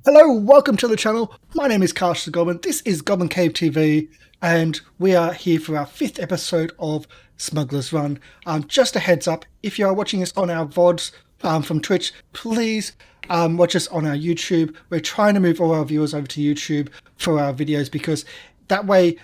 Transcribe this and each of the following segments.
Hello, welcome to the channel. My name is Carsh the Goblin. This is Goblin Cave TV, and we are here for our 5th episode of Smugglers Run. Just a heads up, if you are watching us on our VODs from Twitch, please watch us on our YouTube. We're trying to move all our viewers over to YouTube for our videos because that way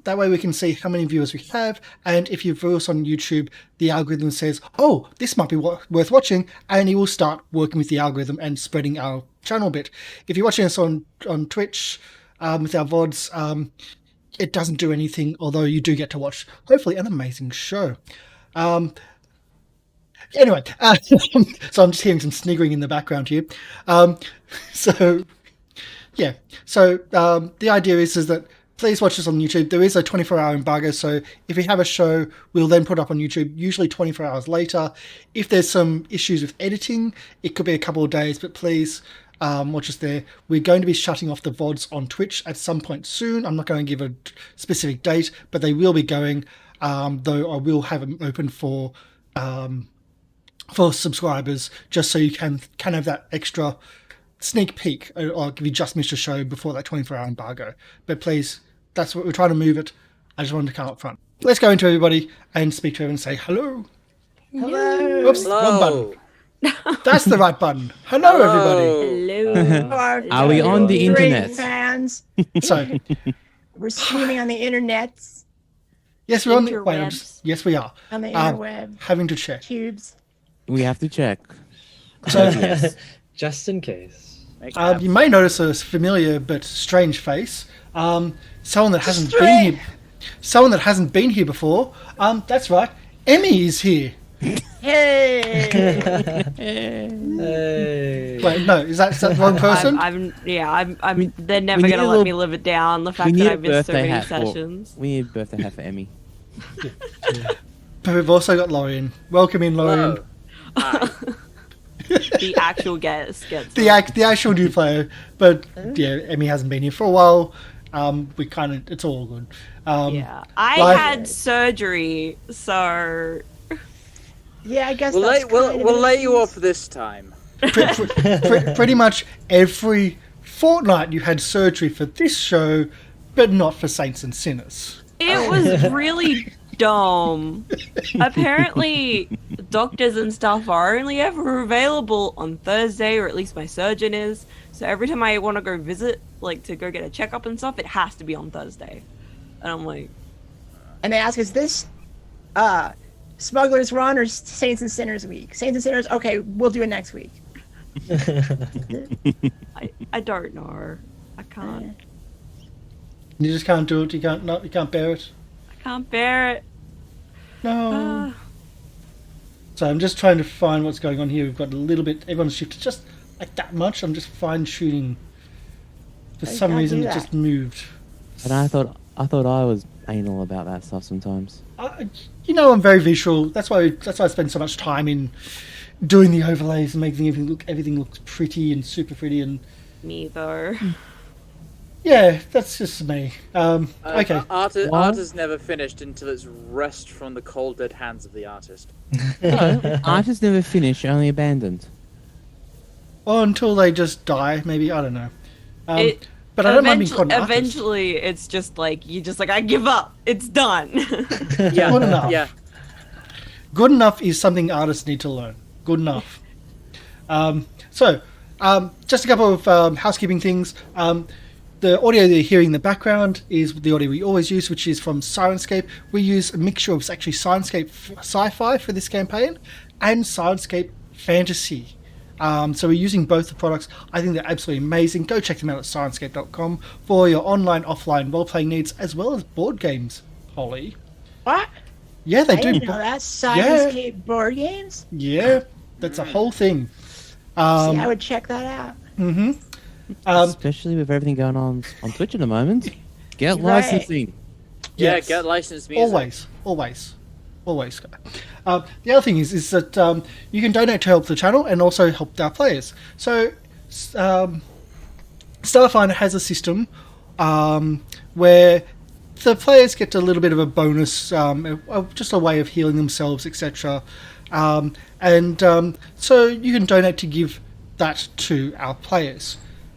we can see how many viewers we have, and if you view us on YouTube, the algorithm says, oh, this might be worth watching, and it will start working with the algorithm and spreading our channel a bit. If you're watching us on Twitch with our VODs, it doesn't do anything, although you do get to watch, hopefully, an amazing show. Anyway, so I'm just hearing some sniggering in the background here. The idea is that please watch us on YouTube. There is a 24-hour embargo, so if we have a show, we'll then put it up on YouTube, usually 24 hours later. If there's some issues with editing, it could be a couple of days, but please watch us there. We're going to be shutting off the VODs on Twitch at some point soon. I'm not going to give a specific date, but they will be going, though I will have them open for subscribers, just so you can have that extra sneak peek, or if you just missed a show before that 24-hour embargo. But please, that's what we're trying to move it. I just wanted to come up front. Let's go into everybody and speak to everyone and say hello. Hello. Oops, wrong button. That's the right button. Hello, everybody. Hello. Are we on the internet? Fans. So, We're streaming on the internets, yes, we're on the Interwebs. yes, we are. on the interweb, Having to check. tubes. We have to check. So, Just in case. you may notice a familiar but strange face. Someone that hasn't been here. Someone that hasn't been here before. That's right. Emi is here. Hey. Hey. Wait, no, is that the wrong person? They're never need gonna a let little- me live it down. The We fact need that a I've missed so birthday many hat for. sessions. We need a birthday hat for Emmy. But we've also got Lorian. Welcome in, Lorian. The actual guest gets The actual new player. But yeah, Emi hasn't been here for a while. It's all good. yeah. I life- had surgery, so Yeah, I guess We'll that's we'll lay you off this time. pretty much every fortnight you had surgery for this show, but not for Saints and Sinners. it was really dumb. Apparently, doctors and stuff are only ever available on Thursday, or at least my surgeon is. So every time I want to go visit, like to go get a checkup and stuff, it has to be on Thursday. And I'm like, And they ask, is this Smugglers Run or Saints and Sinners week? Saints and Sinners, okay, we'll do it next week. I don't know. I can't. You just can't do it. You can't bear it. I can't bear it. No. So I'm just trying to find what's going on here. We've got a little bit. Everyone's shifted just like that much. I'm just fine tuning. For You some can't reason, do it that. just moved. And I thought I was anal about that stuff sometimes. I'm very visual. That's why I spend so much time in doing the overlays and making everything looks pretty and super pretty. And Me though. yeah, that's just me. Okay. Art What? is never finished until it's rest from the cold dead hands of the artist. No, artists never finish, only abandoned. Or until they just die, maybe. I don't know. It- But I don't mind being called an artist. Eventually, it's just like I give up. It's done. Yeah, Good enough. yeah. Good enough is something artists need to learn. Good enough. Just a couple of housekeeping things. The audio that you're hearing in the background is the audio we always use, which is from Syrinscape. We use a mixture of actually Syrinscape sci-fi for this campaign and Syrinscape fantasy. So we're using both the products. I think they're absolutely amazing. Go check them out at Syrinscape.com for your online, offline role-playing needs, as well as board games, Holly. What? Yeah, they I do. didn't know that. Syrinscape board games? Yeah, that's a whole thing. See, I would check that out. Especially with everything going on Twitch at the moment. Get Right. licensing. Yeah, Yes. get licensed music. Always. The other thing is that you can donate to help the channel and also help our players. So, Starfinder has a system where the players get a little bit of a bonus, just a way of healing themselves, etc. So you can donate to give that to our players.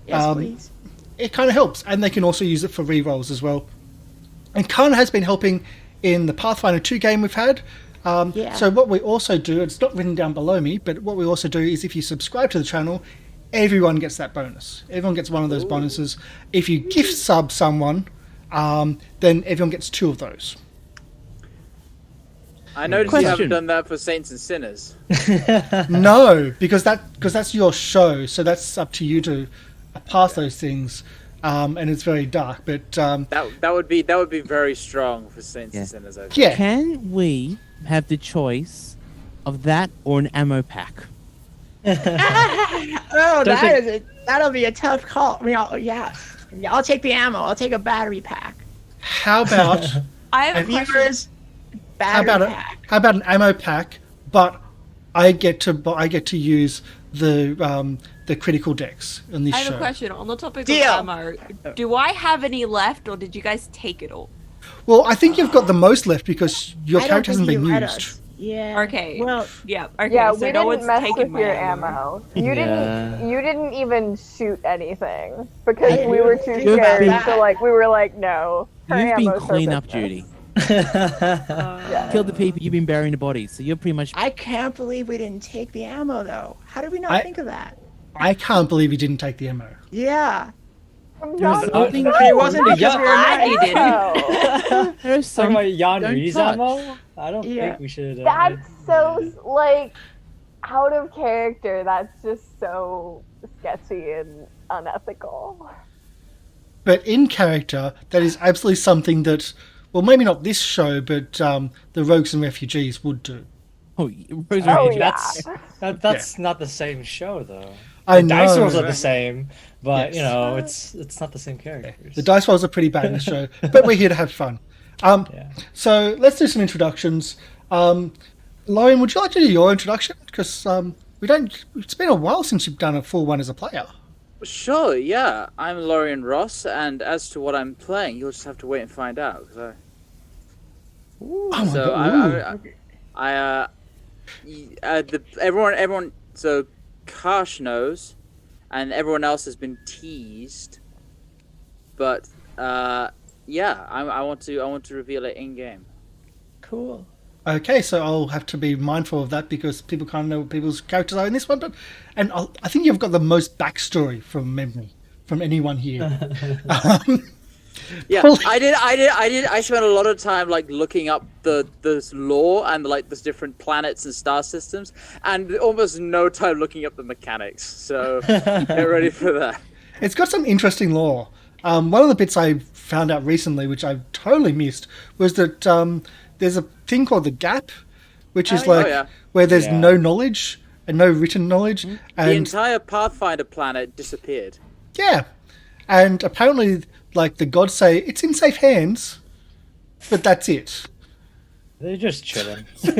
Yes, please. It kind of helps, and they can also use it for rerolls as well. And kind of has been helping in the Pathfinder 2 game we've had. Yeah. So what we also do, it's not written down below me, but what we also do is if you subscribe to the channel, everyone gets that bonus. Everyone gets one of those bonuses. If you gift sub someone, then everyone gets 2 of those. I noticed you haven't done that for Saints and Sinners. No, because that's your show, so that's up to you to pass those things. And it's very dark, but that would be very strong for Saints and Sinners. I think. yeah. Can we have the choice of that or an ammo pack? Oh, that'll be a tough call. I mean, I'll take the ammo. I'll take a battery pack. How about I have a question. Viewers, battery pack. how about an ammo pack? But I get to use the critical decks in this I have show. a question on the topic Deal. of ammo. Do I have any left, or did you guys take it all? Well, I think you've got the most left because your I don't character hasn't think been you read used. us. Yeah. Okay. Well, Yeah. Okay. Yeah, so we no didn't one's mess taken with my your ammo. ammo. You didn't even shoot anything because I we were too didn't think about scared. that. So like we were like, no. her You've been ammo's for clean up business. duty. Yeah. Killed the people, you've been burying the bodies, so you're pretty much. I can't believe we didn't take the ammo, though. How did we not think of that? I can't believe you didn't take the ammo. Yeah. No, something- no, It wasn't no, because we were glad you nice. didn't. no. There's Talking some. about Jan don't Rees touch. ammo? I don't Yeah. think we should. That's so like out of character. That's just so sketchy and unethical. But in character, that is absolutely something that, well, maybe not this show, but the Rogues and Refugees would do. Oh, Rose Oh, Rage. yeah. That's not the same show though. I The know. dice rolls are the same, but Yes. you know it's not the same characters. The dice rolls are pretty bad in the show, but we're here to have fun. Yeah. So let's do some introductions. Lorian, would you like to do your introduction? Because we don't. It's been a while since you've done a full one as a player. Sure, yeah. I'm Lorian Ross, and as to what I'm playing, you'll just have to wait and find out. Oh my So god! everyone. So Karsh knows, and everyone else has been teased. But yeah, I want to reveal it in game. Cool. Okay, so I'll have to be mindful of that because people kind of know what people's characters are in this one. But I think you've got the most backstory from memory from anyone here. Yeah, Holy- I did. I spent a lot of time like looking up the lore and like the different planets and star systems, and almost no time looking up the mechanics. So get ready for that. It's got some interesting lore. One of the bits I found out recently, which I totally missed, was that there's a thing called the gap, which is like yeah. where there's Yeah. no knowledge and no written knowledge, The and entire Pathfinder planet disappeared. yeah, and apparently, like the gods say, it's in safe hands, but that's it. They're just chilling. It'd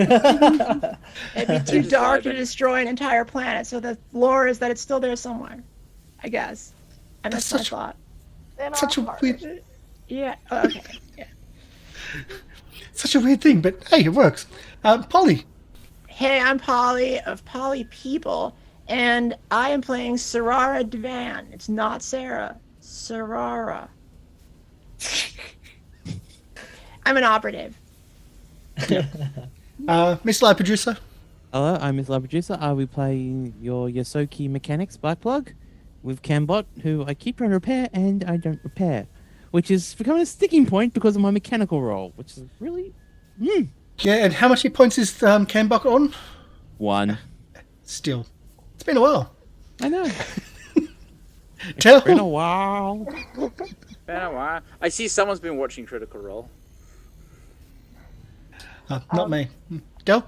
be too just dark to vibing. destroy an entire planet, so the lore is that it's still there somewhere. I guess. And That's that's my such- thought. In Such a our hearts. weird, Yeah. Oh, okay. Yeah. such a weird thing, but hey, it works. Polly, Hey, I'm Polly of Polly People, and I am playing Sarara Devan. It's not Sarah. Sarara. I'm an operative. Mr. Live Producer. Hello, I'm Miss Lab Producer. I will play your Yosoki Mechanics Sparkplug with Cambot, who I keep trying to repair and I don't repair, which is becoming a sticking point because of my mechanical role, which is really Yeah, and how much hit points is Cambok on? one. Still, it's been a while. I know. Tell. Been a while. I see someone's been watching Critical Role. Not me. Del.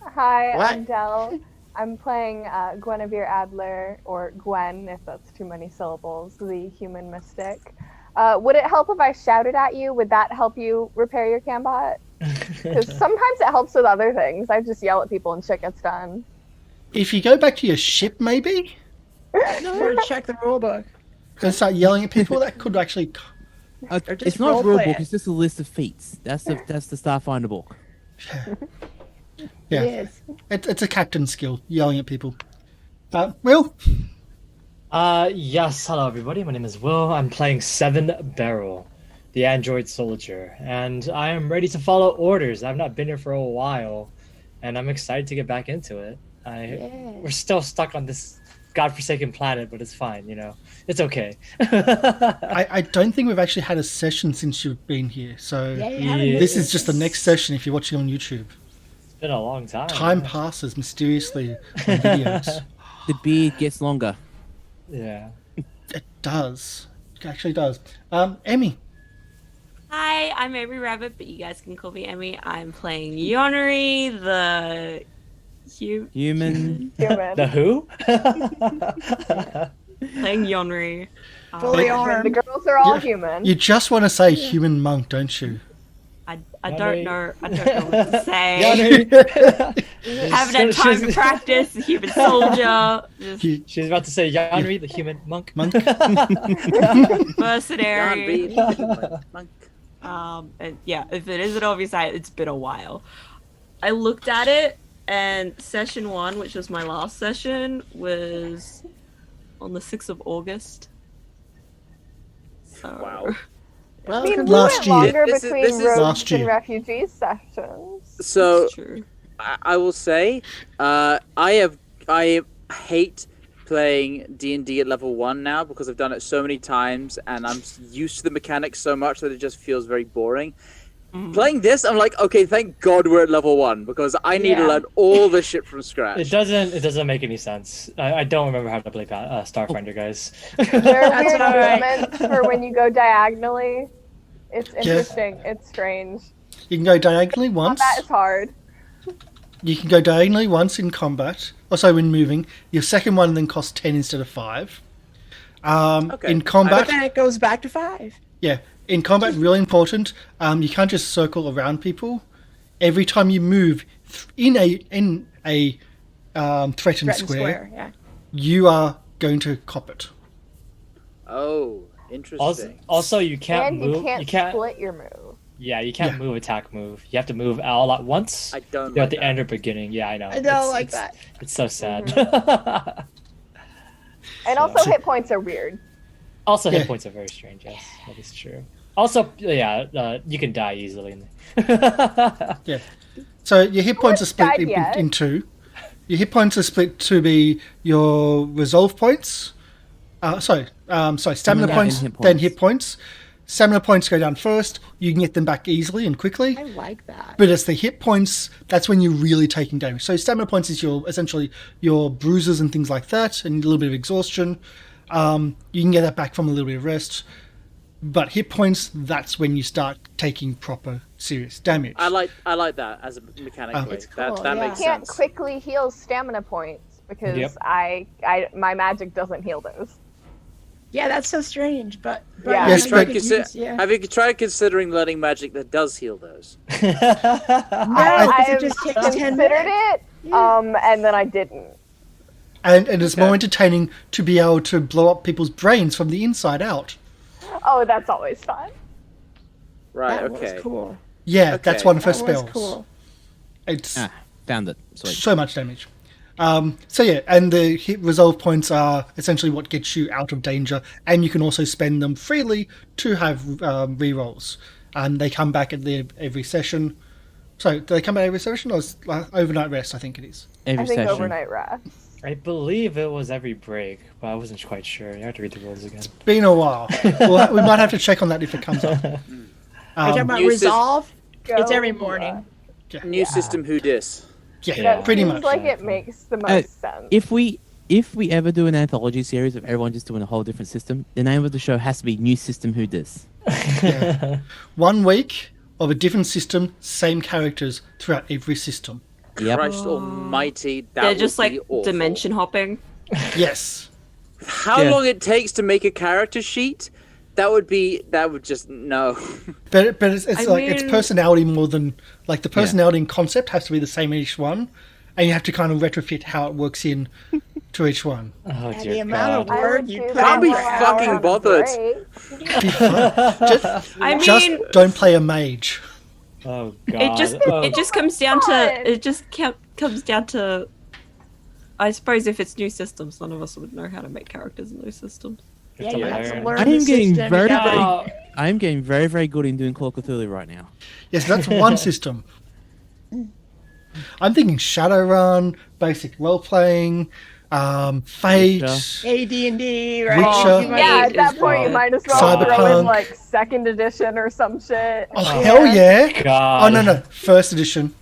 Hi, What? I'm Del. I'm playing Guinevere Adler, or Gwen, if that's too many syllables, the human mystic. Would it help if I shouted at you? Would that help you repair your Cambot? Because sometimes it helps with other things. I just yell at people and shit gets done. If you go back to your ship, maybe, Or check the rulebook. and start yelling at people, that could actually. Or just It's not a roleplay rule book, it. it's just a list of feats. That's the Starfinder book. Yeah, It is. it's a captain skill, yelling at people. Will. Yes, hello everybody. My name is Will. I'm playing Seven Barrel, the android soldier, and I am ready to follow orders. I've not been here for a while, and I'm excited to get back into it. We're still stuck on this godforsaken planet, but it's fine, you know. It's okay. I don't think we've actually had a session since you've been here, so Yeah, you haven't this been. is just the next session if you're watching on YouTube. It's been a long time. Time passes mysteriously on videos. The beard gets longer. Yeah. It does. It actually does. Emi. Hi, I'm Emi Rabbit, but you guys can call me Emi. I'm playing Yonri, the Human. Human. The who? playing Yonri. Fully But- armed. The girls are all Yeah. human. You just want to say human monk, don't you? I don't know. I don't know what to say. Yanri. Haven't had time to practice. The human soldier, just You- She's about to say Yanri, the human monk. monk. mercenary. Monk. And yeah, if it is an obvious eye, it's been a while. I looked at it, and session 1, which was my last session, was on the 6th of August. So, Wow. Well, I mean, we Last went year. longer This is- between this is- rogues Last and year. refugees sessions. So it's true. I will say, I hate playing D&D at level 1 now because I've done it so many times and I'm used to the mechanics so much that it just feels very boring. Playing this, I'm like, okay, thank God we're at level 1 because I need to Yeah. learn all this shit from scratch. It doesn't make any sense. I don't remember how to play Starfinder, guys. There are That's weird all right. movements for when you go diagonally. It's interesting. It's strange. You can go diagonally once. That is hard. You can go diagonally once in combat. Also, when moving, your second one then costs 10 instead of 5. Okay. In combat, But then it goes back to 5. yeah, in combat, really important. You can't just circle around people. Every time you move in a threatened Threatened square, yeah. you are going to cop it. Oh, interesting. Also, you can't And move. you can't split your move. Yeah, you can't Yeah. move, attack, move. You have to move all at once. I don't At like the that. end or beginning. Yeah, I know. I don't like that. It's so sad. And also, hit points are weird. Also, hit Yeah. points are very strange. Yes, that is true. Also, yeah, you can die easily. Yeah. So your hit points are split died yet. in two. Your hit points are split to be your resolve points. Stamina Stamina points, and hit then points. hit points. Stamina points go down first. You can get them back easily and quickly. I like that. But it's the hit points that's when you're really taking damage. So stamina points is essentially your bruises and things like that, and a little bit of exhaustion. You can get that back from a little bit of rest. But hit points, that's when you start taking proper serious damage. I like that as a mechanically. It's cool, that yeah. makes You can't sense. quickly heal stamina points because Yep. my magic doesn't heal those. Yeah, that's so strange, but Yeah. Yes, you but- can use- yeah. Have you tried considering learning magic that does heal those? No, because it I've just takes 10 considered minutes. it, and then I didn't. And it's more entertaining to be able to blow up people's brains from the inside out. Oh, that's always fun. Right. That okay. was cool. Yeah, Okay. that's one of her That was spells. cool. It's Found it. Sweet. so much damage. So yeah, and the hit resolve points are essentially what gets you out of danger, and you can also spend them freely to have rerolls. They come back at every session. So do they come back every session, or is overnight rest? I think it is. Every I think session. overnight rest. I believe it was every break, but I wasn't quite sure. You have to read the rules again. Been a while. We might have to check on that if it comes up. Are you talking about New sys- resolve? It's Go every morning. New system. Who dis? Yeah, Yeah. pretty Seems much. like it makes the most sense. If we ever do an anthology series of everyone just doing a whole different system, the name of the show has to be New System Who Dis. 1 week of a different system, same characters throughout every system. Yep. Christ Almighty, that They're would just like be awful. dimension hopping. Yes. How Yeah. long it takes to make a character sheet? That would just no. But it's I like it's mean- personality more than like the personality and concept has to be the same in each one, and you have to kind of retrofit how it works in to each one. Oh And dear the amount God. of I word would you do put that Can't be in for an fucking hour of bothered. break. Be fun. I Just mean, don't play a mage. Oh God. it just Oh. it just comes down Fun. to it just comes down to I suppose if it's new systems, none of us would know how to make characters in those systems. Yeah, you have to learn. learn I the am getting system. very, You gotta- Oh, I am getting very, very good in doing Call of Cthulhu right now. Yes, that's one system. I'm thinking Shadowrun, basic role playing, Fate. Witcher. AD&D, right? Witcher. You might- Yeah, at is that point you good. might as well throw Cyberpunk. in like second edition or some shit. Oh, hell yeah. God. Oh, no. First edition.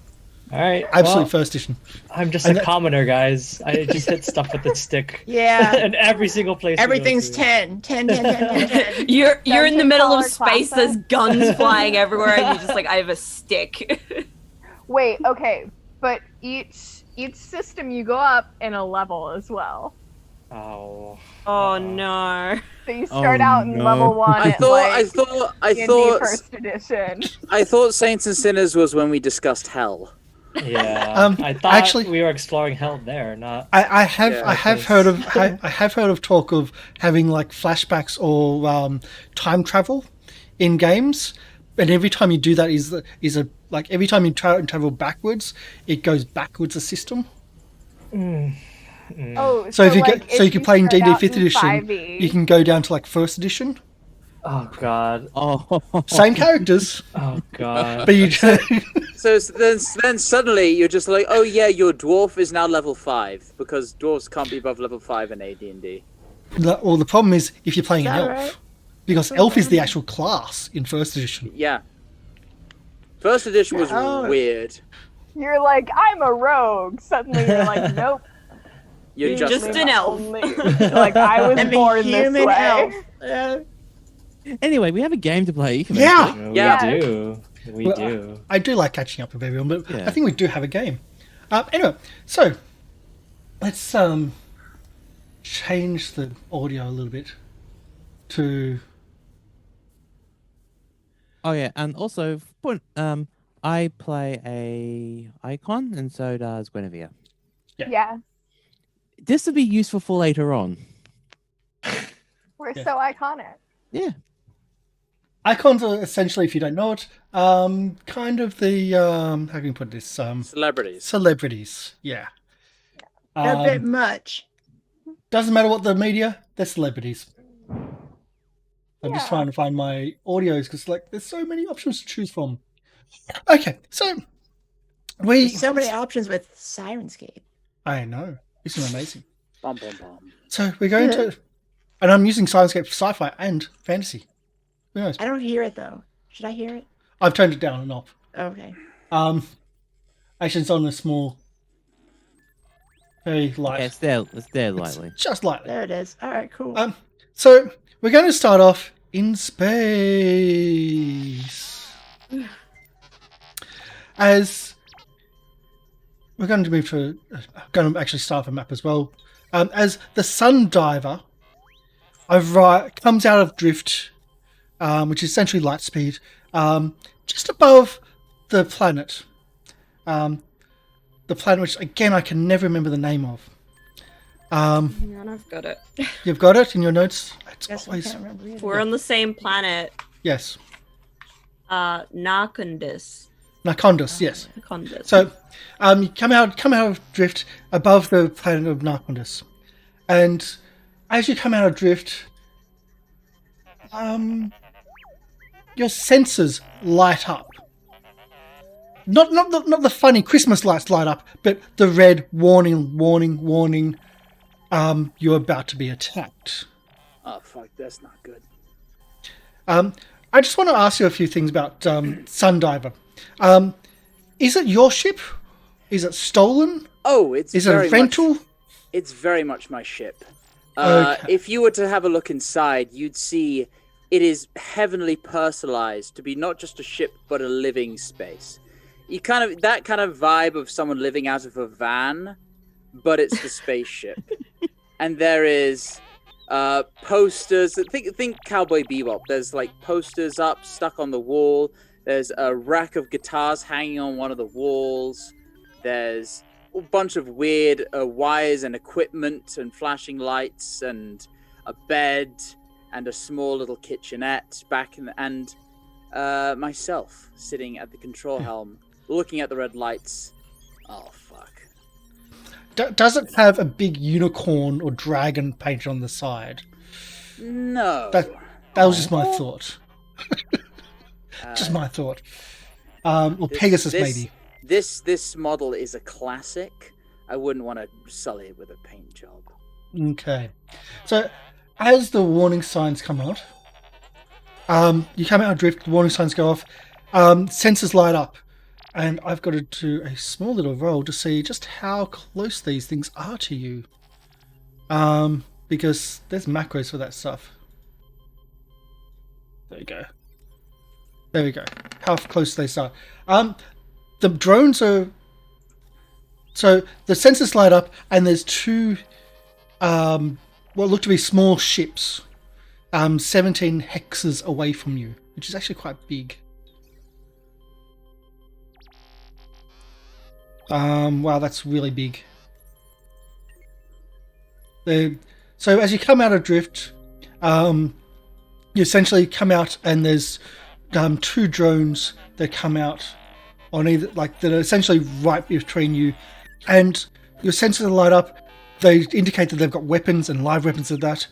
All right. Absolute well, first edition. I'm just And a that- commoner, guys. I just hit stuff with the stick. Yeah. in every single place. we go Everything's to. 10. 10, 10, 10, 10, 10. You're in the Dungeon middle of crawler space. There's classic. guns flying everywhere, and you're just like, I have a stick. Wait, okay, but each system you go up in a level as well. Oh. Oh no. So you start Oh, out in no. level 1 I at thought, like I D&D thought, first edition. I thought Saints and Sinners was when we discussed hell. Yeah. I thought actually- we were exploring hell there, not. I have Yeah, I have okay. heard of I have heard of talk of having like flashbacks or time travel in games, and every time you do that is a like every time you travel backwards, it goes backwards a system. Oh, So if you like, get so you can play in start D&D out fifth in edition, 5e, you can go down to like first edition, Oh God. Oh, same characters, Oh God. but you So then suddenly you're just like, oh yeah, your dwarf is now level 5 because dwarves can't be above level 5 in AD&D. well the problem is if you're playing Is an that elf, right? because elf is the actual class in first edition. Yeah. First edition was Oh. weird. you're like, I'm a rogue. Suddenly you're like, nope. You're Just just an elf. Only, like I was I'm a born this human way. elf. Yeah. Anyway, we have a game to play. Yeah. We Yeah. do. We Well, do. I do like catching up with everyone, but Yeah. I think we do have a game. Anyway, so let's change the audio a little bit to Oh yeah, and also I play a icon, and so does Guinevere. Yeah, This would be useful for later on. we're Yeah. so iconic. Yeah. icons. Are essentially, if you don't know it, kind of the how can you put this? celebrities. Celebrities. Yeah. A bit much. Doesn't matter what the media, they're celebrities. I'm just Yeah. trying to find my audios because like there's so many options to choose from. Okay, so There's so many options with Syrinscape. I know. Isn't it amazing? Bum, bum, bum. So we're going to, and I'm using Syrinscape for sci-fi and fantasy. Who knows? I don't hear it though. Should I hear it? I've turned it down and off. Okay. Actually, it's on a small, very light, Yeah, it's there lightly. just lightly. There it is. All right, cool. So we're going to start off in space. As we're going to move to, going to actually start a map as well. As the sun diver comes out of drift, which is essentially light speed, just above the planet. The planet, which again I can never remember the name of. Yeah, and I've got it. You've got it in your notes. It's Guess I always can't remember either. We're on the same planet. yes, Narcondus. Narcondus. Yes. Narcondus. So, you come out of drift above the planet of Narcondus, and as you come out of drift, your senses light up. Not the funny Christmas lights light up, but the red warning. You're about to be attacked. Oh fuck, that's not good. I just want to ask you a few things about Sundiver. Is it your ship? Is it stolen? Oh, it's Is it a very rental? Much, it's very much my ship. Okay. If you were to have a look inside, you'd see it is heavenly personalized to be not just a ship but a living space. You that kind of vibe of someone living out of a van, but it's the spaceship. And there is posters. Think Cowboy Bebop. There's like posters up, stuck on the wall. There's a rack of guitars hanging on one of the walls. There's a bunch of weird wires and equipment and flashing lights and a bed and a small little kitchenette and myself sitting at the control helm, looking at the red lights. Oh fuck! Does it have a big unicorn or dragon painted on the side? No. That was just my thought. Just my thought. Or Pegasus, maybe. This model is a classic. I wouldn't want to sully it with a paint job. Okay. So, as the warning signs come out, you come out adrift, the warning signs go off, sensors light up, and I've got to do a small little roll to see just how close these things are to you. Because there's macros for that stuff. There you go. There we go. How close they start. The drones are... So, the sensors light up, and there's two, what look to be small ships, 17 hexes away from you, which is actually quite big. Wow, that's really big. So as you come out of drift, you essentially come out, and there's two drones that come out on either, like, that are essentially right between you, and your sensors light up. They indicate that they've got weapons and live weapons of that.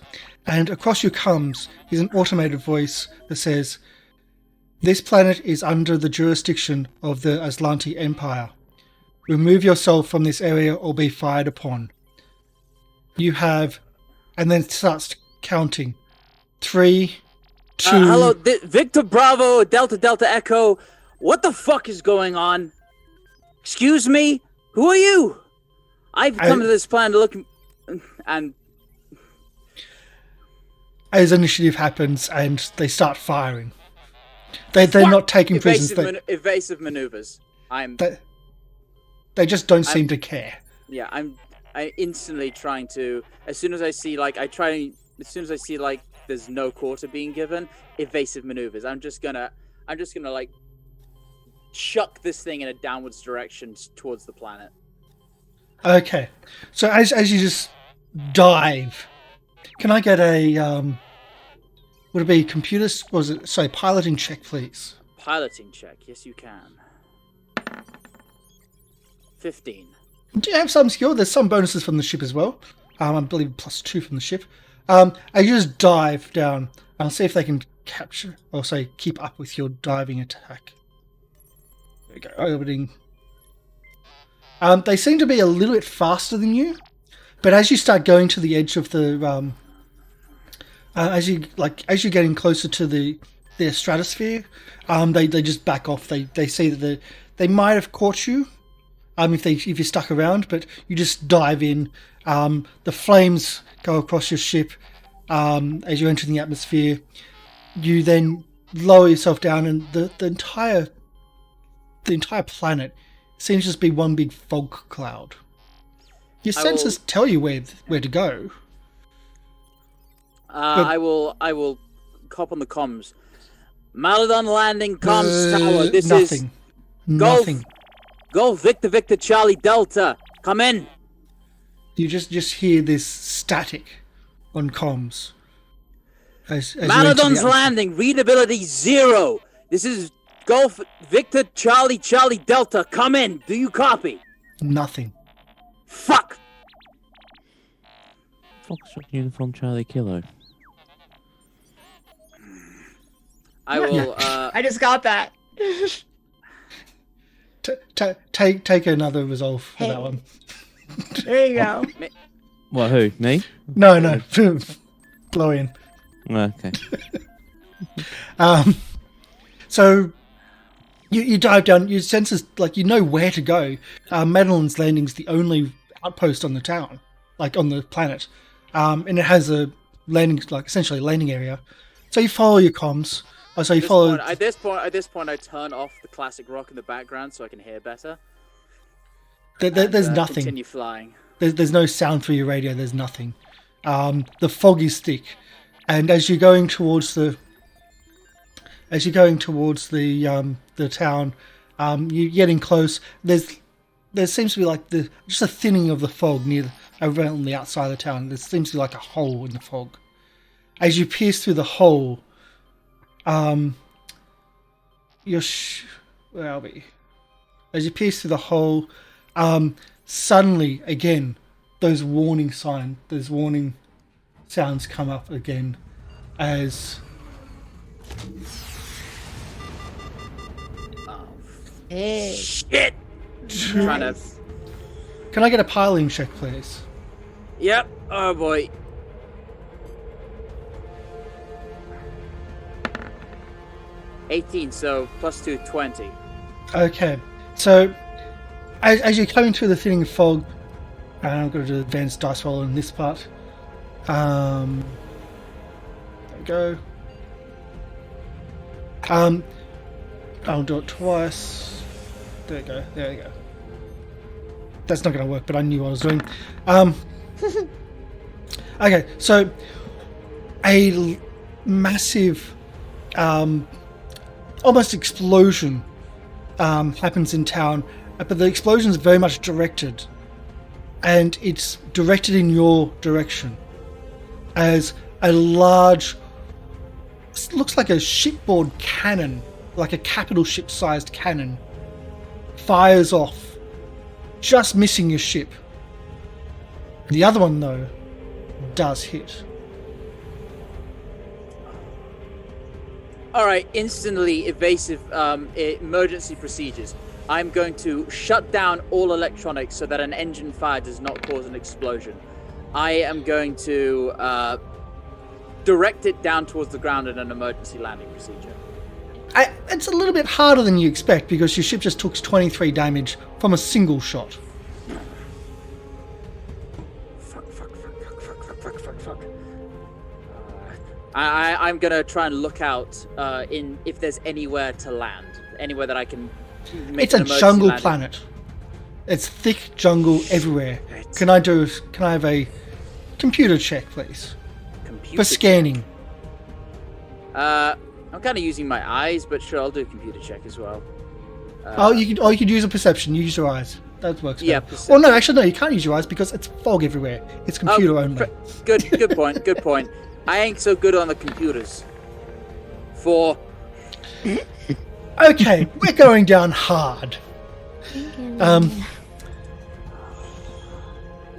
And across your comms is an automated voice that says, "This planet is under the jurisdiction of the Aslanti Empire. Remove yourself from this area or be fired upon. You have..." And then it starts counting. 3, 2... Hello, Victor Bravo, Delta Delta Echo. What the fuck is going on? Excuse me? Who are you? I've come to this planet to look... And... As initiative happens and they start firing. They're not taking prisoners. Evasive maneuvers. They just don't seem to care. Yeah, I instantly trying to... As soon as I see, like, there's no quarter being given, evasive maneuvers. I'm just gonna, like, chuck this thing in a downwards direction towards the planet. Okay. So as you just dive, can I get a, would it be computers? Was it, sorry, piloting check, please? Piloting check, yes you can. 15. Do you have some skill? There's some bonuses from the ship as well. I believe +2 from the ship. I just dive down. I'll see if they can capture, or say, keep up with your diving attack. There we go. Orbiting. They seem to be a little bit faster than you, but as you start going to the edge of the, as you're getting closer to their stratosphere, they just back off. They see that they might have caught you, if you're stuck around, but you just dive in. The flames go across your ship as you enter the atmosphere. You then lower yourself down, and the entire planet seems to just be one big fog cloud. Your sensors tell you where to go. I will cop on the comms. Maladon landing comms tower. This nothing. is Nothing. Golf Victor Victor Charlie Delta. Come in. You just hear this static on comms. Maladon's landing. Readability 0. This is Golf Victor Charlie Charlie Delta. Come in. Do you copy? Nothing. Fuck. Foxtrot Uniform Charlie Kilo. I will. I just got that. Take another resolve for that one. There you go. What, who? Me? No. Lorian. Okay. So you dive down. Your senses, like, you know where to go. Madeline's Landing's the only outpost on the town, like on the planet, and it has a landing, like essentially a landing area. So you follow your comms. Oh, so you follow. At this point, I turn off the classic rock in the background so I can hear better. There's nothing. Continue flying. There's no sound through your radio. There's nothing. The fog is thick, and as you're going towards the town, you're getting close. There seems to be like just a thinning of the fog around the outside of the town. There seems to be like a hole in the fog. As you pierce through the hole, where are we? As you pierce through the hole, suddenly, again, those warning sounds come up again as Hey. Shit! Trying to. Can I get a piling check, please? Yep. Oh boy. $18, so +2, 20. Okay, so as you're coming through the thinning fog, and I'm going to do advanced dice roll in this part. There we go. I'll do it twice. There we go. There we go. That's not going to work, but I knew what I was doing. Okay, so a massive, almost explosion happens in town, but the explosion is very much directed, and it's directed in your direction as a large, looks like a shipboard cannon, like a capital ship-sized cannon, fires off, just missing your ship. The other one, though, does hit. Alright, instantly evasive emergency procedures. I'm going to shut down all electronics so that an engine fire does not cause an explosion. I am going to direct it down towards the ground in an emergency landing procedure. It's a little bit harder than you expect because your ship just took 23 damage from a single shot. Fuck. I'm gonna try and look out if there's anywhere to land, anywhere that I can make It's an a emergency jungle landing. planet. It's thick jungle everywhere. Can I have a computer check, please? Computer For scanning. I'm kind of using my eyes, but sure, I'll do a computer check as well. You could use a perception. Use your eyes. That works. Yeah, better. perception. Well, no, actually, no. You can't use your eyes because it's fog everywhere. It's computer only. Good point. Good point. I ain't so good on the computers. 4. Okay, we're going down hard.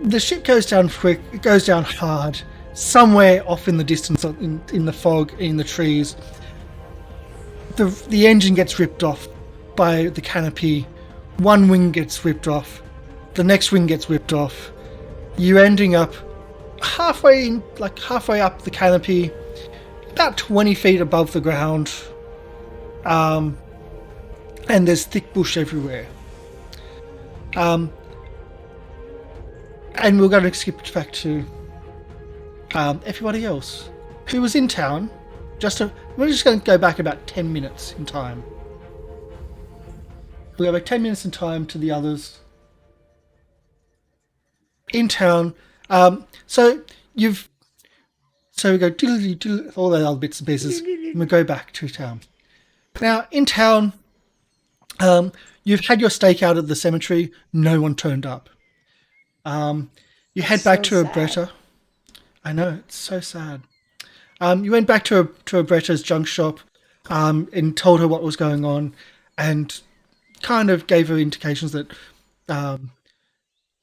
The ship goes down quick. It goes down hard. Somewhere off in the distance, in the fog, in the trees, the engine gets ripped off by the canopy. One wing gets ripped off. The next wing gets ripped off. You're ending up halfway up the canopy, about 20 feet above the ground. And there's thick bush everywhere. And we're going to skip back to everybody else who was in town. We're just going to go back about 10 minutes in time. We'll go back 10 minutes in time to the others in town. So we go all the other bits and pieces, and we go back to town. Now in town, you've had your stakeout at the cemetery. No one turned up. You head back to Abretta. I know, it's so sad. You went back to Abretta's junk shop and told her what was going on, and kind of gave her indications that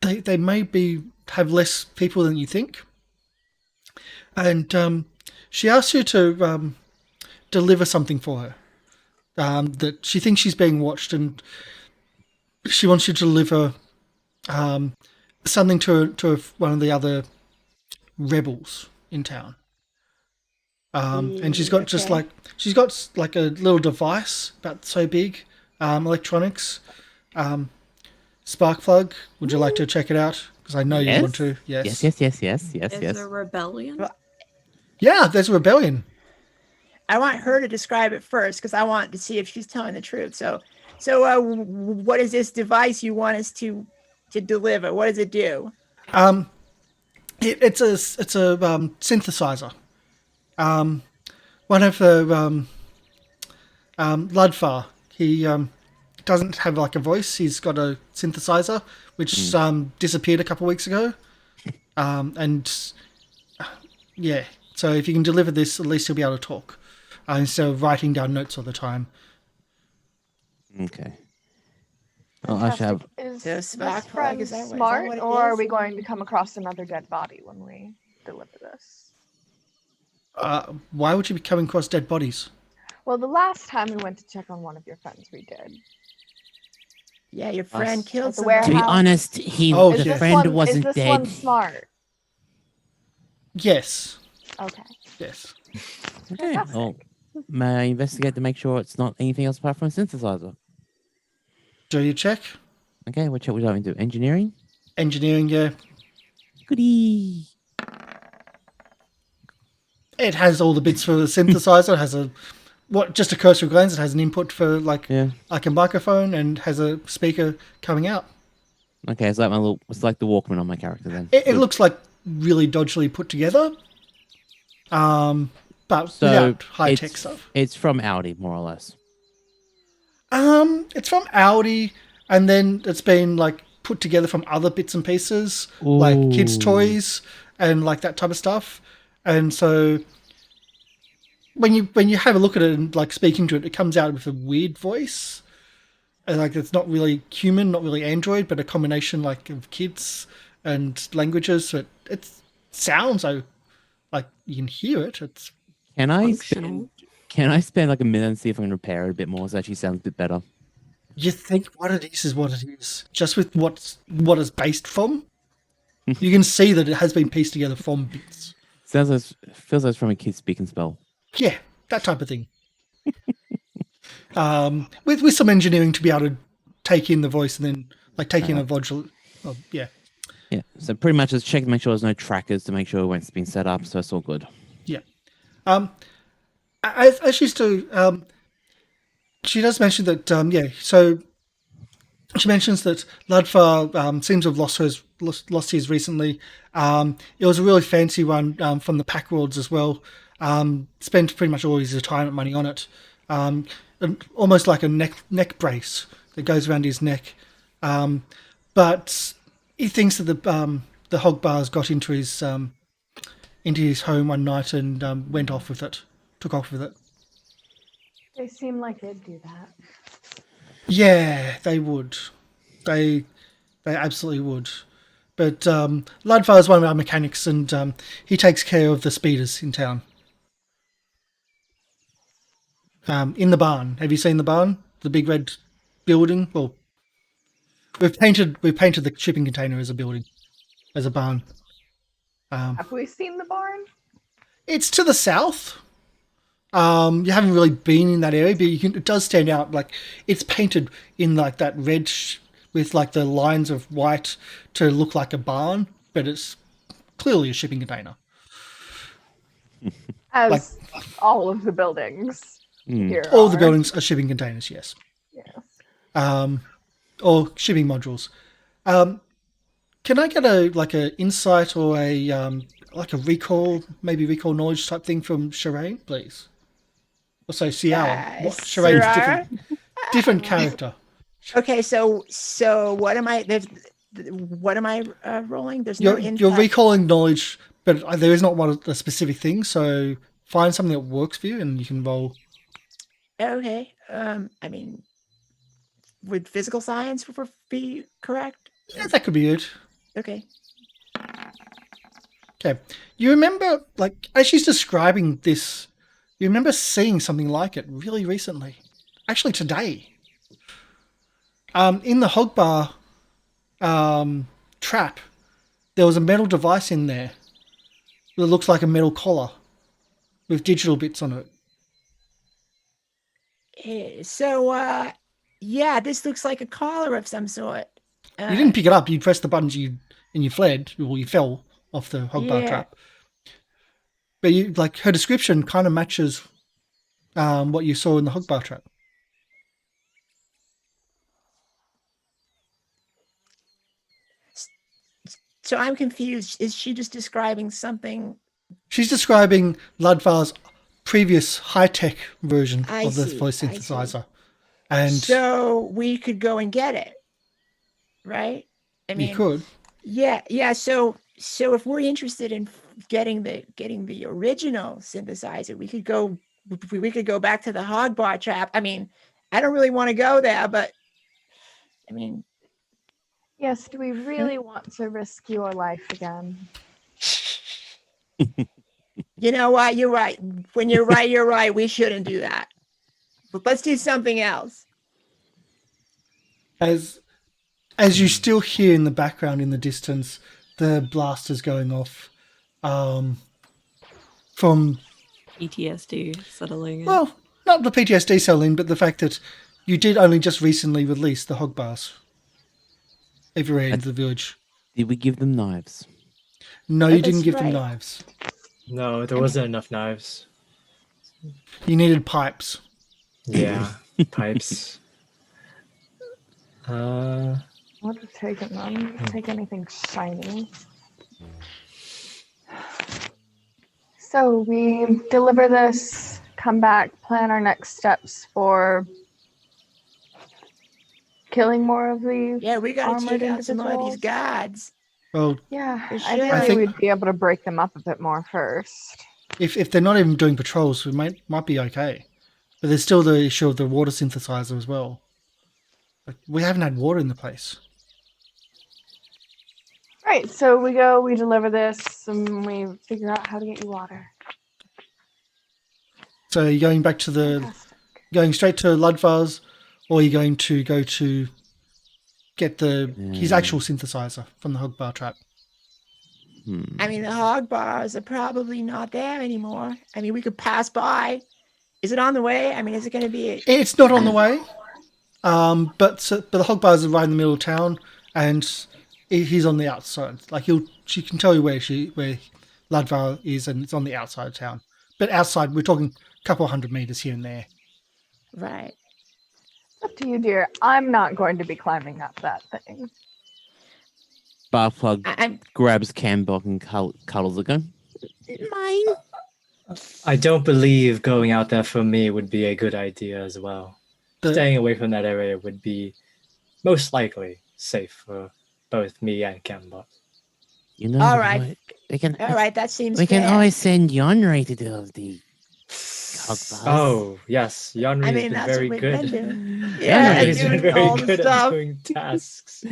they may have less people than you think. And she asked you to deliver something for her. That she thinks she's being watched, and she wants you to deliver something to one of the other rebels in town. And she's got like a little device about so big, electronics, spark plug. Would you like to check it out? Because I know you want to. Yes. Is there rebellion? Yeah, there's a rebellion. I want her to describe it first because I want to see if she's telling the truth. So, what is this device you want us to deliver? What does it do? It's a synthesizer. One of the Ludfar, he doesn't have like a voice. He's got a synthesizer which disappeared a couple of weeks ago. Yeah, so if you can deliver this, at least he'll be able to talk instead of writing down notes all the time. Okay. Oh, I should have. Fantastic. Is So this spark plug, friend is that smart, what it or are is? we going to come across another dead body when we deliver this? Why would you be coming across dead bodies? Well, the last time we went to check on one of your friends, we did. Yeah, your friend Us. killed At the somebody. To be warehouse. honest, Oh, Is the yeah. this friend one? wasn't is this dead. one smart? Yes. Okay. Yes. Okay. Fantastic. Well, may I investigate to make sure it's not anything else apart from a synthesizer? Do you check? Okay, what check we diving into? Engineering? Engineering, yeah. Goody. It has all the bits for the synthesizer. It has just a cursory glance. It has an input for like Yeah. a microphone and has a speaker coming out. Okay, it's like the Walkman on my character then. It Good. looks like really dodgily put together, but So without high tech it's- stuff. It's from Audi, more or less. It's from Audi, and then it's been like put together from other bits and pieces, like kids' Ooh. toys and like that type of stuff. And so when you have a look at it and like speaking to it, it comes out with a weird voice, and like it's not really human, not really android, but a combination like of kids and languages. So it sounds like you can hear it. It's Can I Functional. spend like a minute and see if I can repair it a bit more so it actually sounds a bit better? you think what it is what it is, just with what it's based from. You can see that it has been pieced together from bits. Feels like it's from a kid's speak and spell. Yeah, that type of thing. With some engineering to be able to take in the voice and then like take in a module. Oh, yeah, Yeah, so pretty much just check to make sure there's no trackers to make sure when it's been set up, so it's all good. yeah. As she's to, she does mention that. So she mentions that Ludfar seems to have lost his recently. It was a really fancy one from the Pack Worlds as well. Spent pretty much all his retirement money on it. And almost like a neck brace that goes around his neck. But he thinks that the hog bars got into his home one night and went off with it. Took off with it. They seem like they'd do that. Yeah, they would. They absolutely would. But Ludfar is one of our mechanics, and he takes care of the speeders in town. In the barn. Have you seen the barn? The big red building? Well, we've painted the shipping container as a building, as a barn. Have we seen the barn? It's to the south. You haven't really been in that area, but it does stand out. Like it's painted in like that red with like the lines of white to look like a barn, but it's clearly a shipping container. As all of the buildings here All the are. buildings are shipping containers, yes. Yes. Or shipping modules. Can I get a insight or a recall knowledge type thing from Shireen, please? Or say Ciara. Shireen's different character. Okay, so what am I? What am I rolling? There's no insight. You're recalling knowledge, but there is not a specific thing. So find something that works for you, and you can roll. Okay. I mean, would physical science be correct? Yeah, that could be it. Okay. Okay. You remember, like, as she's describing this, you remember seeing something like it really recently. Actually, today. In the hog bar trap, there was a metal device in there that looks like a metal collar with digital bits on it. So, yeah, this looks like a collar of some sort. You didn't pick it up. You pressed the buttons. And you fled, or you fell off the hog bar Yeah. trap. But her description kind of matches what you saw in the hog bar trap. So I'm confused. Is she just describing something? She's describing Ludfar's previous high-tech version I of the see, voice I see. synthesizer. And So we could go and get it, right? I mean, you could. Yeah. So if we're interested in getting the original synthesizer, we could go back to the hog bar trap. I mean, I don't really want to go there, but I mean, Yes, do we really want to risk your life again? you know what? You're right. When you're right, you're right. We shouldn't do that. But let's do something else. As you still hear in the background in the distance, the blasters going off from, PTSD settling in. well, not the PTSD selling, but the fact that you did only just recently release the hog bars everywhere into the village. Did we give them knives? No, you didn't That's give them right. knives. No, there wasn't enough knives. You needed pipes. Yeah, pipes. What have taken them? Take anything shiny. So we deliver this, come back, plan our next steps for killing more of the Yeah, we gotta armored take out some of these individuals. gods. Well, Yeah, For I sure. feel I like think- we'd be able to break them up a bit more first. if they're not even doing patrols, we might be okay. But there's still the issue of the water synthesizer as well. Like, we haven't had water in the place. Right, so we go, we deliver this, and we figure out how to get you water. So you're going back to Fantastic. going straight to Ludvar's, or are you going to go to get his actual synthesizer from the hog bar trap? I mean, the hog bars are probably not there anymore. I mean, we could pass by. Is it on the way? I mean, is it going to be? It's not on the way, but the hog bars are right in the middle of town, and he's on the outside. Like she can tell you where Ludvar is, and it's on the outside of town. But outside, we're talking a couple 100 meters here and there. Right. Up to you, dear. I'm not going to be climbing up that thing. Sparkplug I'm grabs Cambok and cuddles it, going, mine. I don't believe going out there for me would be a good idea as well. Staying away from that area would be most likely safe for both me and Cambot. You know, All right. We can, all right. That seems we can fair. always send Yonre to do the hog bars. Oh, yes. Yanri I has mean, been that's very what we've been good. doing. Yeah, Yanri has been doing all very the good at stuff. doing tasks.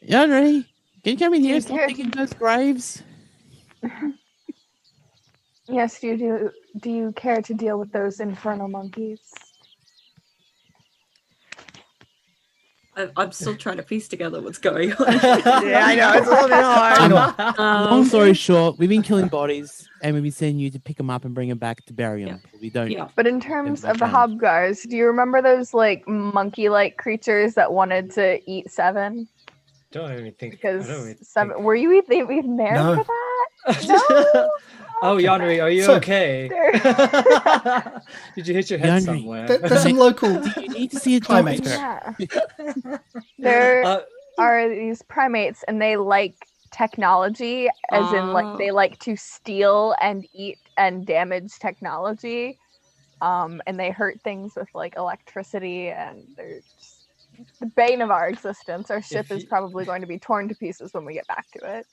Yonre, can you come in here? You Stop care- digging those graves. Yes, do you care to deal with those infernal monkeys? I'm still trying to piece together what's going on. Yeah, I know. It's a little bit hard. Long story short, we've been killing bodies, and we've been sending you to pick them up and bring them back to bury them. We don't. Yeah. But in terms Yeah, of the okay. hobgars, do you remember those like monkey-like creatures that wanted to eat Seven? Don't even think. Because I don't even Seven, were you even there No. for that? think. No. Oh, Yanri, are you So- okay? Did you hit your head Yanri, somewhere? There's some local You need to see a Primates. doctor. Yeah. There Uh, are these primates, and they like technology, as in like they like to steal and eat and damage technology. And they hurt things with like electricity, and they're just the bane of our existence. Our ship If is you- probably going to be torn to pieces when we get back to it.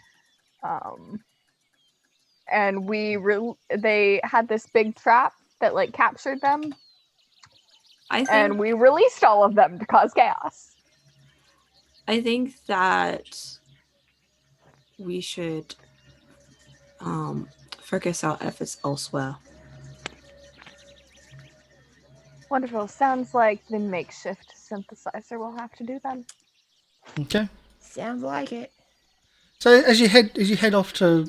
And they had this big trap that like captured them, I think and we released all of them to cause chaos. I think that we should focus our efforts elsewhere. Wonderful. Sounds like the makeshift synthesizer will have to do then. Okay. Sounds like it. So as you head off to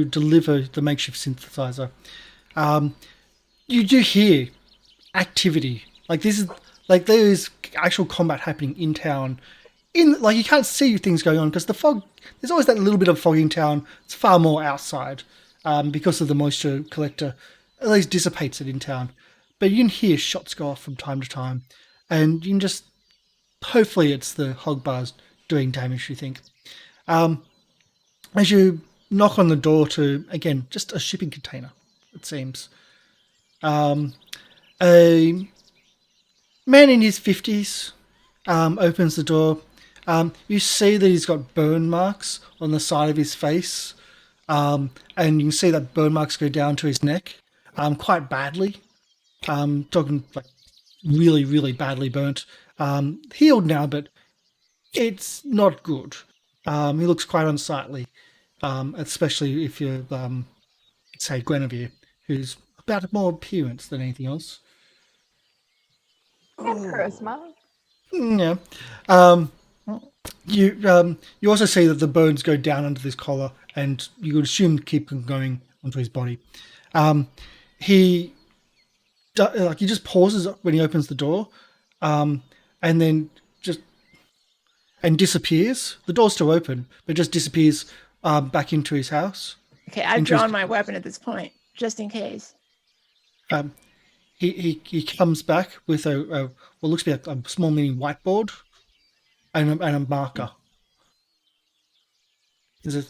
deliver the makeshift synthesizer, you do hear activity. Like there is actual combat happening in town. You can't see things going on because the fog. There's always that little bit of fog in town. It's far more outside because of the moisture collector. At least dissipates it in town. But you can hear shots go off from time to time, and you can just hopefully it's the hog bars doing damage. You think as you knock on the door to, again, just a shipping container, it seems. A man in his 50s opens the door. You see that he's got burn marks on the side of his face, and you can see that burn marks go down to his neck quite badly. Talking like really, really badly burnt. Healed now, but it's not good. He looks quite unsightly, especially if you're, say, Guinevere, who's about more appearance than anything else. And charisma. Yeah. You also see that the bones go down under this collar, and you would assume keep them going onto his body. He just pauses when he opens the door, and then disappears. The door's still open, but just disappears back into his house. Okay, I've drawn my weapon at this point, just in case. He comes back with what looks to be a small mini whiteboard and a marker. Yeah.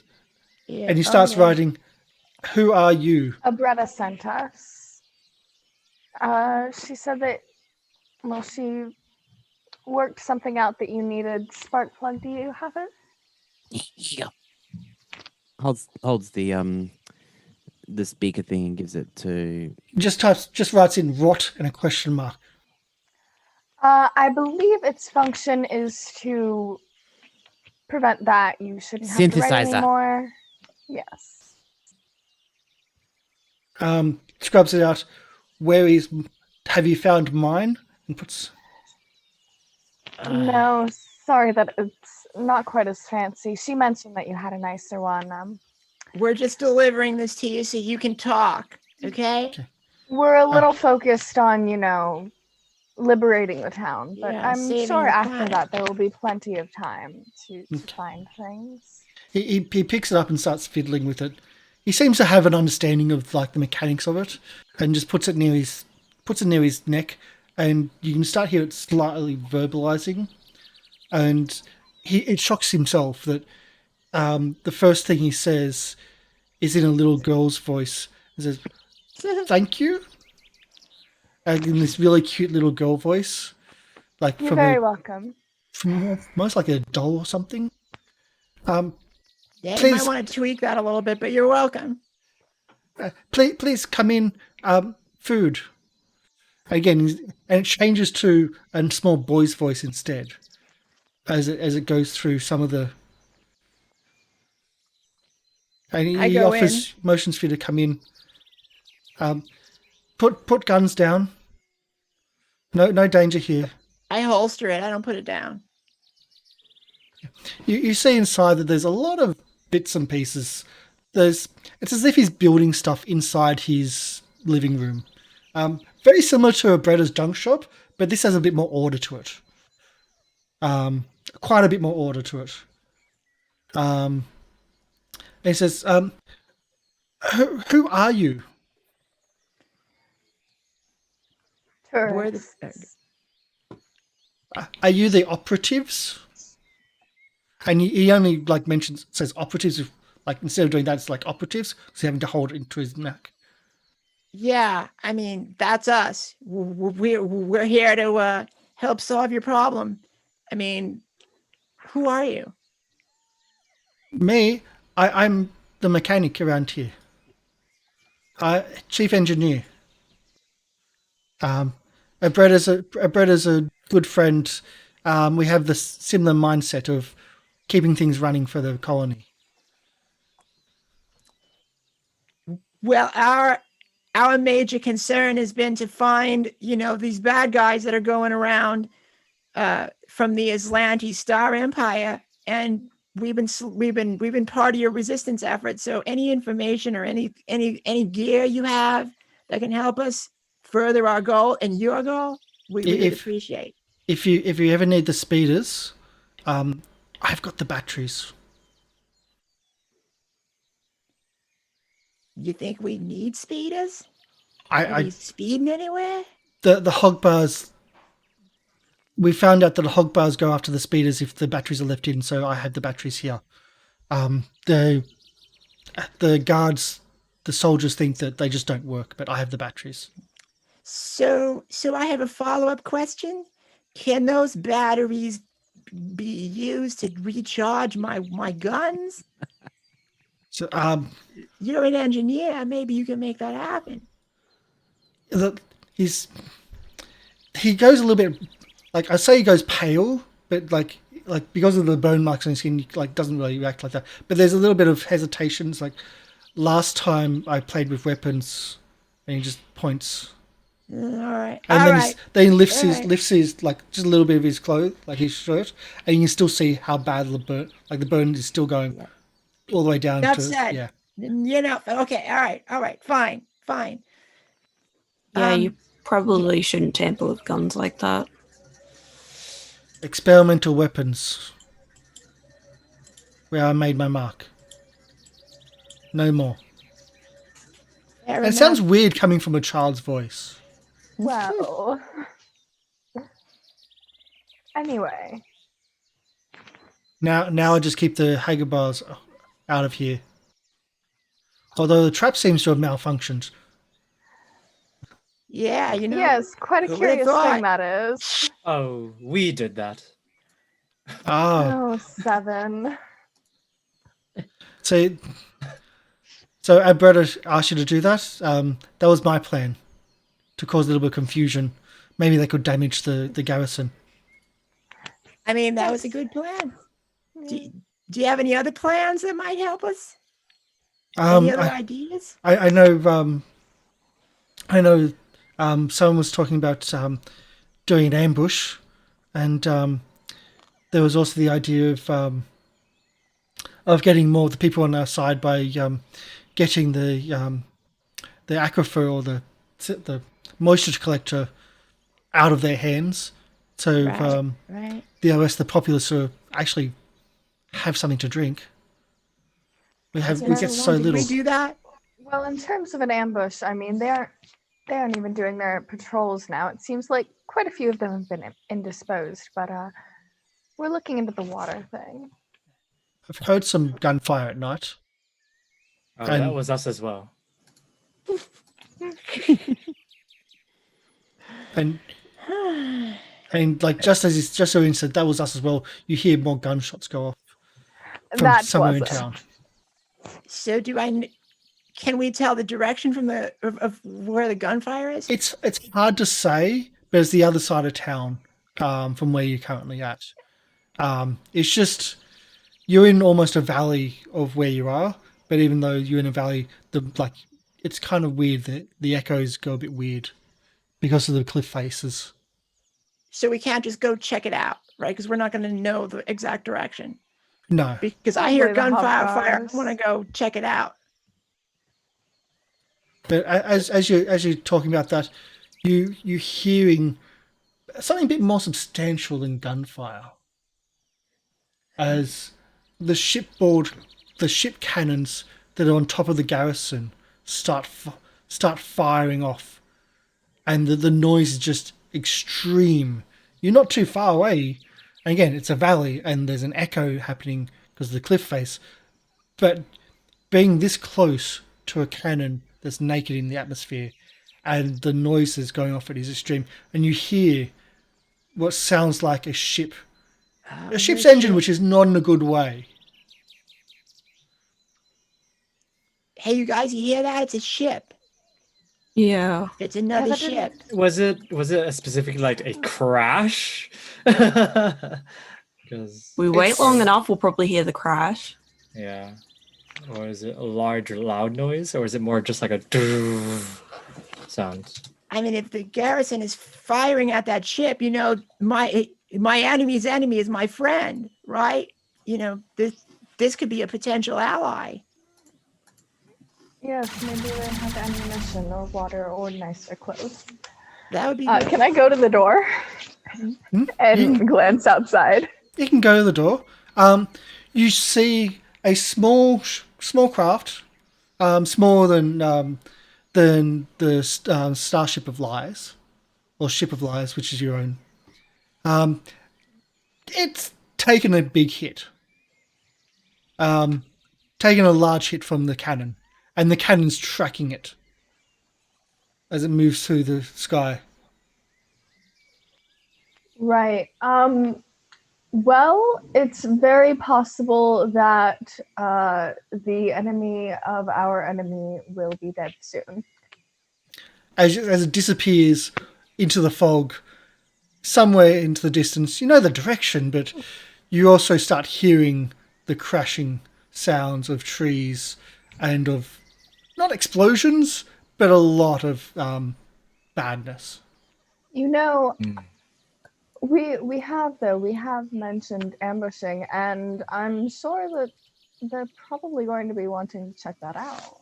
And he starts writing, "Who are you?" Abretta sent us. She said that, well, she worked something out that you needed. Spark plug, do you have it? Yeah. Holds the speaker thing and gives it to. Just writes in "rot" and a question mark. I believe its function is to prevent that. You shouldn't have to write Synthesizer. anymore. Yes. Scrubs it out. Have you found mine? And puts. No, sorry that it's not quite as fancy. She mentioned that you had a nicer one. We're just delivering this to you so you can talk, okay? We're a little focused on, liberating the town, but Yeah, I'm saving sure the after planet. that there will be plenty of time to find things. He picks it up and starts fiddling with it. He seems to have an understanding of the mechanics of it, and just puts it near his neck, and you can start hear it slightly verbalizing, and it shocks himself that the first thing he says is in a little girl's voice. He says, "Thank you," and in this really cute little girl voice, You're very welcome. from almost like a doll or something. Yeah, you Please. might want to tweak that a little bit, but you're welcome. Please come in. Food. Again, and it changes to a small boy's voice instead, as it goes through some of the. And he go offers motions for you to come in. Put guns down. No danger here. I holster it. I don't put it down. You see inside that there's a lot of bits and pieces. It's as if he's building stuff inside his living room. Very similar to a Bretta's junk shop, but this has a bit more order to it. Quite a bit more order to it. And he says, who are you? We're Tourists. Are you the operatives? And he only says operatives. Instead of doing that, it's operatives. So he's having to hold it into his neck. Yeah, I mean, that's us. We're here to help solve your problem. I mean, who are you? Me, I'm the mechanic around here. Chief engineer. Bretta's a good friend. We have this similar mindset of keeping things running for the colony. Well, our major concern has been to find, these bad guys that are going around from the Aslanti Star Empire, and we've been part of your resistance effort. So any information or any gear you have that can help us further our goal and your goal, we would appreciate. If you ever need the speeders, I've got the batteries. You think we need speeders? Are Are we speeding anywhere? the hog bars. We found out that the hog bars go after the speeders if the batteries are left in, so I have the batteries here. The guards, the soldiers think that they just don't work, but I have the batteries. So I have a follow-up question. Can those batteries be used to recharge my guns? So You're an engineer. Maybe you can make that happen. he he goes a little bit, like I say, he goes pale, but like because of the bone marks on his skin, he like doesn't really react like that. But there's a little bit of hesitation. It's like last time I played with weapons, and he just points. All right. And All then right. then he lifts All his right. lifts his like just a little bit of his clothes, like his shirt, and you can still see how bad the burn, like the burn is still going all the way down Enough to said. yeah. You know. Okay. All right. Fine. Yeah, you probably shouldn't tamper with guns like that. Experimental weapons, where I made my mark. No more. Fair And it enough. sounds weird coming from a child's voice. Well. Anyway. Now I just keep the Hager bars out of here. Although the trap seems to have malfunctioned. Yeah, you know. Yes, quite a who would've curious thought? thing that is. Oh, we did that. Ah, Oh, 7. so Alberta asked you to do that. That was my plan, to cause a little bit of confusion. Maybe they could damage the garrison. I mean, that was a good plan. Do you have any other plans that might help us? Any other ideas? I know. Someone was talking about doing an ambush, and there was also the idea of getting more of the people on our side by getting the aquifer or the moisture collector out of their hands, so Right. the rest of the populace actually have something to drink. We get so Did little. we do that? Well, in terms of an ambush, I mean, they aren't even doing their patrols now. It seems like quite a few of them have been indisposed, but we're looking into the water thing. I've heard some gunfire at night. Oh, And- that was us as well. And like just so he said that was us as well. You hear more gunshots go off from That somewhere in wasn't. town. So can we tell the direction from of where the gunfire is? It's hard to say, but it's the other side of town from where you're currently at. It's just you're in almost a valley of where you are, but even though you're in a valley, it's kind of weird that the echoes go a bit weird because of the cliff faces. So we can't just go check it out, right? Because we're not going to know the exact direction. No, Because I hear Probably the gunfire, hub fire. bars. I want to go check it out. but as you're talking about that, you're hearing something a bit more substantial than gunfire. As the ship cannons that are on top of the garrison start firing off, and the noise is just extreme. You're not too far away, and again, it's a valley, and there's an echo happening because of the cliff face. But being this close to a cannon that's naked in the atmosphere, and the noises going off it is extreme, and you hear what sounds like a ship's engine, which is not in a good way. Hey, you guys, you hear that? It's a ship. Yeah. It's another that didn't- ship. Was it a specific like a crash? Because We wait It's- long enough, we'll probably hear the crash. yeah, or is it a large loud noise, or is it more just like a sound? I mean, if the garrison is firing at that ship, you know, my enemy's enemy is my friend, right? You know, this could be a potential ally. Yes, maybe they have ammunition or water or nicer clothes. That would be Can I go to the door and glance outside? You can go to the door. You see a small craft, smaller than the Starship of Lies, or Ship of Lies, which is your own. It's taken a big hit. Taken a large hit from the cannon, and the cannon's tracking it as it moves through the sky. Right. Well, it's very possible that the enemy of our enemy will be dead soon. As it disappears into the fog, somewhere into the distance, you know the direction, but you also start hearing the crashing sounds of trees and of not explosions, but a lot of badness. You know, we have mentioned ambushing, and I'm sure that they're probably going to be wanting to check that out.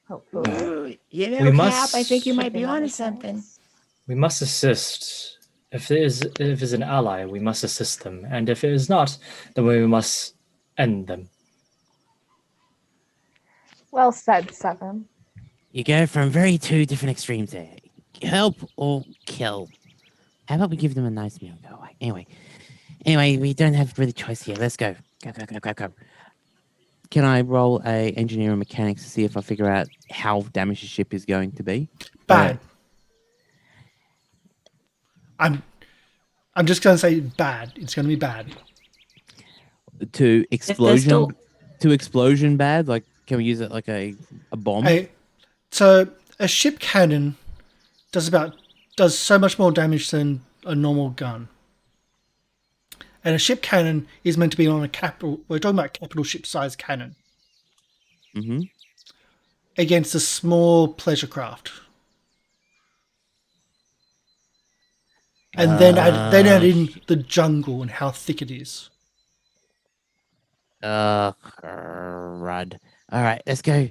Hopefully. Ooh, you know, We Cap, must- I think you might be Should onto another something. chance. We must assist. If it is an ally, we must assist them, and if it is not, then we must end them. Well said, Seven. You go from very two different extremes there. Help or kill. How about we give them a nice meal? Go away. Anyway, we don't have really choice here. Let's go. Go. Can I roll a engineering mechanics to see if I figure out how damaged the ship is going to be? Bad. I'm just going to say bad. It's going to be bad. To explosion, still- to explosion bad. Like, can we use it like a bomb? So a ship cannon does so much more damage than a normal gun. And a ship cannon is meant to be on a capital. We're talking about capital ship size cannon Mm-hmm. against a small pleasure craft. And then add in the jungle and how thick it is. Crud. All right, let's go.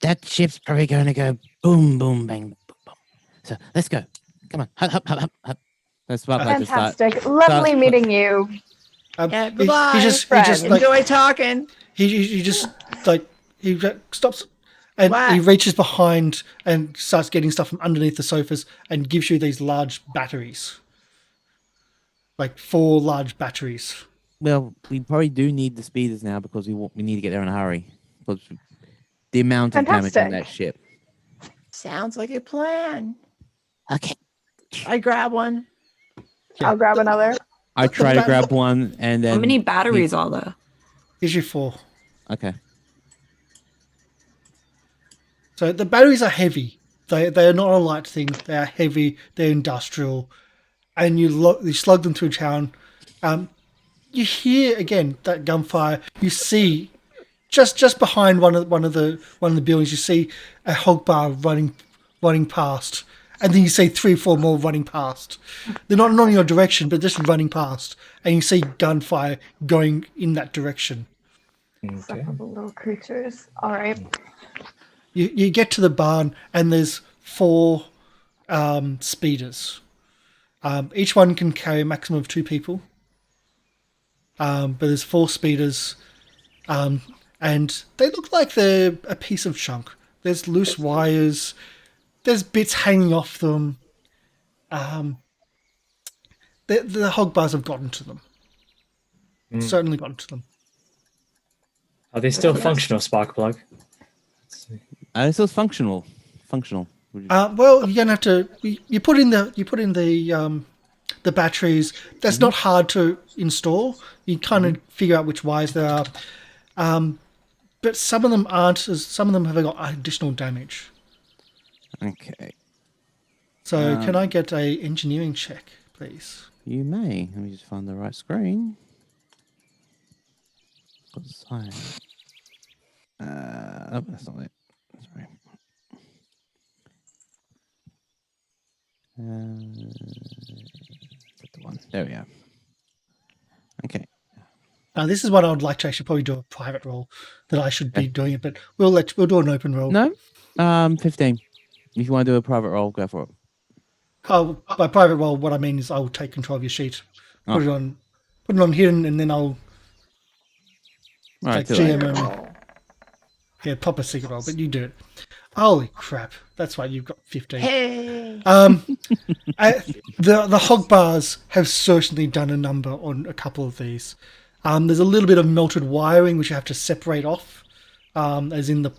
That ship's probably going to go boom, boom, bang, boom, boom. So let's go. Come on, hop. Let's start. Fantastic. Lovely start- meeting you. Yeah, He bye-bye, just friend. like Enjoy talking. he just like he stops and What? he reaches behind and starts getting stuff from underneath the sofas and gives you these large batteries, like 4 large batteries. Well, we probably do need the speeders now because we need to get there in a hurry. Because the amount of damage on Fantastic. that ship. Sounds like a plan. Okay. I grab one. Yeah. I'll grab another. I try to grab one and then. How many batteries are there? Gives you 4. Okay. So the batteries are heavy. They are not a light thing. They are heavy. They're industrial, and you slug them through town. You hear again that gunfire. You see just behind one of the buildings. You see a hog bar running past, and then you see 3 or 4 more running past. They're not in your direction, but just running past, and you see gunfire going in that direction. Okay. Sufferable little creatures. All right. You get to the barn and there's 4 speeders. Each one can carry a maximum of 2 people. But there's 4 speeders, and they look like they're a piece of junk. There's loose wires. There's bits hanging off them. The hog bars have gotten to them. Certainly gotten to them. Are they still functional, Sparkplug? This is functional. Functional. Well, you're gonna have to. You put in the batteries. That's not hard to install. You kind of figure out which wires there are, but some of them aren't. Some of them have got additional damage. Okay. So, can I get a engineering check, please? You may. Let me just find the right screen. 'Cause oh, that's not it. Sorry. That's the one. There we go. Okay. Now, this is what I would like to actually probably do a private roll. That I should be doing it, but we'll do an open roll. No. 15. If you want to do a private roll, go for it. Oh, by private roll, what I mean is I will take control of your sheet, put it on hidden, and then I'll All right. like too late. GM only. Yeah, proper secret roll, but you do it. Holy crap! That's right, you've got 15. Hey. The hog bars have certainly done a number on a couple of these. There's a little bit of melted wiring which you have to separate off, as in the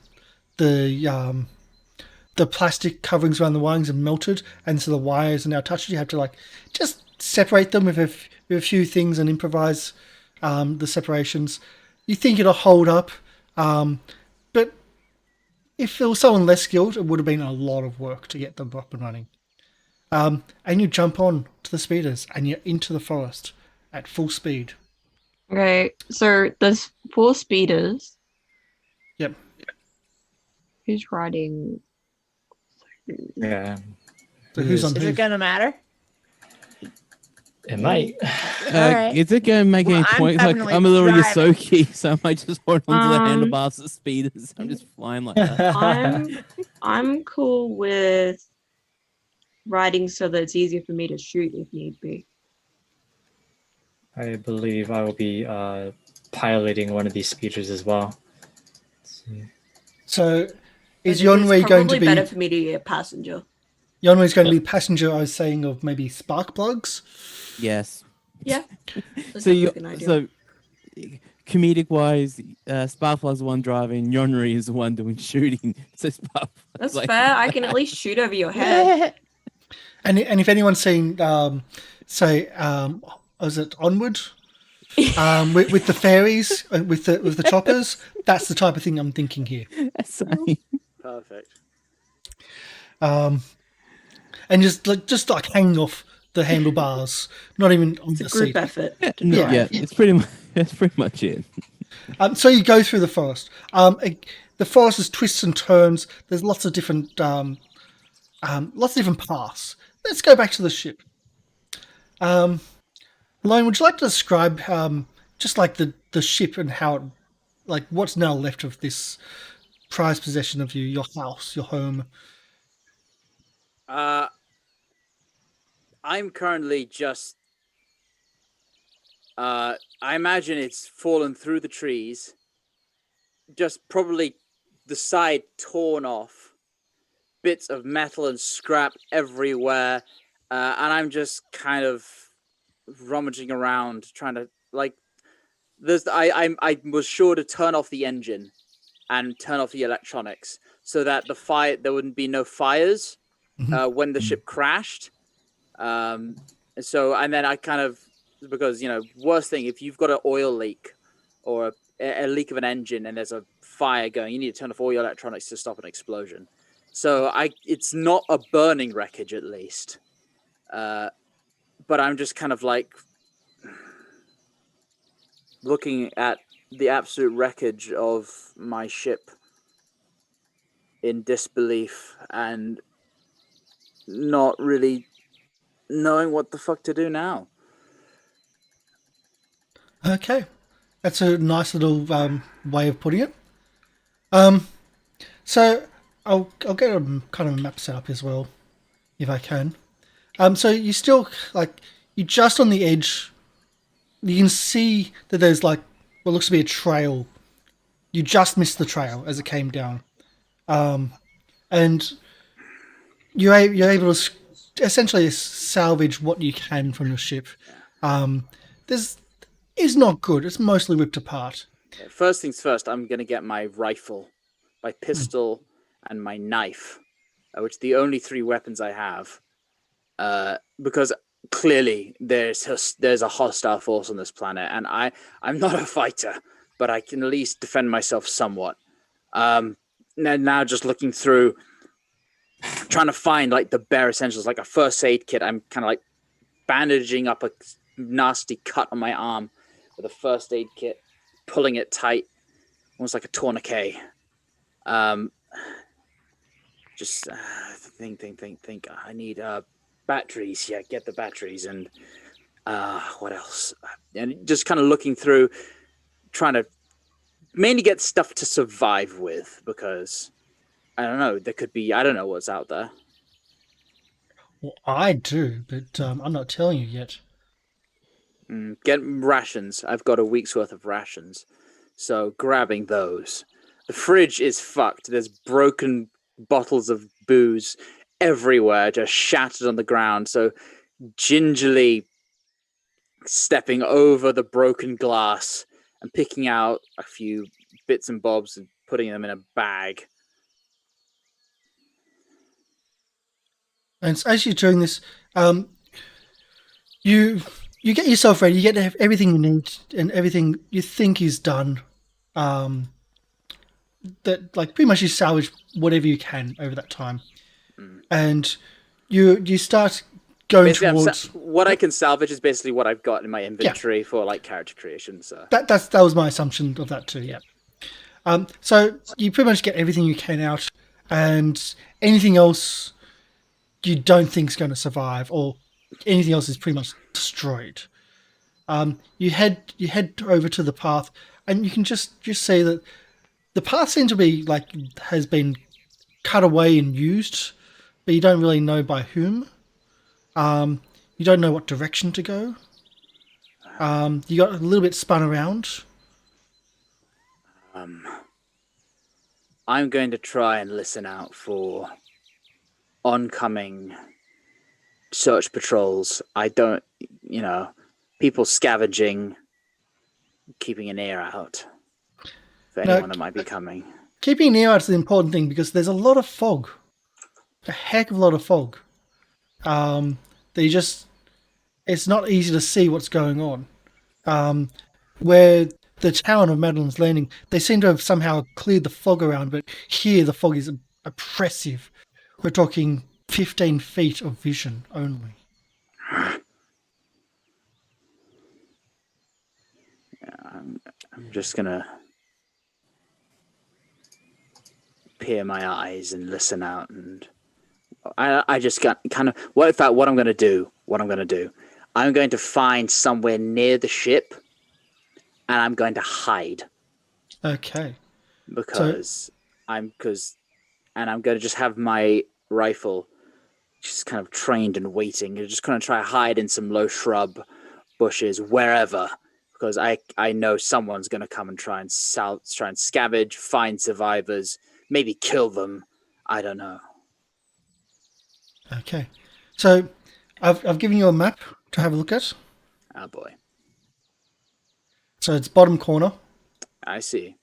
plastic coverings around the wirings are melted, and so the wires are now touched. You have to just separate them with a few things and improvise the separations. You think it'll hold up, but if it was someone less skilled, it would have been a lot of work to get them up and running. and you jump on to the speeders and you're into the forest at full speed. Okay, so there's 4 speeders. Yep. Who's riding? Yeah. So who's on Is who? it gonna matter? It might. Alright. Is it going to make Well, any I'm point? Like, definitely I'm a little driving. Yosoki, so I might just hold onto the Um, handlebars of speeders. I'm just flying like that. I'm cool with riding so that it's easier for me to shoot if need be. I believe I will be piloting one of these speeders as well. Let's see. So is It's Yonwei going to probably be better for me to be a passenger. Yonwei's going to be passenger? I was saying of maybe spark plugs. Yes. Yeah. So comedic wise, Sparkfly's the one driving, Yonri is the one doing shooting. So Sparkfly's That's like, fair. I can at least shoot over your head. And if anyone's seen, was it Onward? With the fairies, with the choppers, that's the type of thing I'm thinking here. Same. Perfect. And just like hanging off the handlebars, not even on It's a the group seat. effort. Yeah, Yeah. it's pretty much it. So you go through the forest. The forest is twists and turns. There's lots of different paths. Let's go back to the ship. Lorne, would you like to describe just like the ship and how it, like what's now left of this prized possession of you, your house, your home? I'm currently just. I imagine it's fallen through the trees. Just probably the side torn off, bits of metal and scrap everywhere, and I'm just kind of rummaging around trying to like. I was sure to turn off the engine and turn off the electronics so that there wouldn't be no fires when the ship crashed. So and then I kind of, because worst thing, if you've got an oil leak or a leak of an engine and there's a fire going, you need to turn off all your electronics to stop an explosion. So it's not a burning wreckage at least, but I'm just kind of like looking at the absolute wreckage of my ship in disbelief and not really knowing what the fuck to do now. Okay, that's a nice little way of putting it. So I'll get a kind of a map set up as well, if I can. So you still you're just on the edge. You can see that there's like what looks to be a trail. You just missed the trail as it came down, and you're able to essentially salvage what you can from the ship. This is not good. It's mostly ripped apart. First things first, I'm going to get my rifle, my pistol, and my knife, which are the only 3 weapons I have, because clearly there's a hostile force on this planet, and I'm not a fighter, but I can at least defend myself somewhat. Now just looking through, trying to find like the bare essentials, like a first aid kit. I'm kind of like bandaging up a nasty cut on my arm with a first aid kit, pulling it tight, almost like a tourniquet. Just think. I need batteries. Yeah, get the batteries. And what else? And just kind of looking through, trying to mainly get stuff to survive with, because I don't know, I don't know what's out there. Well, I do, but I'm not telling you yet. Get rations. I've got a week's worth of rations, so grabbing those. The fridge is fucked. There's broken bottles of booze everywhere, just shattered on the ground. So gingerly stepping over the broken glass and picking out a few bits and bobs and putting them in a bag. And so as you're doing this, you get yourself ready. You get everything you need and everything you think is done. That like pretty much you salvage whatever you can over that time, and you start going Basically, towards what I can salvage is basically what I've got in my inventory for like character creation. So that. That was my assumption of that too. Yeah. So you pretty much get everything you can out, and anything else you don't think is going to survive, or anything else is pretty much destroyed. You head over to the path, and you can just see that the path seems to be like has been cut away and used, but you don't really know by whom. You don't know what direction to go. You got a little bit spun around. I'm going to try and listen out for oncoming search patrols. I don't, people scavenging, keeping an ear out for anyone that might be coming. Keeping an ear out is the important thing because there's a lot of fog, a heck of a lot of fog. It's not easy to see what's going on. Where the town of Madeline's Landing, they seem to have somehow cleared the fog around, but here the fog is oppressive. We're talking 15 feet of vision only. I'm just gonna peer my eyes and listen out, and I just got kind of what I'm gonna do. I'm going to find somewhere near the ship, and I'm going to hide. Okay. Because I'm going to just have my rifle just kind of trained and waiting. You're just going to try to hide in some low shrub, bushes, wherever, because I know someone's going to come and try and scavenge, find survivors, maybe kill them. I don't know. Okay. So I've given you a map to have a look at. Oh boy. So it's bottom corner. I see.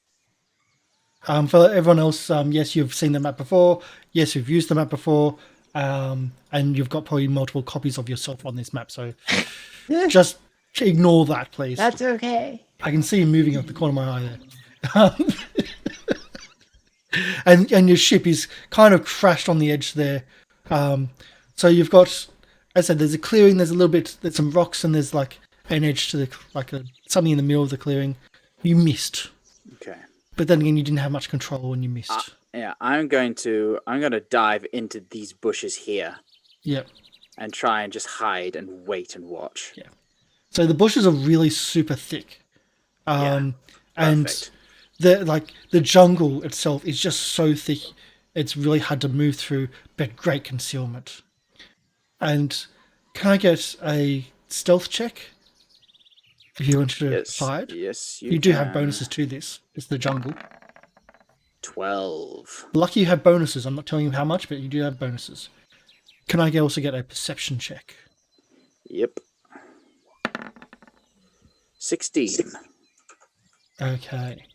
For everyone else, yes, you've seen the map before. Yes, you've used the map before. And you've got probably multiple copies of yourself on this map. So just ignore that, please. That's okay. I can see you moving up the corner of my eye there. And your ship is kind of crashed on the edge there. So you've got, as I said, there's a clearing. There's some rocks, and there's like an edge to something in the middle of the clearing. You missed. Okay. But then again, you didn't have much control when you missed. Yeah, I'm going to dive into these bushes here. Yep. And try and just hide and wait and watch. Yeah. So the bushes are really super thick. And the jungle itself is just so thick, it's really hard to move through, but great concealment. And can I get a stealth check? If you want to hide? Yes, you do have bonuses to this. It's the jungle. 12. Lucky you have bonuses. I'm not telling you how much, but you do have bonuses. Can I also get a perception check? Yep. 16. Okay.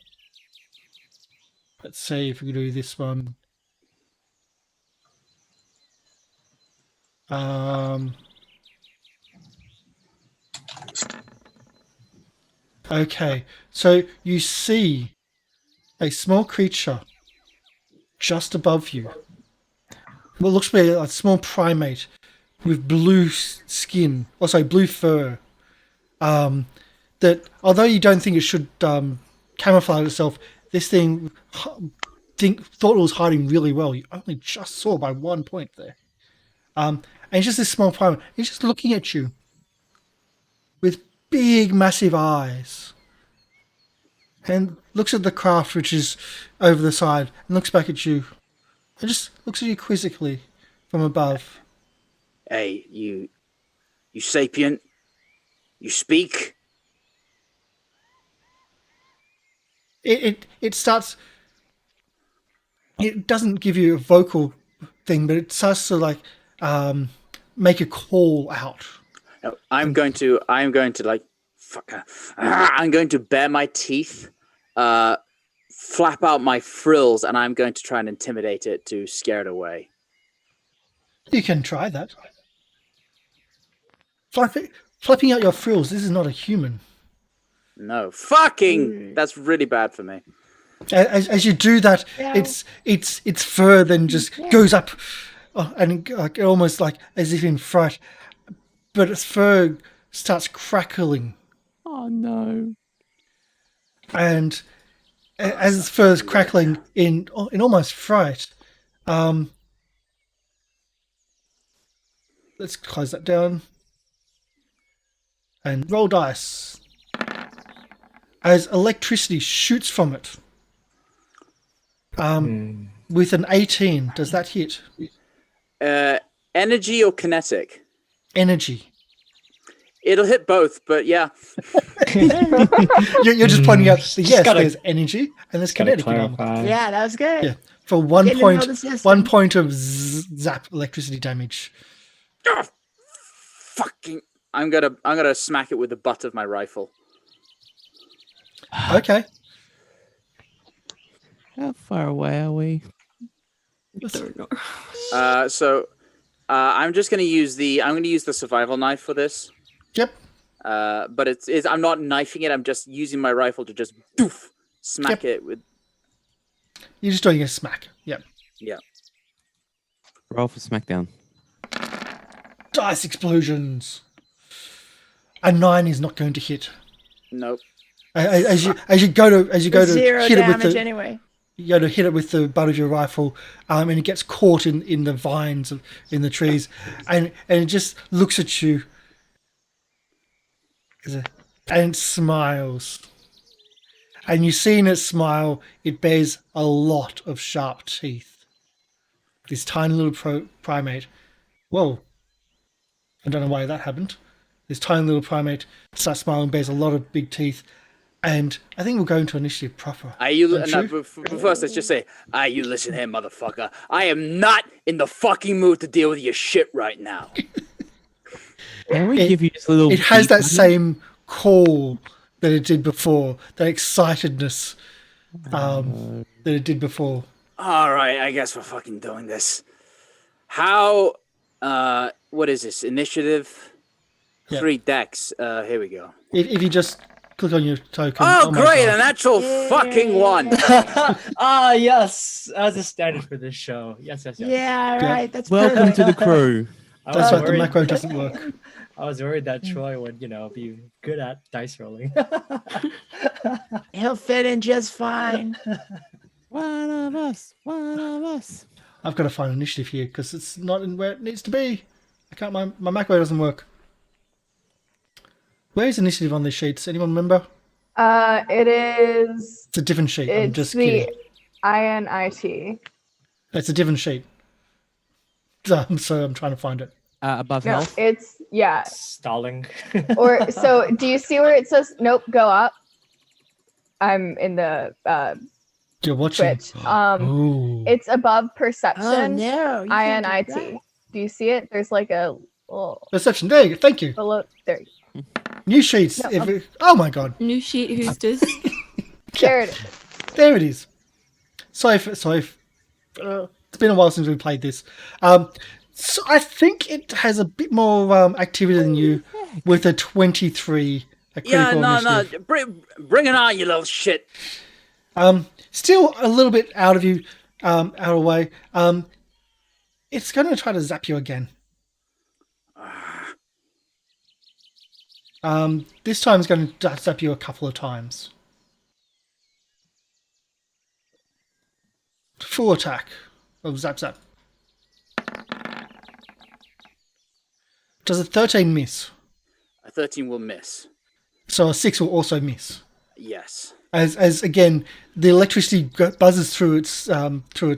Let's see if we can do this one. Okay, so you see a small creature just above you. What looks to be a small primate with blue skin, blue fur. That although you don't think it should camouflage itself, this thing thought it was hiding really well. You only just saw by 1 point there. And it's just this small primate. He's just looking at you with big, massive eyes. And looks at the craft, which is over the side, and looks back at you. And just looks at you quizzically from above. Hey, you sapient? You speak? It starts... It doesn't give you a vocal thing, but it starts to make a call out. I'm going to bare my teeth, flap out my frills, and I'm going to try and intimidate it to scare it away. You can try that. Flapping out your frills. This is not a human. No, fucking! That's really bad for me. As you do that, its fur then just goes up and like almost like as if in fright, but its fur starts crackling, Oh no. and as its fur is crackling in almost fright, let's close that down and roll dice. As electricity shoots from it, with an 18, does that hit? Energy or kinetic? Energy. It'll hit both, but yeah. You're just pointing out that yes, gotta- there's energy and there's Gotta kinetic. in armor. clarify. Yeah, that was good. Yeah, for 1 Getting to point, know the system. 1 point of zap electricity damage. Oh, fucking! I'm gonna smack it with the butt of my rifle. Okay. How far away are we? Don't know. I'm just gonna use the survival knife for this. Yep. But it's I'm not knifing it. I'm just using my rifle to just doof, smack it with. You're just doing a smack. Yep. Yeah. Roll for Smackdown. Dice explosions. A 9 is not going to hit. Nope. As you go to Zero hit it with damage the anyway. you go to hit it with the butt of your rifle, and it gets caught in the vines in the trees, and it just looks at you, and it smiles. And you see in its smile, it bears a lot of sharp teeth. This tiny little primate. Whoa. I don't know why that happened. This tiny little primate starts smiling, bears a lot of big teeth, and I think we'll go into initiative proper. Are you? Don't No, you? but first, let's just say, you listen here, motherfucker. I am not in the fucking mood to deal with your shit right now. Can we give you just a little? It has beep that button? same call that it did before, that excitedness that it did before. All right, I guess we're fucking doing this. How? What is this? Initiative. Yeah. 3 decks. Here we go. If you just click on your token. Oh, my great! God. An actual fucking 1. Ah, yes, as a standard for this show. Yes. Yeah, right. That's Welcome perfect. to the crew. I That's was right, the worried- macro doesn't work. I was worried that Troy would, be good at dice rolling. He'll fit in just fine. One of us. One of us. I've got to find initiative here because it's not in where it needs to be. I can't. My macro doesn't work. Where is initiative on these sheets? Anyone remember? It is. It's a different sheet. I'm It's just the kidding. INIT. It's a different sheet. So I'm trying to find it. Above No, health. it's Stalling. Or so. Do you see where it says? Nope. Go up. I'm in the You're watching. Twitch. Ooh. It's above Oh perception. no! you can't do that. INIT. Do you see it? There's like a little Perception. There you go. Thank you. below. There. New sheets. No, Oh my god. New sheet, who's this? There it is. There it is. It's been a while since we played this. So I think it has a bit more activity than you, with a 23. A Yeah, critical no. initiative. Bring it on, you little shit. Still a little bit out of you, out of the way. It's going to try to zap you again. This time it's going to zap you a couple of times. Full attack of zap zap. Does a 13 miss? A 13 will miss. So a 6 will also miss. Yes. As again, the electricity buzzes through its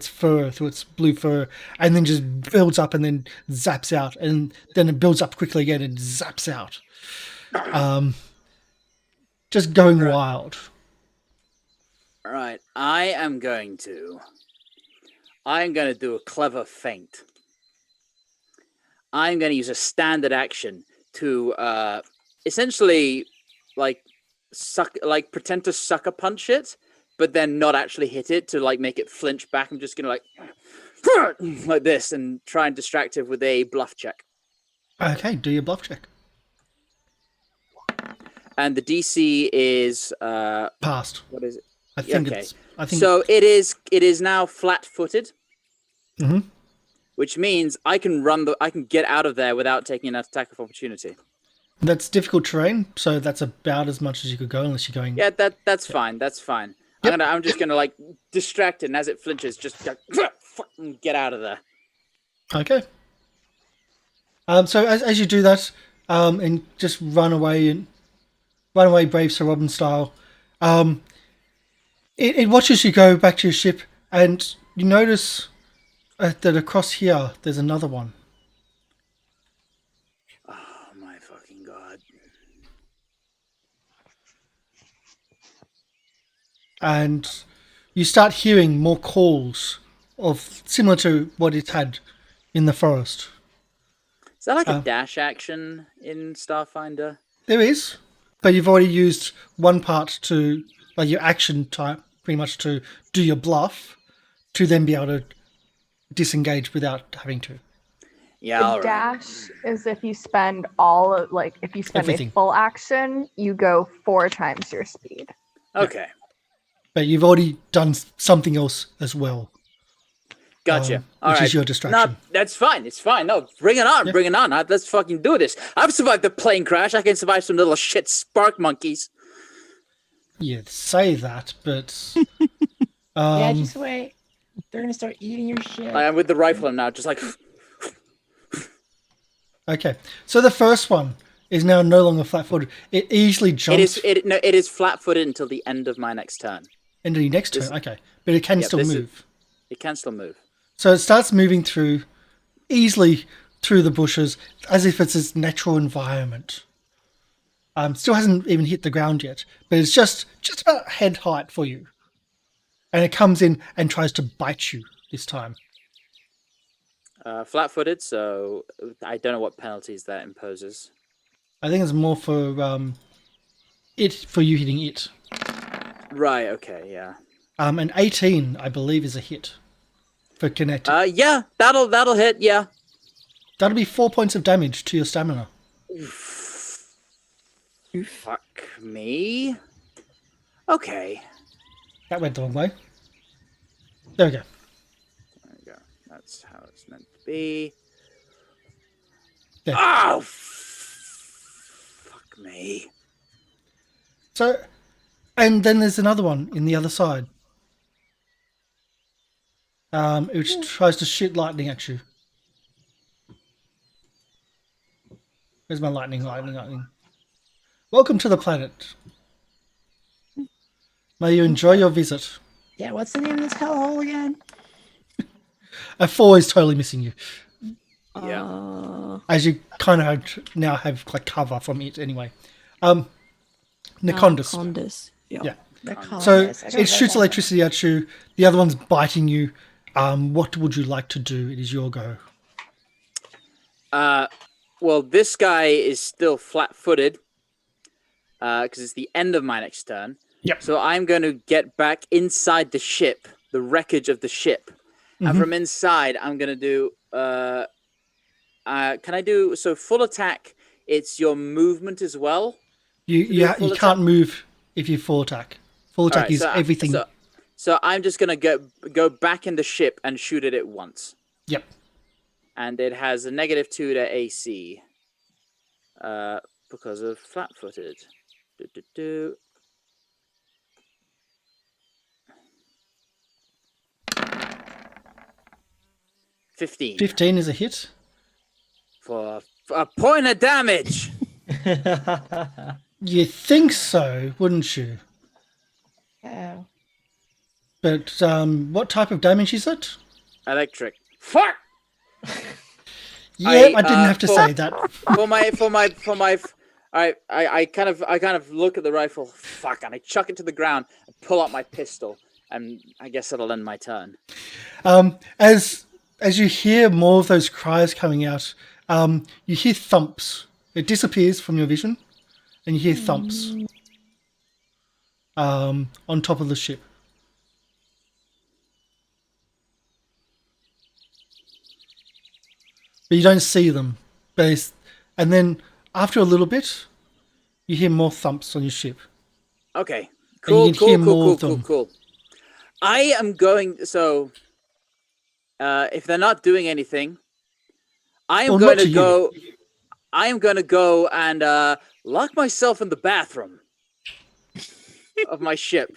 fur, through its blue fur, and then just builds up and then zaps out, and then it builds up quickly again and zaps out. Just going wild. All right. I am going to do a clever feint. I'm going to use a standard action to essentially pretend to sucker punch it, but then not actually hit it to make it flinch back. I'm just going to like this and try and distract it with a bluff check. Okay, do your bluff check. And the DC is Passed. what is it? I think Okay. it's. I think So it is now flat-footed. Mhm. which means I can get out of there without taking an attack of opportunity. That's difficult terrain, so that's about as much as you could go unless you're going. Yeah, that's fine. That's fine. Yep. I'm just gonna like distract it, and as it flinches, just get out of there. Okay. So as you do that, and just run away, brave Sir Robin style. It watches you go back to your ship, and you notice that across here there's another one. Oh my fucking god! And you start hearing more calls of similar to what it had in the forest. Is that like a dash action in Starfinder? There is, but you've already used one part to, like your action type, pretty much to do your bluff, to then be able to disengage without having to. Yeah, The all right. dash is if you spend if you spend Everything. a full action, you go 4 times your speed. Okay, But you've already done something else as well, gotcha. All which right. is your distraction. No, that's fine. It's fine. No, bring it on. Yeah. Bring it on. Let's fucking do this. I've survived the plane crash. I can survive some little shit spark monkeys. You say that, but Yeah, just wait. They're gonna start eating your shit. I'm with the rifle now, just like. okay. So the first one is now no longer flat-footed. It easily jumps It is flat-footed until the end of my next turn. into the next turn. Okay, but it can Yep, still this is- move. It can still move. So it starts moving easily through the bushes as if it's its natural environment. Still hasn't even hit the ground yet, but it's just about head height for you. And it comes in and tries to bite you this time. Flat-footed, so I don't know what penalties that imposes. I think it's more for you hitting it. Right. Okay. Yeah. And 18, I believe, is a hit for kinetic. Yeah. That'll hit. Yeah. That'll be 4 points of damage to your stamina. Fuck me. Okay. That went the wrong way. There we go. There we go. That's how it's meant to be. Yeah. Oh. Fuck me. So, and then there's another one in the other side. Which tries to shoot lightning at you. Where's my lightning? Welcome to the planet. May you enjoy your visit. Yeah, what's the name of this hellhole again? A 4 is totally missing you, Yeah. as you kind of now have like cover from it anyway. Necondus. Condus. Yeah. The So colonists. I don't it shoots know that. electricity at you. The other one's biting you. What would you like to do? It is your go. Well, this guy is still flat-footed because it's the end of my next turn. Yep. So I'm going to get back inside the ship, the wreckage of the ship, and from inside I'm going to do. Can I do so? Full attack. It's your movement as well. You full can't move if you full attack. Full attack Alright, is everything. So I'm just going to go back in the ship and shoot at it once. Yep. And it has a -2 to AC because of flat-footed. 15 15 is a hit. for a point of damage. You think so, wouldn't you? Oh. But what type of damage is it? Electric. Fuck. Yeah, I didn't have to say that. For my. I kind of look at the rifle. Fuck, and I chuck it to the ground and pull out my pistol, and I guess that'll end my turn. As you hear more of those cries coming out, you hear thumps. It disappears from your vision, and you hear thumps on top of the ship. But you don't see them. And then after a little bit, you hear more thumps on your ship. Okay. And you can hear more of them. Cool. I am going. So if they're not doing anything, I am Well, going not to to go. I am going to go and lock myself in the bathroom of my ship.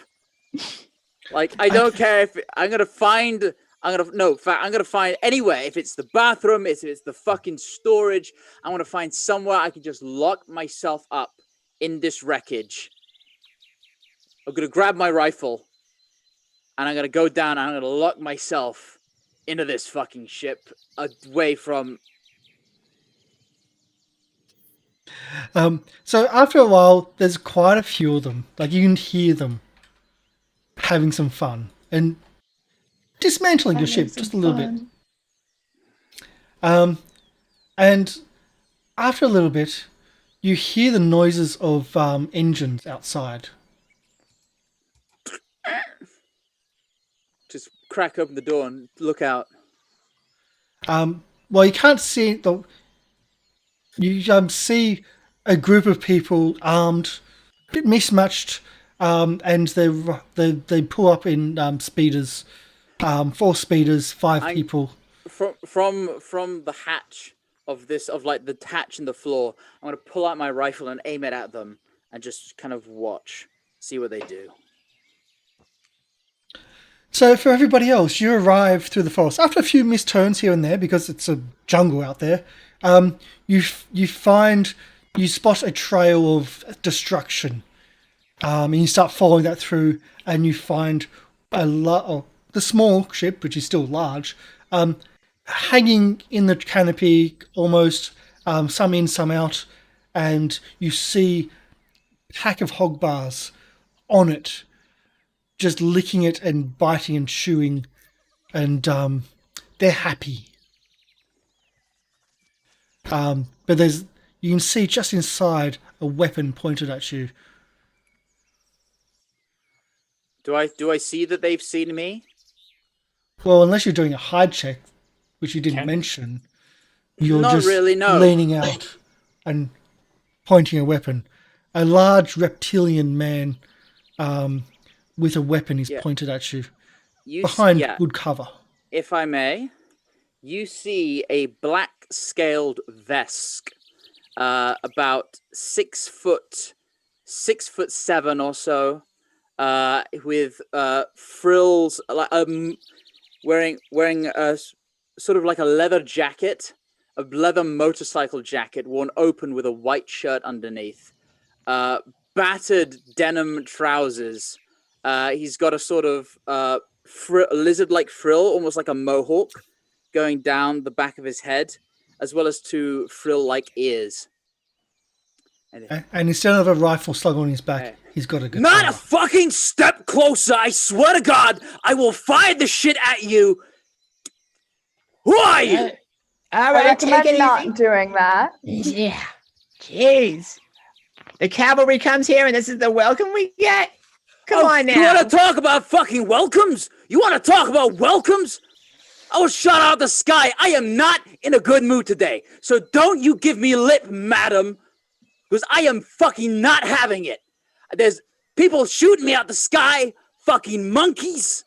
Like, I don't care if I'm gonna find. I'm gonna find anywhere. If it's the bathroom, if it's the fucking storage, I'm gonna find somewhere I can just lock myself up in this wreckage. I'm gonna grab my rifle, and I'm gonna go down. And I'm gonna lock myself into this fucking ship, away from. So after a while, there's quite a few of them. Like, you can hear them having some fun and dismantling your ship just a little bit. And after a little bit, you hear the noises of engines outside. Just crack open the door and look out. Well, you can't see the. You see a group of people armed, a bit mismatched, and they pull up in speeders, 4 speeders, 5 people. From the hatch of the hatch in the floor, I'm gonna pull out my rifle and aim it at them and just kind of watch, see what they do. So for everybody else, you arrive through the forest after a few missed turns here and there because it's a jungle out there. You spot a trail of destruction, and you start following that through, and you find the small ship, which is still large, hanging in the canopy, almost some in, some out, and you see a pack of hog bars on it, just licking it and biting and chewing, and they're happy. But you can see just inside a weapon pointed at you. Do I see that they've seen me? Well, unless you're doing a hide check, which you didn't mention, you're Not just really, no. leaning out and pointing a weapon. A large reptilian man with a weapon is pointed at you behind good cover. If I may, you see a black scaled Vesk, about 6'7" or so, with frills, wearing a sort of like a leather jacket, a leather motorcycle jacket worn open with a white shirt underneath, battered denim trousers. He's got a sort of lizard-like frill, almost like a mohawk, going down the back of his head, as well as 2 frill-like ears. And instead of a rifle slung on his back, he's got a guitar. Not a fucking step closer! I swear to God, I will fire the shit at you! Who are you? All I right, take recommend it not easy. doing that. Yeah. Jeez. The cavalry comes here and this is the welcome we get? Come on now. You want to talk about fucking welcomes? You want to talk about welcomes? I was shot out of the sky. I am not in a good mood today. So don't you give me lip, madam, because I am fucking not having it. There's people shooting me out the sky, fucking monkeys.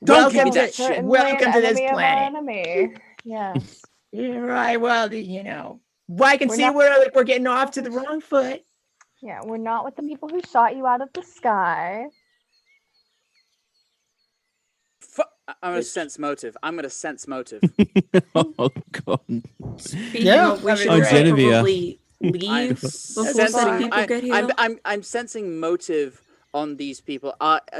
Don't give me that shit. Certainly Welcome an to this enemy of our planet. enemy. Yes. You're right. Well, I can see we're getting off to the wrong foot. Yeah, we're not with the people who shot you out of the sky. I'm gonna sense motive. Oh God. Speaking Yeah. of, we should Genevieve. probably leave before said people get here. I'm sensing motive on these people.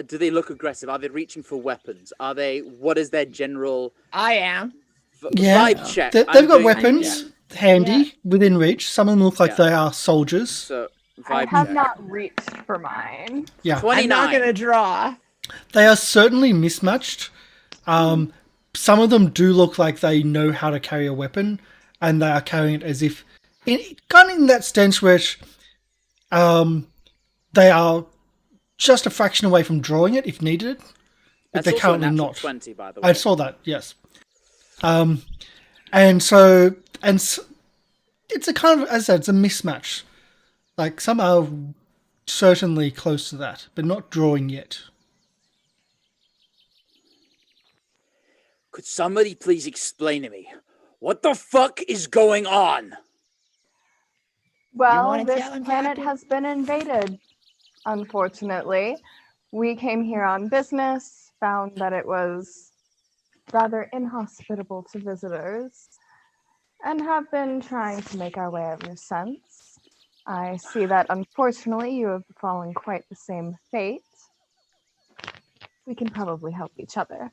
Do they look aggressive? Are they reaching for weapons? What is their general I am. vibe check? They've got weapons handy, within reach. Some of them look like they are soldiers. So, I vibe have check. not reached for mine. Yeah. 29. I'm not going to draw. They are certainly mismatched. Some of them do look like they know how to carry a weapon, and they are carrying it as if, kind of in that sense where they are just a fraction away from drawing it if needed, but That's they're also a currently natural not. 20, by the way. I saw that, yes. And it's a kind of, as I said, it's a mismatch. Like, some are certainly close to that, but not drawing yet. Could somebody please explain to me what the fuck is going on? Well, wanna this tell him, planet Captain? has been invaded, unfortunately. We came here on business, found that it was rather inhospitable to visitors, and have been trying to make our way ever since. I see that unfortunately you have fallen quite the same fate. We can probably help each other.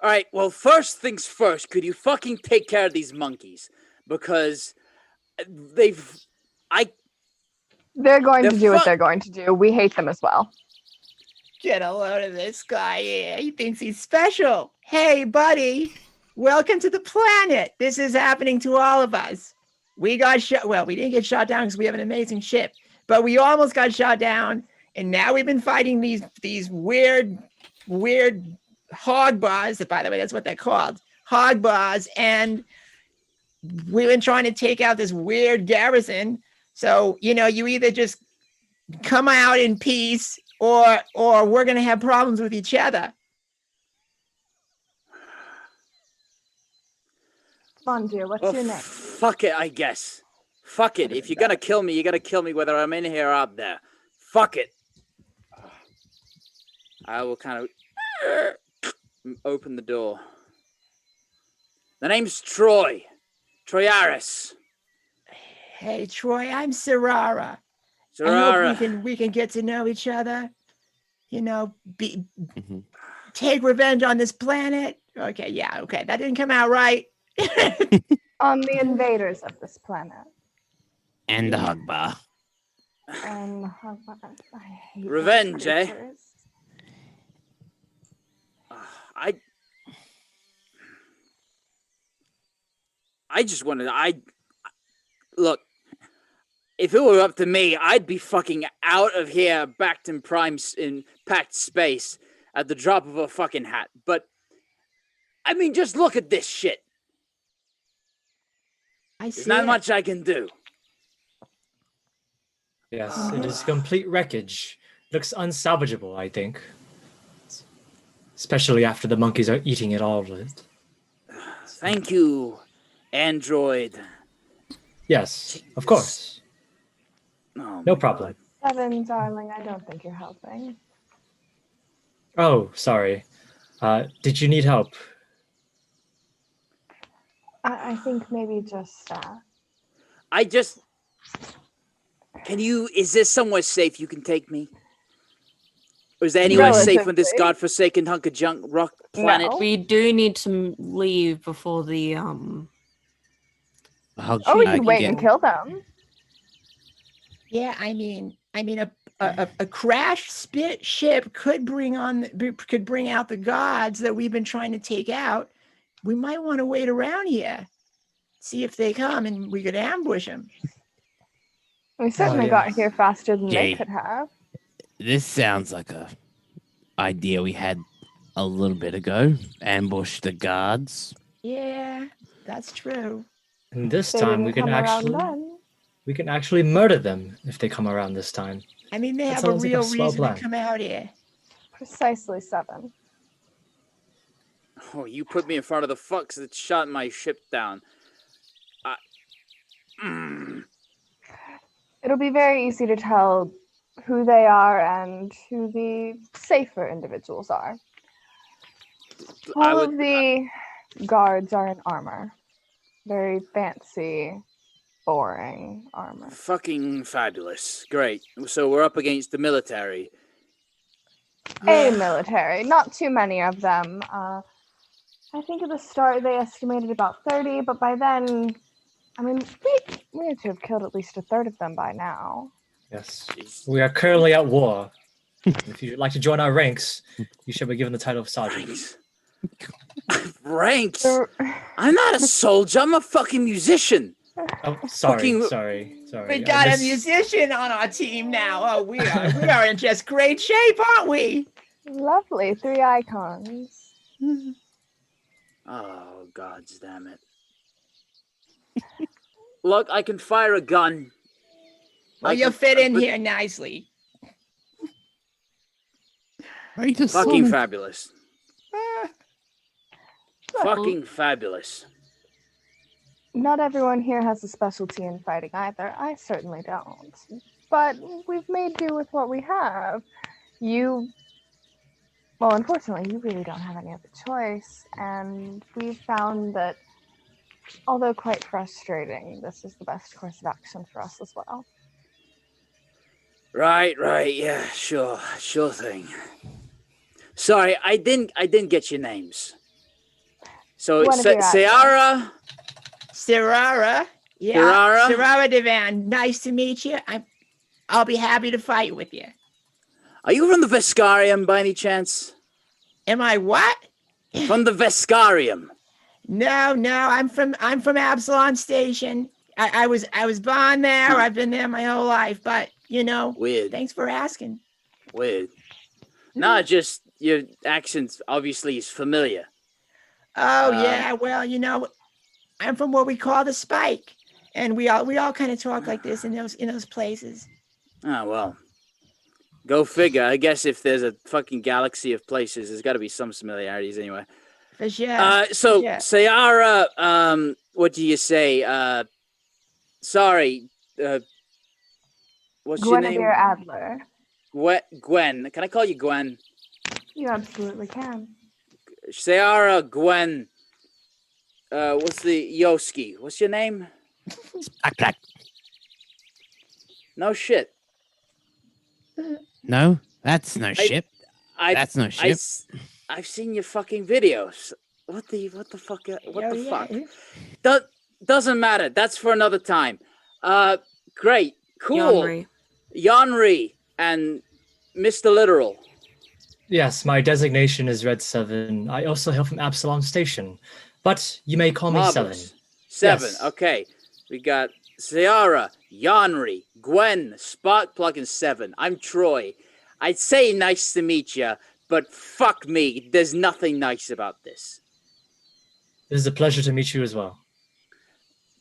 All right, well, first things first, could you fucking take care of these monkeys? Because They're going The to do what fuck- they're going to do. We hate them as well. Get a load of this guy here. He thinks he's special. Hey, buddy. Welcome to the planet. This is happening to all of us. We got shot. Well, we didn't get shot down because we have an amazing ship, but we almost got shot down. And now we've been fighting these weird hog bars. By the way, that's what they're called. Hog bars. And we've been trying to take out this weird garrison. So, you either just come out in peace or we're going to have problems with each other. Come on, dear. What's well, your name? fuck it, I guess. Fuck it. If you're gonna kill me, you're gonna kill me whether I'm in here or out there. Fuck it. I will kind of open the door. The name's Troy. Troyaris. Hey, Troy, I'm Sarara. I Zerara. hope we can get to know each other. Take revenge on this planet. Okay, yeah, okay. That didn't come out right. On the invaders of this planet. And the hug bar. I hate those Revenge, eh? creatures. I just wanted. Look. If it were up to me, I'd be fucking out of here, back in packed space, at the drop of a fucking hat. But I mean, just look at this shit. I see There's not it. much I can do. Yes, it is complete wreckage. Looks unsalvageable, I think. Especially after the monkeys are eating it all of it. Thank you, Android. Yes, of course. Oh, No my problem. Seven, darling, I don't think you're helping. Oh, sorry. Did you need help? I think maybe just Is there somewhere safe you can take me? Or is there anywhere safe on this Relatively. godforsaken hunk of junk rock planet? No. We do need to leave before the Hug Oh, we bar can wait again. and kill them. Yeah, I mean, a crash ship could bring out the gods that we've been trying to take out. We might want to wait around here, see if they come, and we could ambush them. We certainly yeah. got here faster than Jay. they could have. This sounds like a idea we had a little bit ago. Ambush the guards. Yeah, that's true. And this They time didn't come around we can actually murder them if they come around this time. I mean, they That have a sounds like a real swell reason plan. to come out here. Precisely 7. Oh, you put me in front of the fucks that shot my ship down. It'll be very easy to tell who they are and who the safer individuals are. All of the guards are in armor. Very fancy, boring armor. Fucking fabulous. Great. So we're up against the military. A military, not too many of them. I think at the start they estimated about 30, but by then, I mean, we had to have killed at least a third of them by now. Yes. Jeez. We are currently at war. If you'd like to join our ranks, you should be given the title of sergeant. Ranks. Ranks? The- I'm not a soldier. I'm a fucking musician. Oh, sorry. We got a musician on our team now. Oh, we are in just great shape, aren't we? Lovely, 3 icons. Oh, God damn it. Look, I can fire a gun. Well, I you'll can- fit in but- here nicely. Right to Fucking Sonic. fabulous. Fucking fabulous. Not everyone here has a specialty in fighting either. I certainly don't. But we've made do with what we have. Well, unfortunately, you really don't have any other choice. And we've found that, although quite frustrating, this is the best course of action for us as well. Right, yeah, sure thing. Sorry, I didn't get your names. So it's Ciara. Sirara. Yeah. Sirara? Sirara Devan. Nice to meet you. I'll be happy to fight with you. Are you from the Vescarium by any chance? Am I what? From the Vescarium. No. I'm from Absalom Station. I was born there. I've been there my whole life. But Weird. Thanks for asking. Weird. Nah, just your accent obviously is familiar. Oh yeah. Well, I'm from what we call the Spike, and we all kind of talk like this in those places. Oh well. Go figure. I guess if there's a fucking galaxy of places, there's got to be some similarities anyway. For sure. So sure. Ciara, what do you say? Sorry. What's your name? Guinevere Adler. Gwen. Can I call you Gwen? You absolutely can. Ciara, Gwen. What's the Yoski? What's your name? No shit. No, that's no ship. That's no ship. I've seen your fucking videos. What the fuck? What the fuck? Doesn't matter. That's for another time. Great, cool. Yanri and Mr. Literal. Yes, my designation is Red 7. I also hail from Absalom Station, but you may call me Marvelous. 7. 7. Yes. Okay, we got Ciara, Yanri, Gwen, Sparkplug, and 7. I'm Troy. I'd say nice to meet you, but fuck me, there's nothing nice about this. It is a pleasure to meet you as well.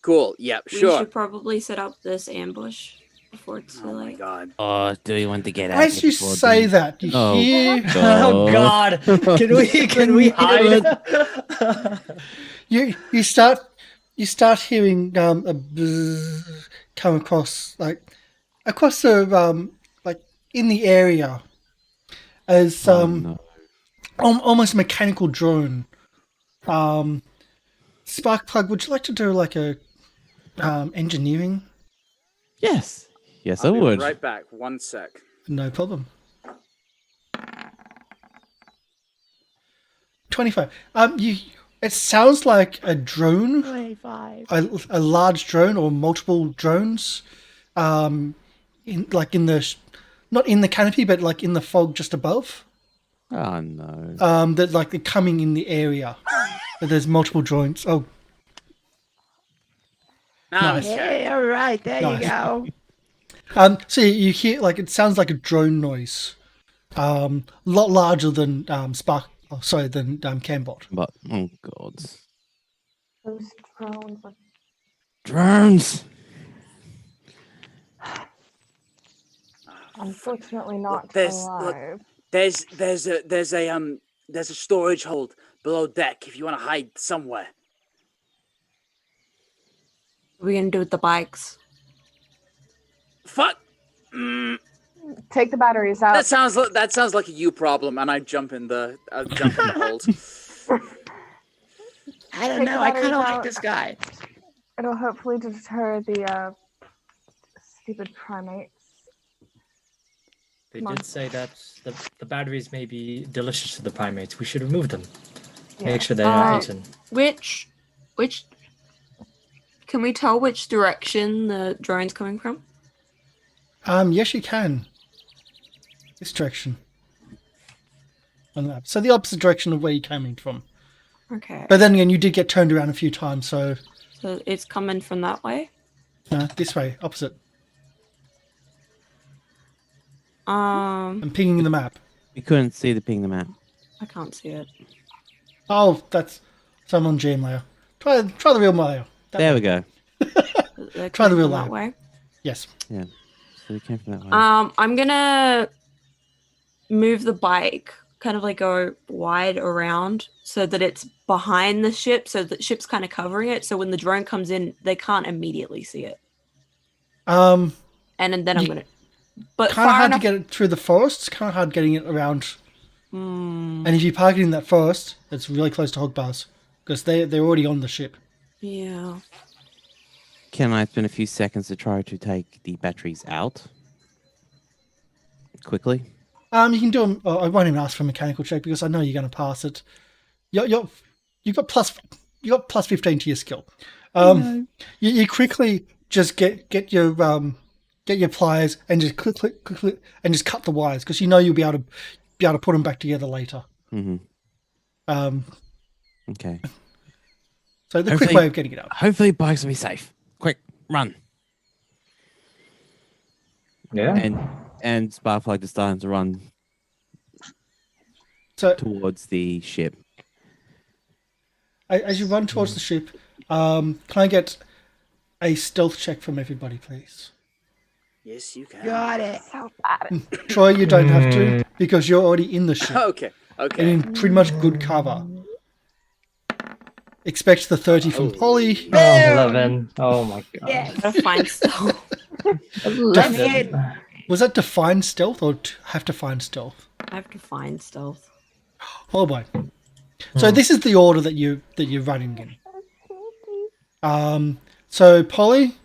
Cool. Yeah, We sure. should probably set up this ambush before it's too Oh my late. god. Oh, do you want to get out? As you say that, you Oh, hear Oh God! Can we hide? you start hearing a bzzz come across the like in the area as no. almost a mechanical drone. Sparkplug, would you like to do like a engineering? Yes, I I'll be would. right back. 1 sec. No problem. 25. It sounds like a drone, 25. a large drone or multiple drones, not in the canopy, but like in the fog just above. Oh no. That like they're coming in the area. But there's multiple drones. Oh, nice. Hey, all right, there Nice. you go. So you hear like it sounds like a drone noise. Lot larger than Cambot. But oh god. Those drones are Drones. unfortunately not Look, alive. There's a storage hold below deck if you want to hide somewhere. What are we gonna do with the bikes? Fuck. Take the batteries out. That sounds like a you problem, and I jump in the hold. I don't Take know. the I kind batteries of like out. this guy. It'll hopefully deter the stupid primates. They Come on. did say that the batteries may be delicious to the primates. We should remove them. Yeah. Make sure they are Uh, eaten. Which can we tell which direction the drone's coming from? Yes, you can. This direction. On the map. So the opposite direction of where you came in from. Okay. But then again, you did get turned around a few times, so So it's coming from that way. this way, opposite. I'm Um, pinging the map. We couldn't see the ping the map. I can't see it. Oh, that's someone on GM layer. Try the real layer. There we go. They're Try the coming real from that line. way. Yes. Yeah. So we came from that way. I'm gonna move the bike kind of like go wide around so that it's behind the ship, so the ship's kind of covering it. So when the drone comes in, they can't immediately see it. And then I'm gonna. But Kind of far hard enough. to get it through the forest. It's kind of hard getting it around. And if you park it in that forest, it's really close to hog bars because they're already on the ship. Yeah. Can I spend a few seconds to try to take the batteries out quickly? You can do them. I won't even ask for a mechanical check because I know you're going to pass it. You got plus 15 to your skill. You quickly just get your pliers and just click and just cut the wires because you know you'll be able to put them back together later. Okay. So the quick way of getting it out. Hopefully bikes will be safe. Quick, run. Yeah. And Sparkplug is starting to run So towards the ship. as you run towards the ship, can I get a stealth check from everybody, please? Yes, you can. Got it. So bad. Troy, you don't have to because you're already in the ship Okay. and Okay. in pretty much good cover. Expect the 30 from Polly. Oh, 11. Oh my god. Yeah. Gotta find stuff. 11. Was that define stealth or have to find stealth? I have to find stealth. Oh boy. So this is the order that you're running in. So Polly,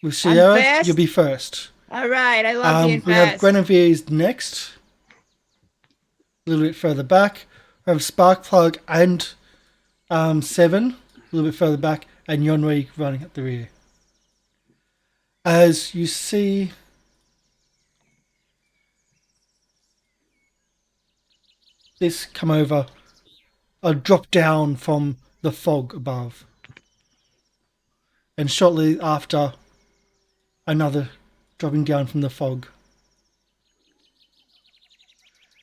with Sierra, first? you'll be first. All right. I love being We have fast. Guinevere's next. A little bit further back. We have Sparkplug and Seven, a little bit further back, and Yonri running at the rear. As you see this come over, a drop down from the fog above. And shortly after, another dropping down from the fog.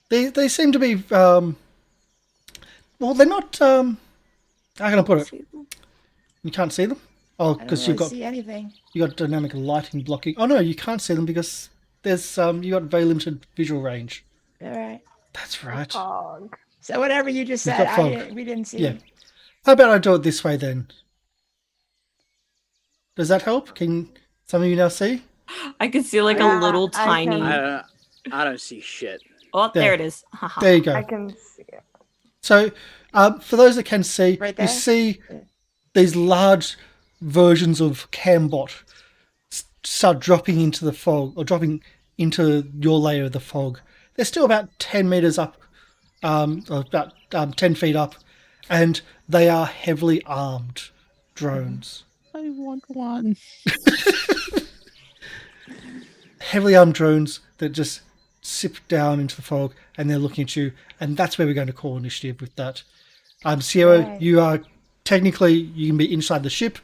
They seem to be, well, they're not, how can I put it? You can't see them? Oh, I don't because really see anything. you got dynamic lighting blocking. Oh no, you can't see them because there's you got very limited visual range. All right. That's right. Fog. So whatever you just You've said, got fog. we didn't see. Yeah. How about I do it this way then? Does that help? Can some of you now see? I could see like Yeah, a little I tiny. can- I don't see shit. Oh, There. there it is. Haha. There you go. I can see it. So, for those that can see, Right you there? see these large versions of Cambot start dropping into the fog, or dropping into your layer of the fog. They're still about 10 meters up, or about 10 feet up, and they are heavily armed drones. I want one. Heavily armed drones that just sip down into the fog, and they're looking at you, and that's where we're going to call initiative with that. Sierra, Right. you are technically, you can be inside the ship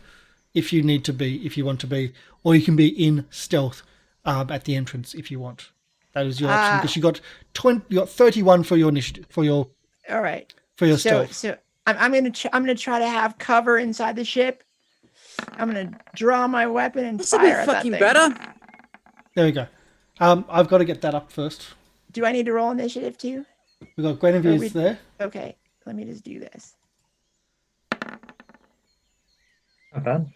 if you need to be, if you want to be, or you can be in stealth at the entrance if you want. That is your option because you got 31 for your initiative, for your All right. stealth. So I'm gonna try to have cover inside the ship. I'm gonna draw my weapon and This will fire be at that fucking thing. better. There we go. I've got to get that up first. Do I need to roll initiative too? We've got Guinevere's we- there. Okay. Let me just do this. Not bad.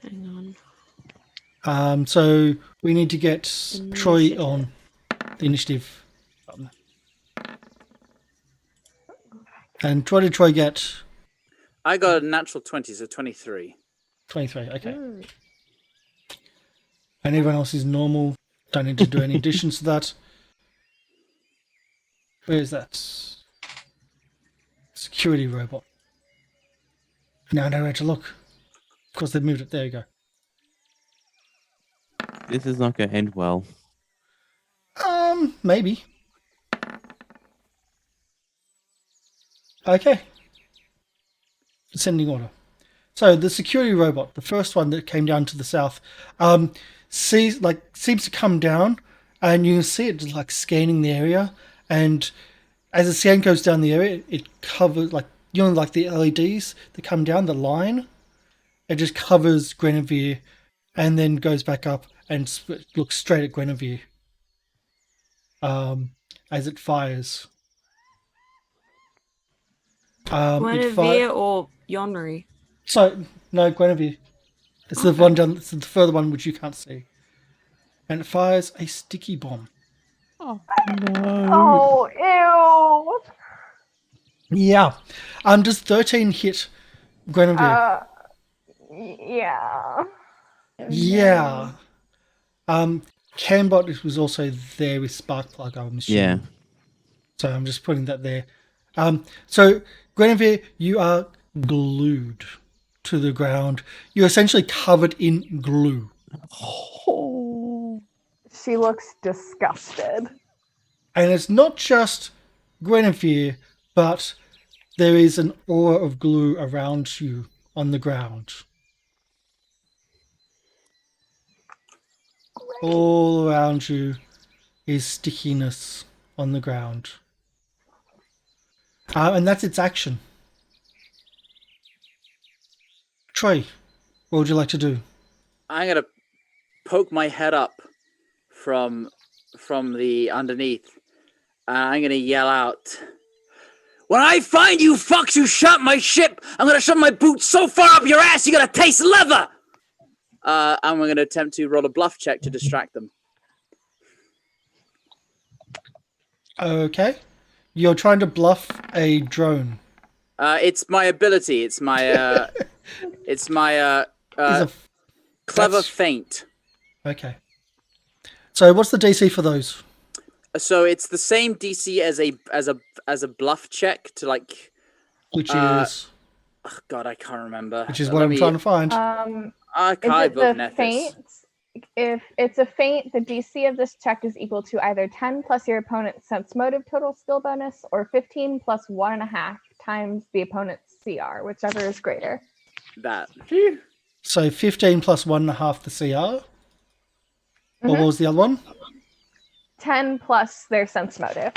Hang on. So we need to get Troy on the initiative button. And what did Troy get? I got a natural 20, so 23. 23, okay. And everyone else is normal. Don't need to do any additions to that. Where is that? Security robot. Now I know where to look. Of course, they've moved it. There you go. This is not going to end well. Maybe. Okay. Descending order. So the security robot, the first one that came down to the south, seems to come down, and you can see it just like scanning the area. And as the scan goes down the area, it covers like the LEDs that come down the line. It just covers Guinevere, and then goes back up, and looks straight at Guinevere. As it fires. It Guinevere or Yonri? So no, Guinevere. It's the one down. It's the further one which you can't see. And it fires a sticky bomb. Oh no! Oh, ew. Yeah. Does 13 hit Guinevere? Yeah. Yeah. Cambot was also there with Sparkplug, I'm assuming. Yeah. So I'm just putting that there. So Guinevere, you are glued to the ground. You're essentially covered in glue. Oh. She looks disgusted. And it's not just Guinevere, but there is an aura of glue around you on the ground. All around you is stickiness on the ground. And that's its action. Troy, what would you like to do? I'm gonna poke my head up from the underneath, and I'm gonna yell out, "When I find you fucks who shot my ship, I'm gonna shove my boots so far up your ass you're gonna taste leather!" And we're gonna attempt to roll a bluff check to distract them. Okay. You're trying to bluff a drone. It's my ability. It's my clever feint. Okay. So what's the DC for those? So it's the same DC as a bluff check to like. Which is. Oh God, I can't remember. Which is what I'm trying to find. Is it the feint? If it's a feint, the DC of this check is equal to either 10 plus your opponent's sense motive total skill bonus, or 15 plus 1.5 times the opponent's CR, whichever is greater. That. So 15 plus 1.5 the CR. What was the other one? 10 plus their sense motive.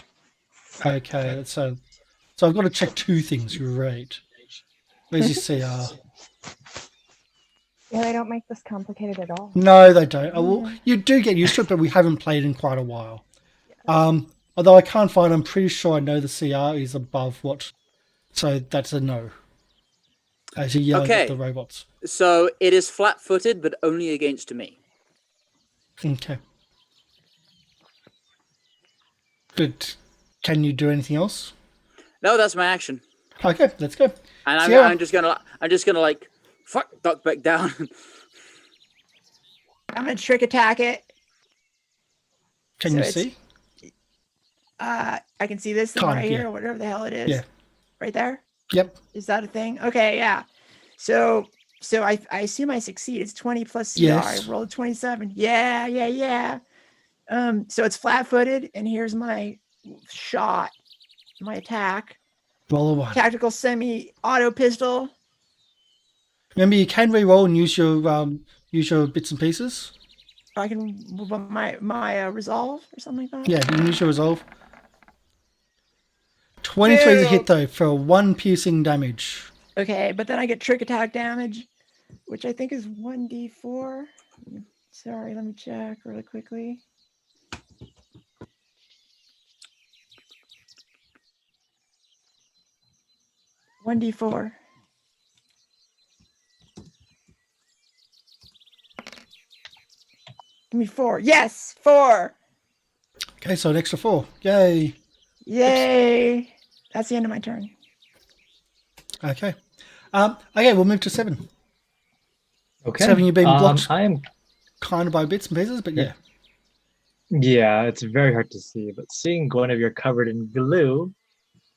Okay, so I've got to check two things. Right. Where's your CR? Yeah, they don't make this complicated at all. No, they don't. Well, you do get used to it, but we haven't played in quite a while. Although I can't find, I'm pretty sure I know the CR is above what. So that's a no. As you yell at the robots. So it is flat-footed, but only against me. Okay. Good. Can you do anything else? No, that's my action. Okay, let's go. And Sierra. I'm just gonna like duck back down. I'm gonna trick attack it. Can So you it's- see? I can see this thing Kind of, right here, yeah. or whatever the hell it is. Yeah. Right there. Yep. Is that a thing? Okay, yeah. So I assume I succeed. It's 20 plus CR. Yes. I rolled 27. Yeah. So it's flat-footed, and here's my shot, my attack. Roll a 1. Tactical semi-auto pistol. Remember, you can re-roll and use your bits and pieces. I can move on my resolve or something like that. Yeah, you can use your resolve. 23 is a hit though for 1 piercing damage. Okay, but then I get trick attack damage, which I think is 1d4. Sorry, let me check really quickly. $1d4. Give me 4. Yes, 4. Okay, so an extra 4. Yay. Yay. That's the end of my turn. Okay. Okay, we'll move to 7. Okay. 7, you've been blocked I am. kind of by bits and pieces, but yeah. Yeah, it's very hard to see, but seeing Guinevere covered in glue,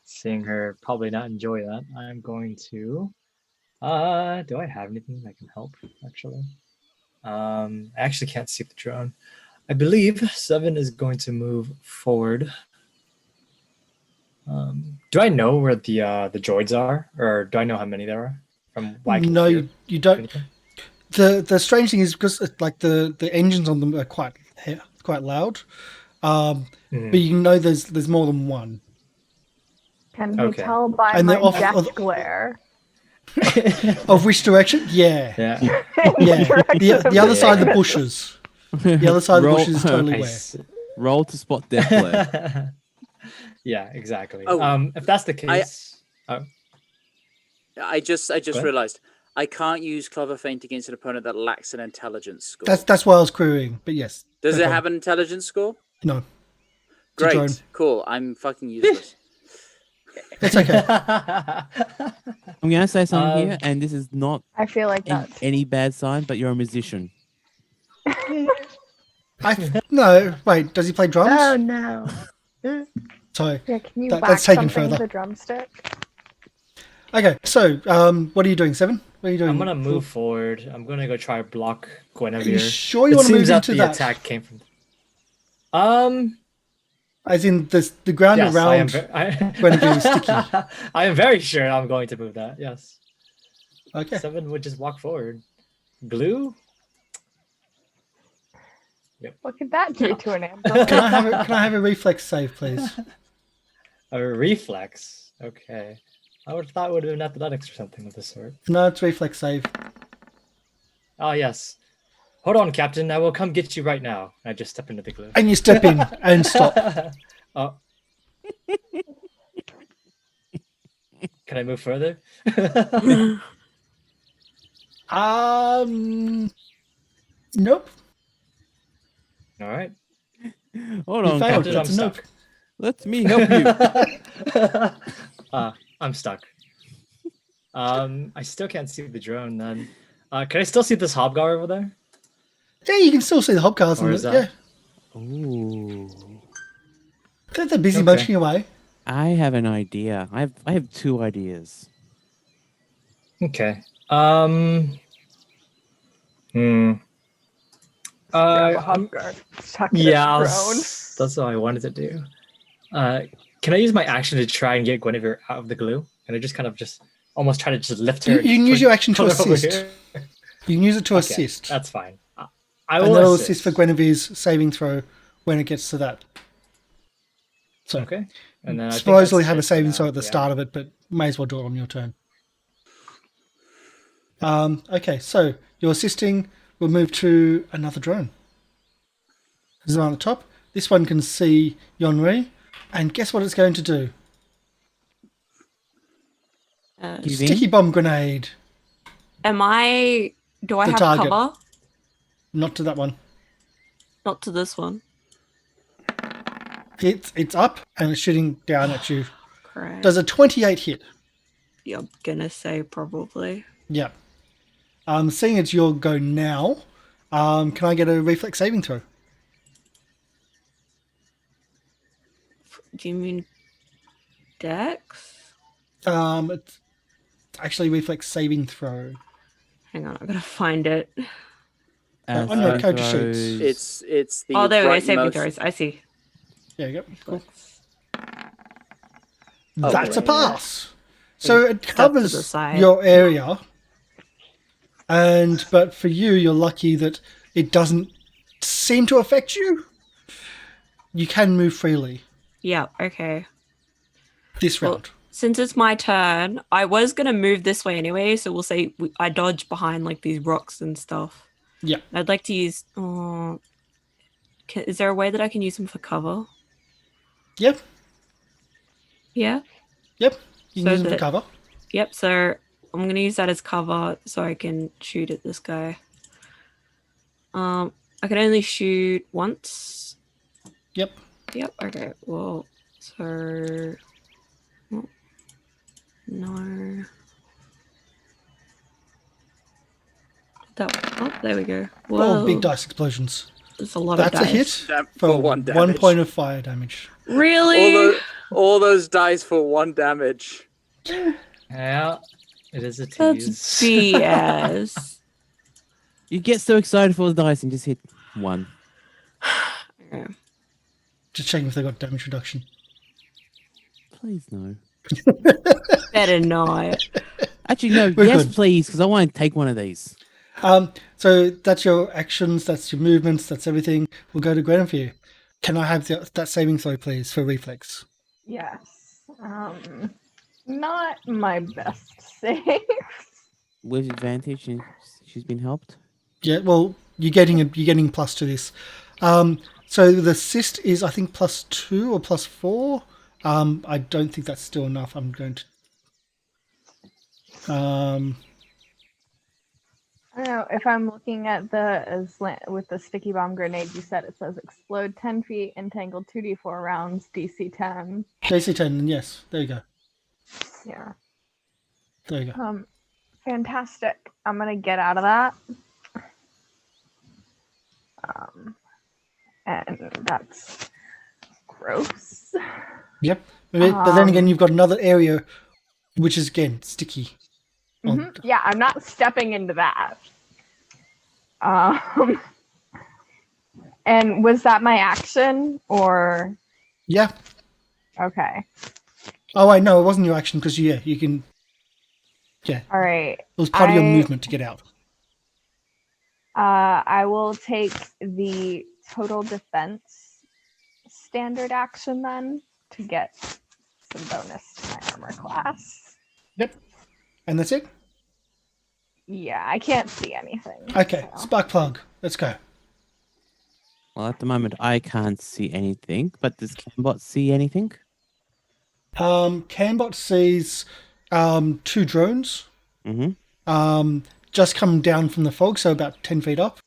seeing her probably not enjoy that, I'm going to. Do I have anything that can help? Actually, I actually can't see the drone. I believe 7 is going to move forward. Do I know where the droids are, or do I know how many there are? From what I can No, hear? you don't. The strange thing is because like the engines on them are quite loud, but you know there's more than one. Can you Okay. tell by And my they're off- death glare? Of which direction? Yeah, Yeah. yeah. Direction of The other side of the Yeah. bushes. The other side of the Roll- bush is totally where. Nice. Roll to spot death glare. Yeah, exactly. Oh, If that's the case, I just ahead. realized I can't use clever feint against an opponent that lacks an intelligence score. That's why I was querying. But yes. Does no it problem. have an intelligence score? No. It's a drone. Great, cool. I'm fucking useless. It's okay. I'm going to say something here, and this is not I feel like that's any bad sign, but you're a musician. No, wait. Does he play drums? Oh no. Sorry. yeah. Can you That- whack that's taken something further. with a drumstick? Okay. So, what are you doing, Seven? What are you doing? I'm gonna move forward. I'm gonna go try to block Are you Guinevere. sure you It want to seems move that into the that? attack came from. As in the ground Yes, I am. around Guinevere is sticky. I am very sure I'm going to move that. Yes. Okay. 7 would just walk forward. Glue. What could that do to an ambulance? Can I have a reflex save, please? A reflex. Okay. I would have thought it would have been athletics or something of the sort. No, it's reflex save. Oh yes. Hold on, Captain. I will come get you right now. I just step into the glue. And you step in and stop. Oh. Can I move further? Nope. All right. Hold You on, failed. Captain. I'm That's a nope. stuck. Let me help you. I'm stuck. I still can't see the drone then. Can I still see this hobgar over there? Yeah, you can still see the hobcars. Or And is yeah, that- Ooh. they're busy Okay. motoring away. I have an idea. I have 2 ideas. Okay. Grab a I'm- hub guard. Chuck it at Yeah, the drone. that's what I wanted to do. Can I use my action to try and get Guinevere out of the glue? Can I just kind of almost try to just lift her? You can use your action to put her over assist. here? You can use it to Okay, assist. That's fine. I And will that'll assist. assist for Guinevere's saving throw when it gets to that. So, Okay. And then I think supposedly that's have a it for saving now, throw at the yeah. start of it, but may as well do it on your turn. Okay, so you're assisting. We'll move to another drone. This is on the top. This one can see Yonri, and guess what it's going to do? You Sticky think? bomb grenade. Do I The have target. cover? Not to that one. Not to this one. It's up and it's shooting down at you. Correct. Does a 28 hit? Yeah, I'm gonna say probably. Yeah. Seeing it's your go now, can I get a reflex saving throw? Do you mean Dex? It's actually reflex saving throw. Hang on, I gotta find it. on your character throws- sheets. It's the Oh, there we go. right Saving motion. throws. I see. There you go. Cool. Oh, That's a right. pass. So it to the covers side. your area, but for you, you're lucky that it doesn't seem to affect you. You can move freely Yeah. Okay. this Well, round. Since it's my turn, I was gonna move this way anyway. So we'll say I dodge behind like these rocks and stuff. Yeah. I'd like to use. Is there a way that I can use them for cover? Yep. Yeah. Yep. You can So use them for that- cover. Yep. So I'm gonna use that as cover so I can shoot at this guy. I can only shoot once. Yep. Yep. Okay. Well, so no. That. Oh, there we go. Whoa, Oh, big dice explosions. That's a lot That's of a dice. hit For for one 1 damage. point of fire damage. Really? All those dice for 1 damage. Yeah, it is a That's tease. BS. You get so excited for the dice and just hit 1. Okay. Just checking if they got damage reduction. Please no. Better not. Actually, no. We're yes, good. please, because I want to take one of these. So that's your actions, that's your movements, that's everything. We'll go to Guinevere. Can I have that saving throw, please, for reflex? Yes. Not my best save. With advantage, and she's been helped. Yeah, well, you're getting plus to this. So the assist is, I think, +2 or +4. I don't think that's still enough. I'm going to. I don't know if I'm looking at with the sticky bomb grenade you said, it says explode 10 feet, entangled 2d4 rounds, DC 10. DC 10. Yes, there you go. Yeah. There you go. Fantastic. I'm gonna get out of that. And that's gross. Yep. But then again, you've got another area, which is again sticky. Yeah, I'm not stepping into that. And was that my action or? Yeah. Okay. Oh, I know it wasn't your action because you can. Yeah. All right. It was part of your movement to get out. I will take the total defense standard action then to get some bonus to my armor class. Yep. And that's it? Yeah, I can't see anything. Okay, so. spark plug. Let's go. Well, at the moment, I can't see anything, but does Cambot see anything? Cambot sees 2 drones. Mm-hmm. Just come down from the fog, so about 10 feet up.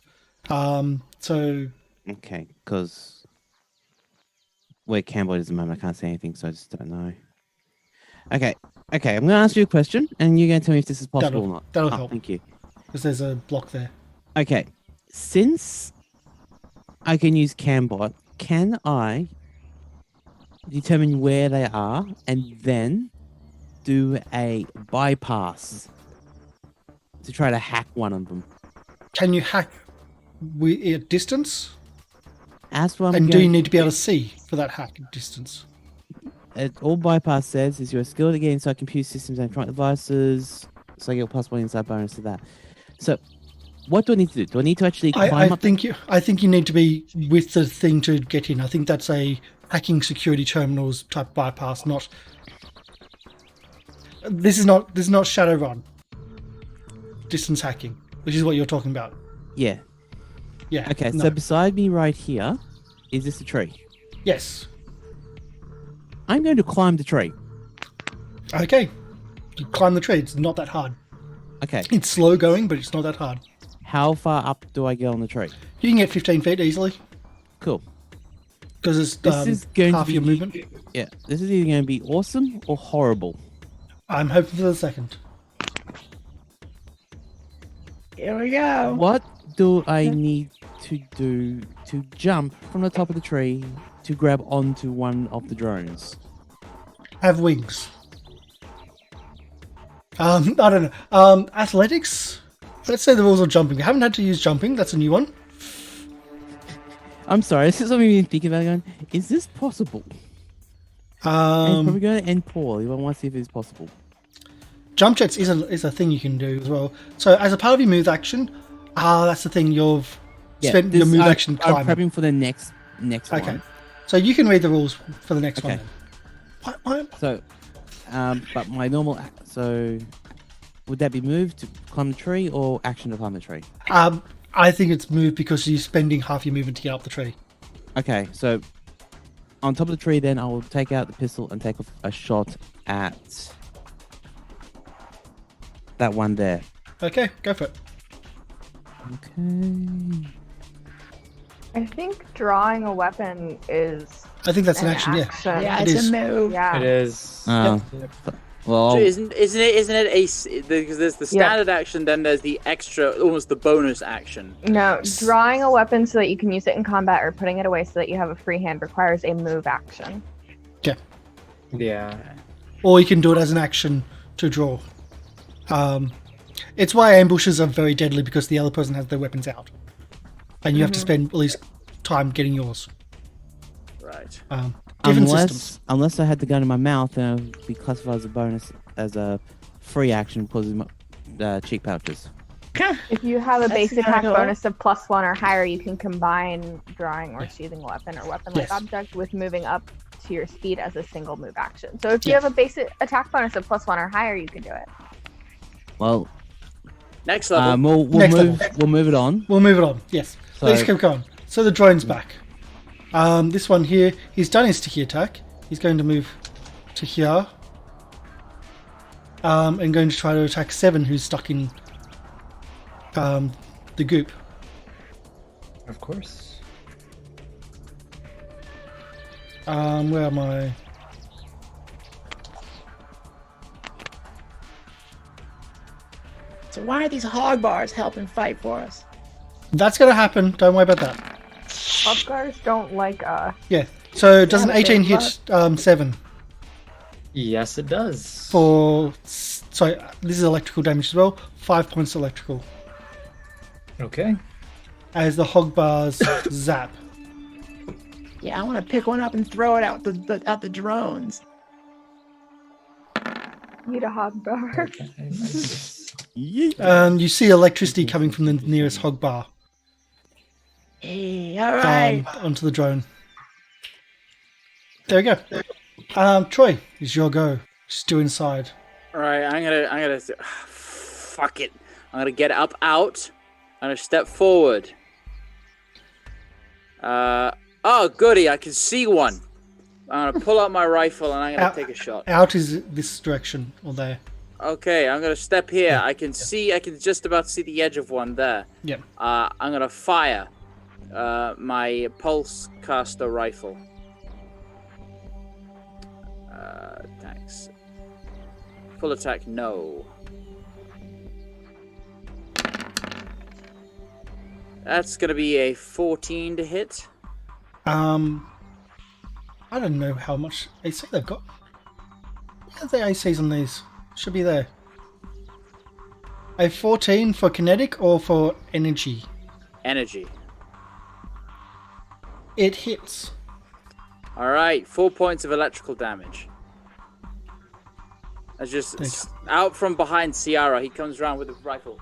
So... Okay, because where Cambot is at the moment, I can't see anything, so I just don't know. Okay, I'm going to ask you a question, and you're going to tell me if this is possible or not. That'll help. Thank you. Because there's a block there. Okay, since I can use Cambot, can I determine where they are and then do a bypass to try to hack one of them? Can you hack at distance? That's what I'm And do going you need to be able to see for that hack at distance? All bypass says is you're skilled at getting inside computer systems and electronic devices, so I get +1 inside bonus to that. So, what do I need to do? Do I need to actually climb up? I think you need to be with the thing to get in. I think that's a hacking security terminals type bypass, not. This is not Shadowrun. Distance hacking, which is what you're talking about. Yeah. Yeah. Okay, no. so beside me right here, is this a tree? Yes. I'm going to climb the tree. Okay. You climb the tree. It's not that hard. Okay. It's slow going, but it's not that hard. How far up do I get on the tree? You can get 15 feet easily Cool. because it's This is going half to be your movement. Yeah, this is either going to be awesome or horrible. I'm hoping for the second. Here we go. What do I need to do to jump from the top of the tree to grab onto one of the drones? Have wings. I don't know. Athletics? Let's say the rules of jumping. We haven't had to use jumping. That's a new one. I'm sorry, this is something you've been thinking about going, is this possible? And it's probably going to end poorly, but I want to see if it's possible. Jump jets is a thing you can do as well. So as a part of your move action, that's the thing. You've spent your move action I'm climbing. prepping for the next Okay. one. So you can read the rules for the next Okay. one. Then. What? So, but my normal... So, would that be moved to climb the tree or action to climb the tree? I think it's moved because you're spending half your movement to get up the tree. Okay, so on top of the tree, then I will take out the pistol and take a shot at that one there. Okay, go for it. Okay. I think drawing a weapon is I think that's an action, yeah. Yeah, It it's is. a move. Yeah. It is. Well, So isn't it because there's the standard action, then there's the extra, almost the bonus action. No, drawing a weapon so that you can use it in combat or putting it away so that you have a free hand requires a move action. Yeah. Yeah. Or you can do it as an action to draw. It's why ambushes are very deadly because the other person has their weapons out. And you have to spend at least time getting yours. Right. Different systems. unless I had the gun in my mouth, then it would be classified as a bonus, as a free action because of my cheek pouches. If you have a base That's attack cool. bonus of +1 or higher, you can combine drawing or sheathing a weapon or weapon-like Yes. object with moving up to your speed as a single move action. So if you have a base attack bonus of +1 or higher, you can do it. Well, Next level. Next level. We'll move it on. We'll move it on. Yes. So- Let's keep going. So the drone's back. This one here, he's done his sticky attack. He's going to move to here. And going to try to attack 7, who's stuck in the goop. Of course. Where am I? So why are these hog bars helping fight for us? That's going to happen. Don't worry about that. Hobgars don't like us. Yeah. So does an Yeah, 18 they hit 7 Yes, it does. for... Sorry, this is electrical damage as well. 5 points electrical. Okay. As the hog bars zap. Yeah, I want to pick one up and throw it out the drones. Eat a hogbar. You see electricity coming from the nearest hog bar Hey, all right. onto the drone. There we go. Troy, it's your go. Still inside. All right, I'm gonna. Fuck it. I'm gonna get up out. I'm gonna step forward. Oh goody! I can see one. I'm gonna pull out my rifle and I'm gonna take a shot. Out is this direction or there. Okay, I'm gonna step here. I can just about see the edge of one there. Yep. I'm gonna fire my pulse caster rifle. Thanks. Full attack, no. That's gonna be a 14 to hit. I don't know how much AC they've got. Yeah, the ACs on these should be there. A 14 for kinetic or for energy? Energy. It hits. All right, 4 points of electrical damage. That's just Thanks. out from behind Ciara. He comes around with a rifle.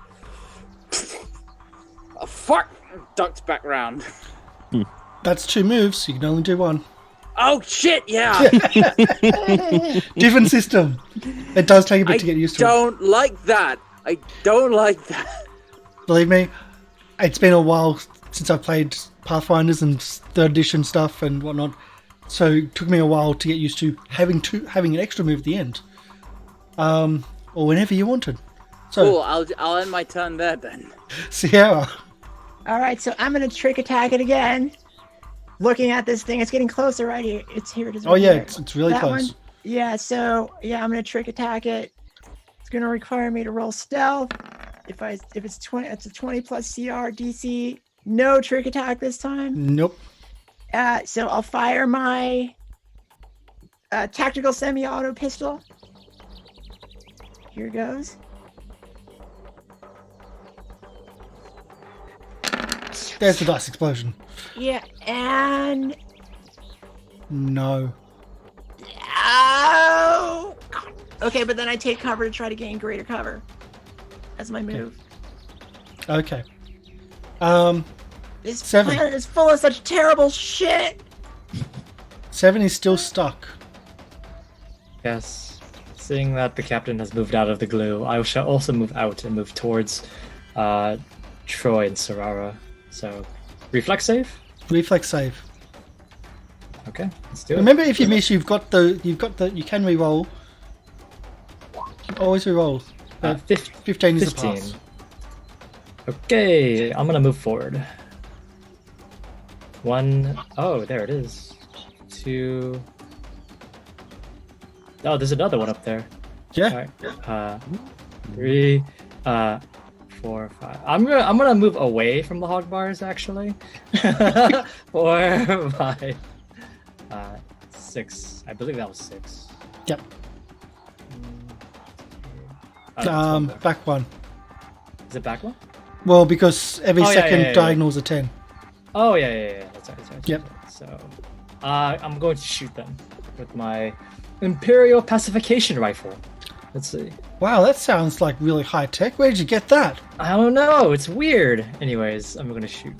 Oh, fuck! Ducks back round. That's 2 moves. You can only do 1. Oh shit! Yeah. Different system. It does take a bit to get used to. I don't like that. I don't like that. Believe me, it's been a while since I've played Pathfinders and 3rd edition stuff and whatnot. So it took me a while to get used to having an extra move at the end, or whenever you wanted. So, Cool. I'll end my turn there then. Sierra. All right, so I'm gonna trick attack it again. Looking at this thing, it's getting closer right here. Here it is. Oh right yeah, here. it's really That close. one? Yeah, so yeah, I'm gonna trick attack it. It's gonna require me to roll stealth. If it's 20, it's a 20 plus CR DC. No trick attack this time. Nope. So I'll fire my tactical semi-auto pistol. Here goes. There's the dice explosion. Yeah, and No. ow! Okay, but then I take cover to try to gain greater cover. That's my move. Okay. This 7. planet is full of such terrible shit. 7 is still stuck. Yes. Seeing that the captain has moved out of the glue, I shall also move out and move towards Troy and Sarara. So, reflex save? Reflex save. Okay, let's do it. Remember, if you miss, you can re-roll. You can always re-roll. 15 is a pass. Okay, I'm gonna move forward. 1. Oh, there it is. 2. Oh, there's another one up there. Yeah. Alright. 3. 4, 5. I'm gonna move away from the hog bars actually. 4, 5, 6. I believe that was 6. Yep. Oh, Back 1. is it back one? Well, because every Oh, yeah, second yeah, yeah. diagonal's a 10. Oh yeah. That's right. Yep. So, I'm going to shoot them with my Imperial Pacification Rifle. Let's see. Wow, that sounds like really high tech. Where did you get that? I don't know. It's weird. Anyways, I'm gonna shoot.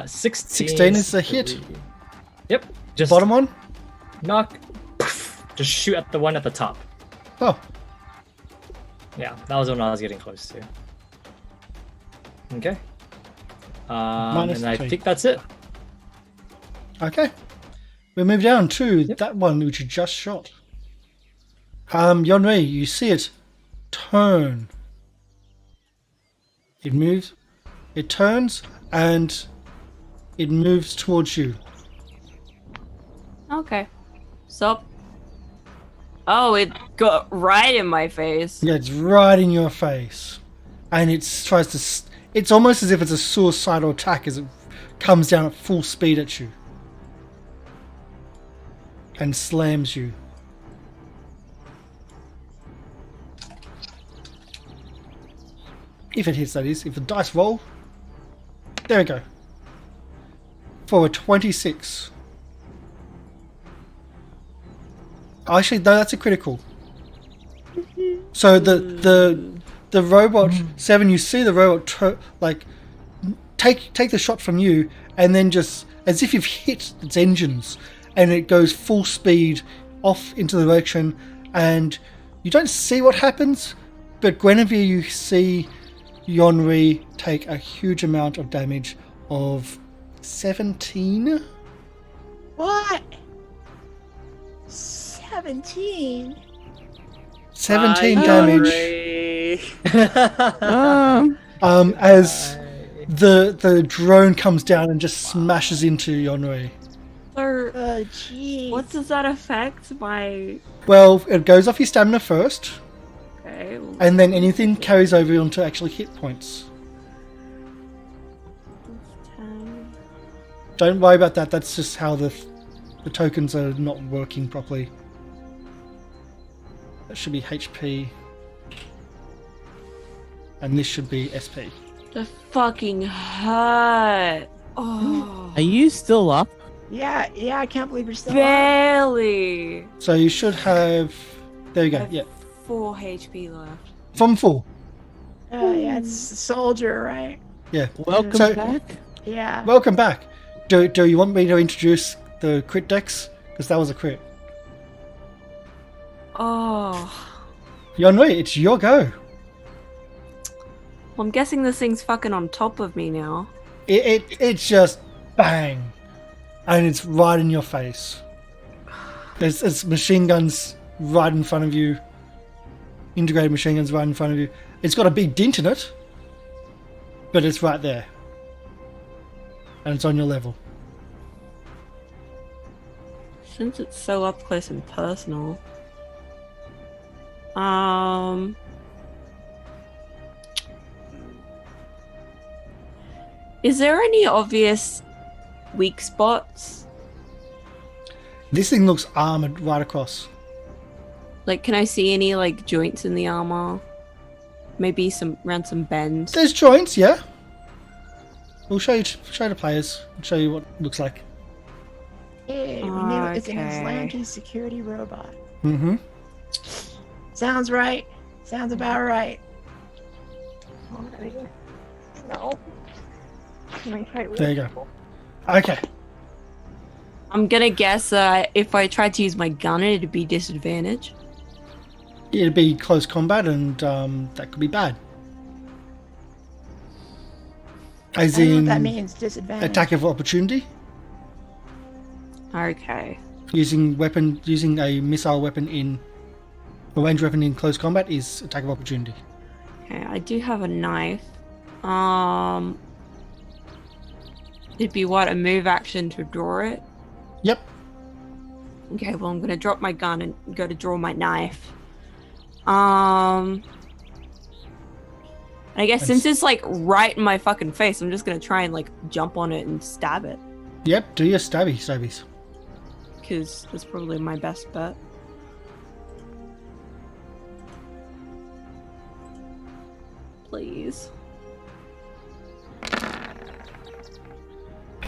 16. 16 is a hit. 3. Yep. Just Bottom one? knock. Just shoot at the one at the top. Oh. Yeah, that was the one I was getting close to. Okay. Minus And I 3. think that's it. Okay. We move down to Yep. that one which you just shot. Yonri, you see it turn. It moves. It turns and it moves towards you. Okay. So. Oh, it got right in my face. Yeah, it's right in your face. And it tries to... It's almost as if it's a suicidal attack as it comes down at full speed at you. And slams you. If it hits, that is. If the dice roll. There we go. For a 26. Actually, no, that's a critical. So the robot 7, you see the robot take the shot from you, and then just as if you've hit its engines, and it goes full speed off into the direction, and you don't see what happens, but Guinevere, you see Yonri take a huge amount of damage of 17. What? 17? 17 Bye, damage. Yuri. As the drone comes down and just smashes into Yonri. So, Oh, jeez. what does that affect my... Well, it goes off your stamina first, Okay. Well, and then anything carries over onto actually hit points. 10. Don't worry about that. That's just how the tokens are not working properly. That should be HP, and this should be SP. The fucking hurt. Oh. Are you still up? Yeah, I can't believe you're still on. Barely. So you should have. There you go. I have Yeah, 4 HP left. from full. Yeah, it's the soldier, right? Yeah. Welcome So- back. Yeah. Welcome back. Do you want me to introduce the crit decks? Because that was a crit. Oh. Yonri, it's your go. Well, I'm guessing this thing's fucking on top of me now. It's just bang, and it's right in your face. There's machine guns right in front of you. Integrated machine guns right in front of you. It's got a big dent in it, but it's right there, and it's on your level. Since it's so up close and personal. Is there any obvious weak spots? This thing looks armored right across. Like, can I see any, like, joints in the armor? Maybe around some bends? There's joints, yeah. We'll show the players. We'll show you what it looks like. Hey, we knew it's an Okay. Aslanti security robot. Mm-hmm. Sounds right. Sounds about right. No. Let me try There you go. Okay. I'm gonna guess if I tried to use my gun, it'd be disadvantage. It'd be close combat, and that could be bad. As I don't know in what that means. Disadvantage. attack of opportunity. Okay. Using a missile weapon in a ranged weapon in close combat is attack of opportunity. Okay, I do have a knife. It'd be what, a move action to draw it? Yep. Okay, well, I'm gonna drop my gun and go to draw my knife. I guess since it's like right in my fucking face, I'm just gonna try and like jump on it and stab it. Yep. Do your stabbies. Because that's probably my best bet. Please.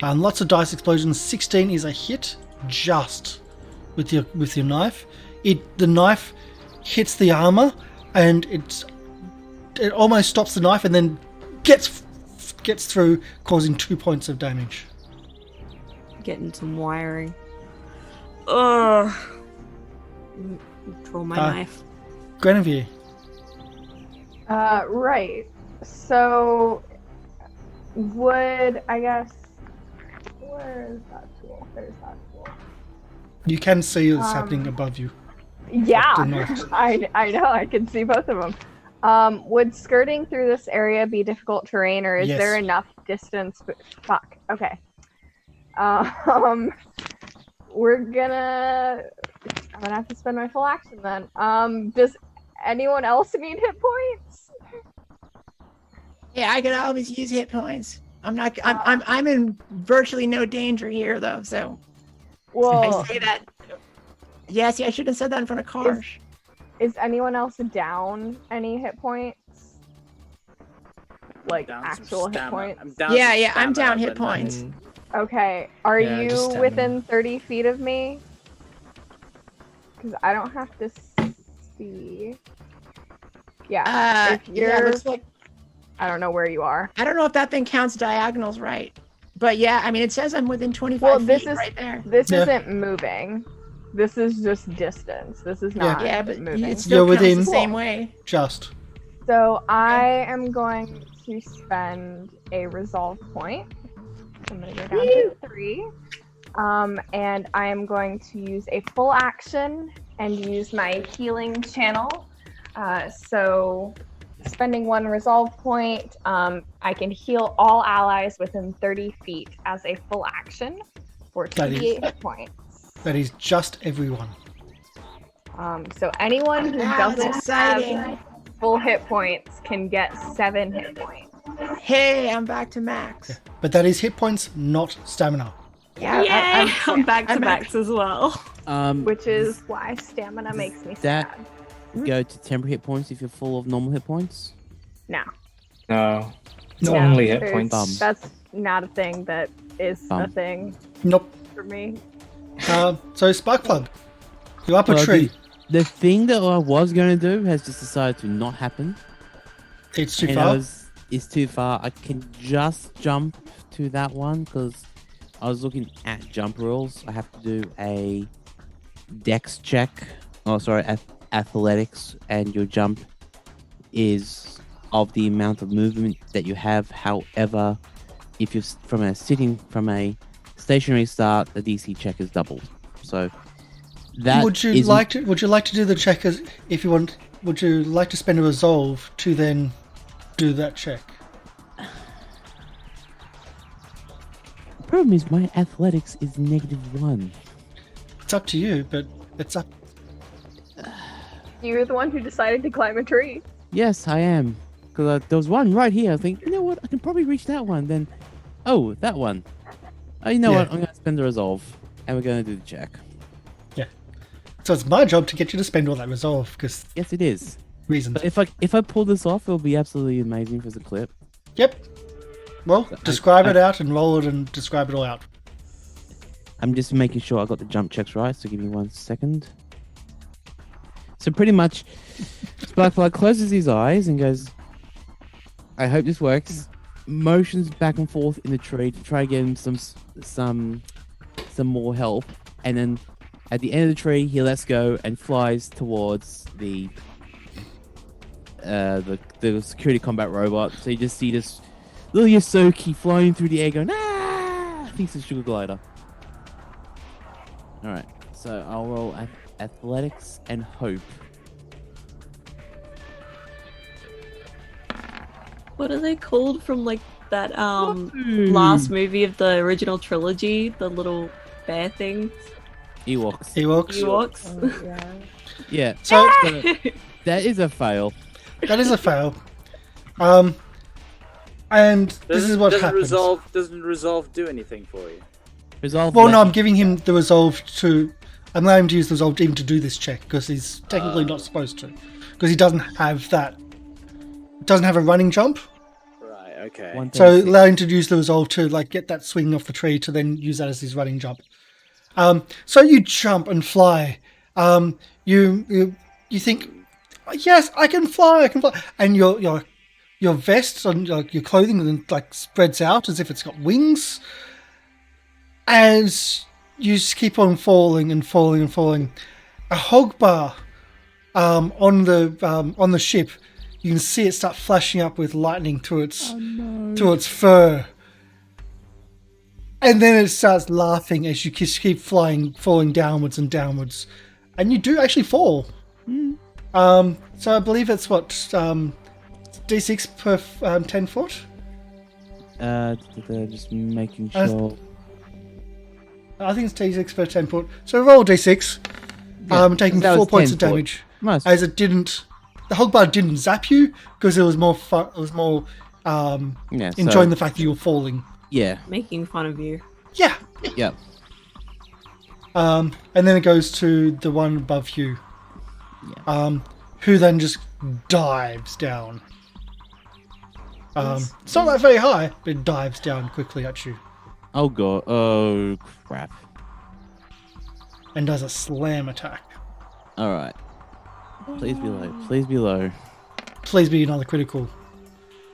Lots of dice explosions. 16 is a hit, just with your knife. The knife hits the armor, and it almost stops the knife, and then gets through, causing 2 points of damage. Getting some wiring. Ugh. Draw my knife. Guinevere, Right. So, I guess, where is that tool? There's that tool. You can see what's happening above you. Yeah, the north. I know, I can see both of them. Would skirting through this area be difficult terrain, or is Yes. there enough distance? Fuck, okay. I'm gonna have to spend my full action then. Does anyone else need hit points? Yeah, I could always use hit points. I'm in virtually no danger here though, so Well, I say that. Yes, I should have said that in front of Karsh. is anyone else down any hit points? Like Down some actual hit stamina. points? I'm down Yeah, some yeah, I'm stamina, down hit but not- points. Okay, are Yeah, just you stamina. within 30 feet of me? Because I don't have to see. Yeah, if Yeah, you're, it looks like I don't know where you are. I don't know if that thing counts diagonals right, but yeah, I mean it says I'm within 25 Well, feet this is right there. this Yeah. isn't moving. This is just distance. This is not Yeah, but moving. it still You're counts within- the same way. Just. So I am going to spend a resolve point. I'm going to go down to 3. And I am going to use a full action and use my healing channel. So spending 1 resolve point, I can heal all allies within 30 feet as a full action for That is- 28 hit points. That is just everyone. So anyone who That's doesn't exciting. have full hit points can get 7 hit points. Hey, I'm back to max. But that is hit points, not stamina. Yeah, Yay! I'm back to I'm backs as well. Which is why stamina makes me that- sad. Go to temporary hit points if you're full of normal hit points. No. No. It's No, only hit there's- points. Bum. That's not a thing that is a Bum. thing Nope. for me. So Sparkplug, you're up a Well, tree. The thing that I was going to do has just decided to not happen. It's too and far. it's too far. I can just jump to that one because I was looking at jump rules. I have to do a dex check. Oh, sorry, athletics, and your jump is of the amount of movement that you have. However, if you're from a stationary start, the DC check is doubled. So that Would you isn't- like to do the check as if you want? Would you like to spend a resolve to then do that check? The problem is my athletics is -1. It's up to you, but it's up. You're the one who decided to climb a tree. Yes, I am. Because there was one right here. I think, you know what? I can probably reach that one. Then, oh, that one. Oh, you know Yeah. what? I'm going to spend the resolve. And we're going to do the check. So it's my job to get you to spend all that resolve because Yes, it is. reasons. But if I pull this off, it'll be absolutely amazing for the clip. Yep. Well, describe it out and roll it and describe it all out. I'm just making sure I got the jump checks right. So give me 1 second. So pretty much, Sparkfly closes his eyes and goes, I hope this works. Motions back and forth in the tree to try to get him some more help. And then at the end of the tree, he lets go and flies towards the security combat robot. So you just see this little Yosoki flying through the air going, ah! I think it's a sugar glider. Alright, so I'll roll athletics and hope. What are they called from like that last movie of the original trilogy? The little bear things? Ewoks. Ewoks. Ewoks. Yeah, So that is a fail. that is a fail. And this is what happens. Doesn't resolve do anything for you? Resolve. Well, no, I'm giving him the resolve to. I'm allowing him to use the resolve even to do this check because he's technically not supposed to, because he doesn't have that. Doesn't have a running jump. Right. Okay. 136. So allow him to use the resolve to like get that swing off the tree to then use that as his running jump. So you jump and fly. You think, yes, I can fly, and your vest and your clothing like spreads out as if it's got wings. As you just keep on falling and falling and falling, a hog bar on the ship. you can see it start flashing up with lightning through its fur. And then it starts laughing as you keep falling downwards and downwards. And you do actually fall. So I believe it's what, D6 per 10 foot? Just making sure. I think it's D6 per 10 foot. So roll D6. Taking that 4 was points 10 of damage. foot. Nice. As it didn't, the hogbar didn't zap you because it was more fun. It was more enjoying the fact that you were falling. Yeah. Making fun of you. Yeah. Yep. And then it goes to the one above you. Yeah. Who then just dives down. It's not that very high, but it dives down quickly at you. Oh god. Oh crap. And does a slam attack. All right. Please be low. Please be low. Please be another critical.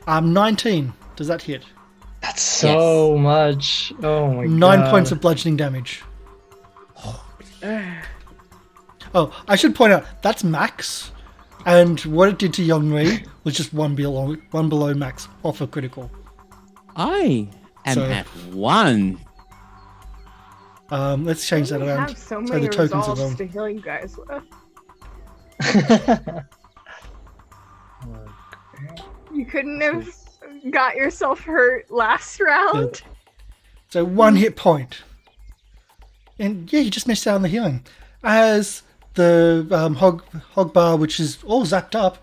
19. Does that hit? That's so much. Oh my god. 9 points of bludgeoning damage. Oh, I should point out, that's max. And what it did to Yongri was just one below max off a critical. I am at 1. Let's change that We around. have so So many the tokens are resolves wrong. to heal you guys with. You couldn't have got yourself hurt last round. So 1 hit point. And yeah, you just missed out on the healing. As the hog bar, which is all zapped up,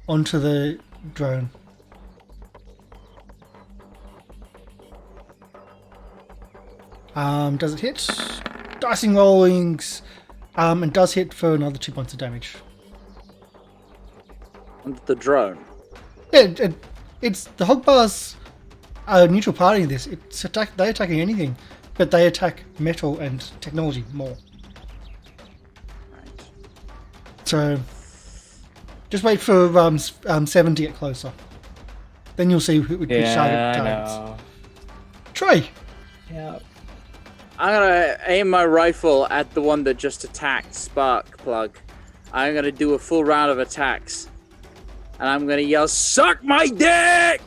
onto the drone. Does it hit? Dicing rollings. And does hit for another 2 points of damage. The drone. Yeah, it's the Hogbar's a neutral party in this. They're attacking anything, but they attack metal and technology more. So just wait for 7 to get closer. Then you'll see which side it targets. Troy. Yeah. I'm gonna aim my rifle at the one that just attacked Sparkplug. I'm gonna do a full round of attacks. And I'm gonna yell, "Suck my dick!"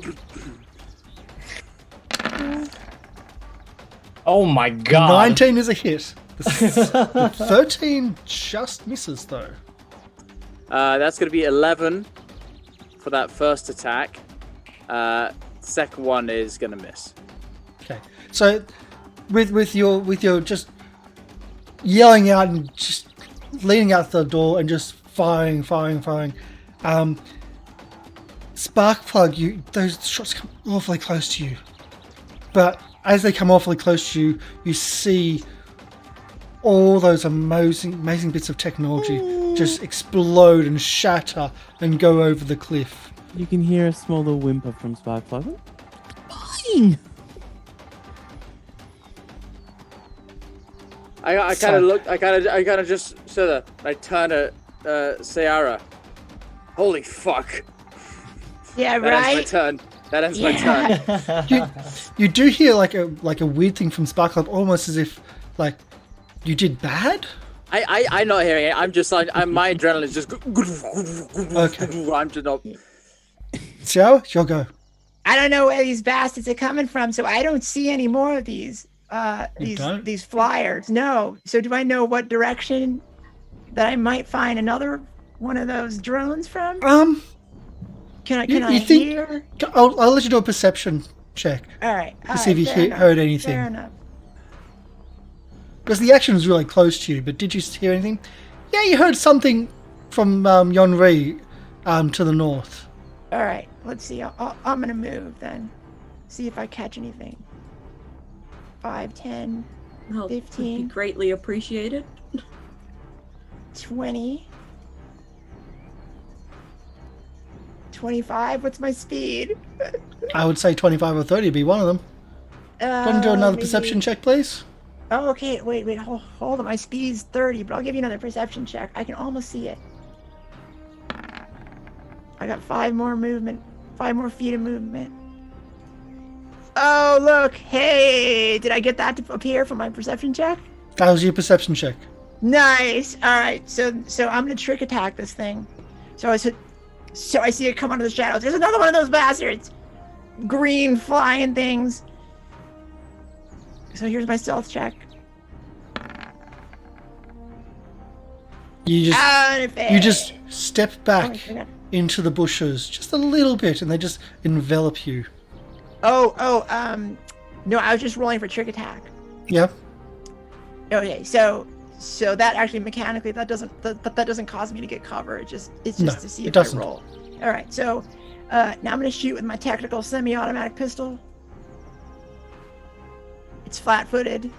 Oh my god. 19 is a hit. The 13 just misses though. That's gonna be 11 for that first attack. Second one is gonna miss. Okay, so with your just yelling out and just leaning out the door and just firing. Sparkplug, those shots come awfully close to you. But as they come awfully close to you, you see all those amazing bits of technology just explode and shatter and go over the cliff. You can hear a small little whimper from Sparkplug. Fine. I kind of look. I kind of just sort of. I turn to Sayara. Holy fuck! Yeah, That right. ends my turn. That ends my turn. You do hear like a weird thing from Sparkplug, almost as if like you did bad. I'm not hearing it. I'm just like my adrenaline is just. Okay. I'm just not. So you'll go. I don't know where these bastards are coming from, so I don't see any more of these don't? these flyers. No. So do I know what direction that I might find another one of those drones from? Can I you think- hear? I'll let you do a perception check All right. to see if you heard anything. Fair enough. Because the action was really close to you, but did you hear anything? Yeah, you heard something from Yonri to the north. All right. Let's see. I'm gonna move then. See if I catch anything. 5, 10, Well, would be 15. greatly appreciated. 20. 25. What's my speed? I would say 25 or 30 would be one of them. Go ahead and do another Maybe- perception check, please. Oh, okay. Wait. Hold on. My speed's 30, but I'll give you another perception check. I can almost see it. I got 5 more movement. 5 more feet of movement. Oh, look. Hey, did I get that to appear for my perception check? That was your perception check. Nice. All right. So I'm gonna trick attack this thing. So I see it come out of the shadows. There's another one of those bastards. Green flying things. So here's my stealth check. You just step back Oh, into the bushes just a little bit, and they just envelop you. no, I was just rolling for trick attack. Yep. Okay, so that actually mechanically that doesn't cause me to get cover. It's just No, to see it if doesn't. I roll. All right, so now I'm gonna shoot with my tactical semi-automatic pistol. It's flat-footed.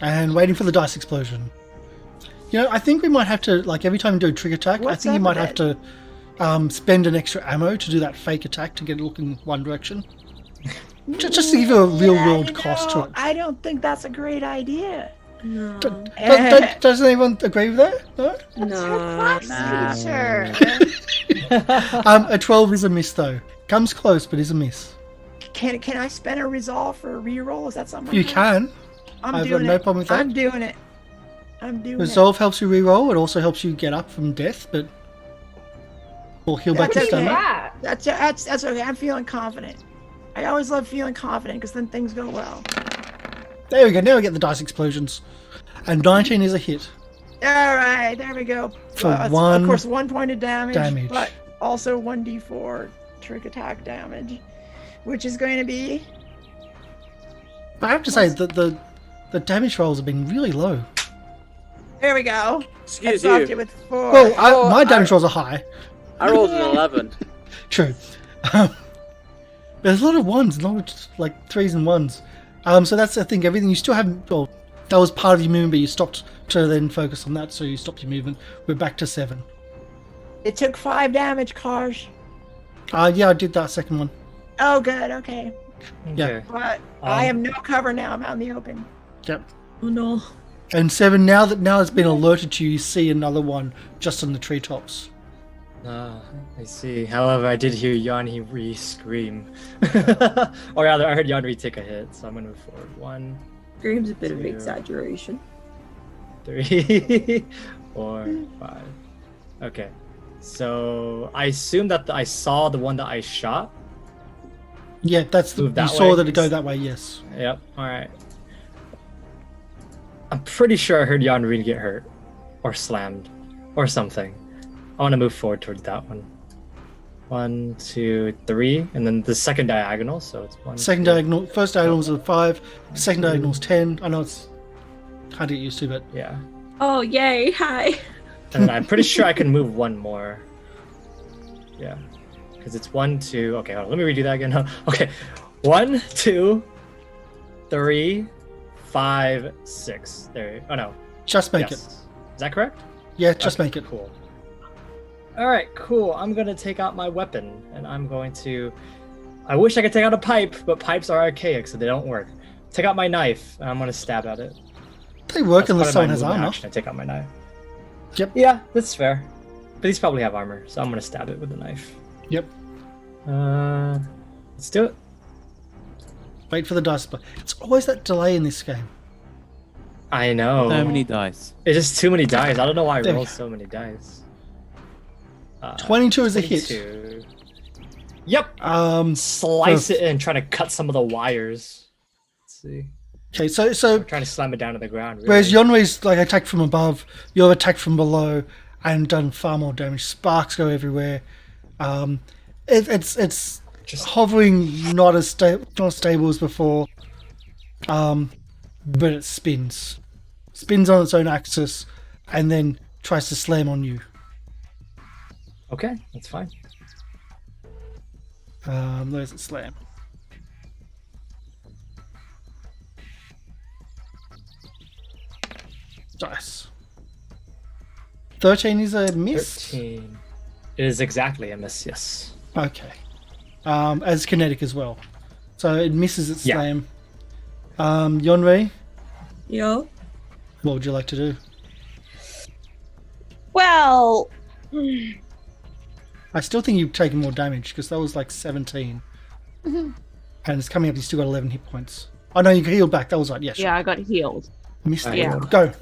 And waiting for the dice explosion. You know, I think we might have to, like, every time you do a trick attack, What's I think you up might with have to spend an extra ammo to do that fake attack to get it looking one direction. Just to give you a real-world cost to it. I don't think that's a great idea. No. Doesn't anyone agree with that? No? That's her class feature. A 12 is a miss, though. Comes close, but is a miss. Can I spend a resolve for a reroll? Is that something? You can. I'm I've doing got no it. problem with that. I'm doing it. Resolve helps you reroll. It also helps you get up from death, but will heal back to That's okay. stamina. That's okay. I'm feeling confident. I always love feeling confident because then things go well. There we go. Now we get the dice explosions. And 19 is a hit. All right, there we go. For It's, one of course, 1 point of damage, damage. but also 1d4 trick attack damage, which is going to be. I have to say that the damage rolls have been really low. There we go. Excuse I dropped you. it with 4. Well, my damage rolls are high. I rolled an 11. True. There's a lot of ones, a lot of like 3s and 1s. So that's I think everything. You still haven't. Well, that was part of your movement, but you stopped to then focus on that, so you stopped your movement. We're back to 7. It took 5 damage, Karsh. Yeah, I did that second one. Oh, good. Okay, Yeah. but I have no cover now. I'm out in the open. Yep. Oh no. And 7. Now it's been alerted to you, you see another one just on the treetops. I see. However, I did hear Yanri scream. Or rather, I heard Yanri take a hit, so I'm gonna move forward. 1, Scream's a bit of an 2, exaggeration. 3, 4, 5. Okay. So I assume that I saw the one that I shot. Yeah, that's the. Move You that saw way? that it go that way. Yes. Yep. All right. I'm pretty sure I heard Yanri get hurt, or slammed, or something. I want to move forward towards that one. 1, 2, 3, and then the second diagonal. So it's 1. Second 2, diagonal. First diagonal was a 5. Second diagonal is 10. I know it's hard to get used to, but Yeah. Oh yay! Hi. And then I'm pretty sure I can move one more. Yeah. Because it's 1, 2. Okay, hold on. Let me redo that again. Okay. 1, 2, 3, 5, 6. There. Oh no. just make it. Yes. Is that correct? Yeah, just Okay, make it. Cool. All right, cool. I'm gonna take out my weapon, and I'm going to. I wish I could take out a pipe, but pipes are archaic, so they don't work. Take out my knife, and I'm gonna stab at it. They work That's unless part someone of my has movement armor. action. I take out my knife. Yep. Yeah, that's fair. But these probably have armor, so I'm gonna stab it with a knife. Yep. Let's do it. Wait for the dice. But it's always that delay in this game. I know. So many dice. It's just too many dice. I don't know why I There we rolled go. so many dice. 22 is a hit. 22. Yep. Um. Slice for- it and try to cut some of the wires. Let's see. Okay. So I'm trying to slam it down to the ground. Really. whereas Yonwei's like attacked from above, you're attacked from below and done far more damage. Sparks go everywhere. It's Just- hovering, not as stable as before. But it spins on its own axis, and then tries to slam on you. Okay, that's fine. There's it slam. Dice. 13 is a miss. 13. It is exactly a miss, yes. Okay. As kinetic as well. So it misses its Yeah. slam. Yonrei, Yo. what would you like to do? Well. I still think you've taken more damage because that was like 17. And it's coming up, you still got 11 hit points. I know you healed back. That was right. Yes. Yeah, I got healed. Missed it. Yeah. Go.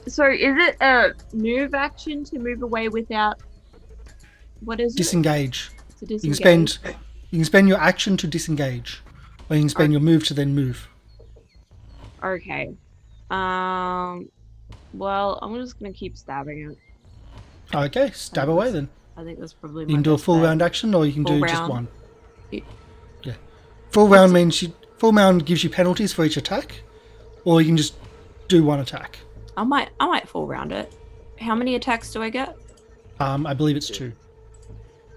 So is it a move action to move away without? What is Disengage. it? To You can disengage. spend your action to disengage, or you can spend your move to then move. Okay. Well, I'm just gonna keep stabbing it. Okay, stab away then. I think that's probably. You can do a full round action, or you can Full do just round. one. Yeah. Yeah. Full round means full round gives you penalties for each attack, or you can just do one attack. I might full round it. How many attacks do I get? I believe it's 2.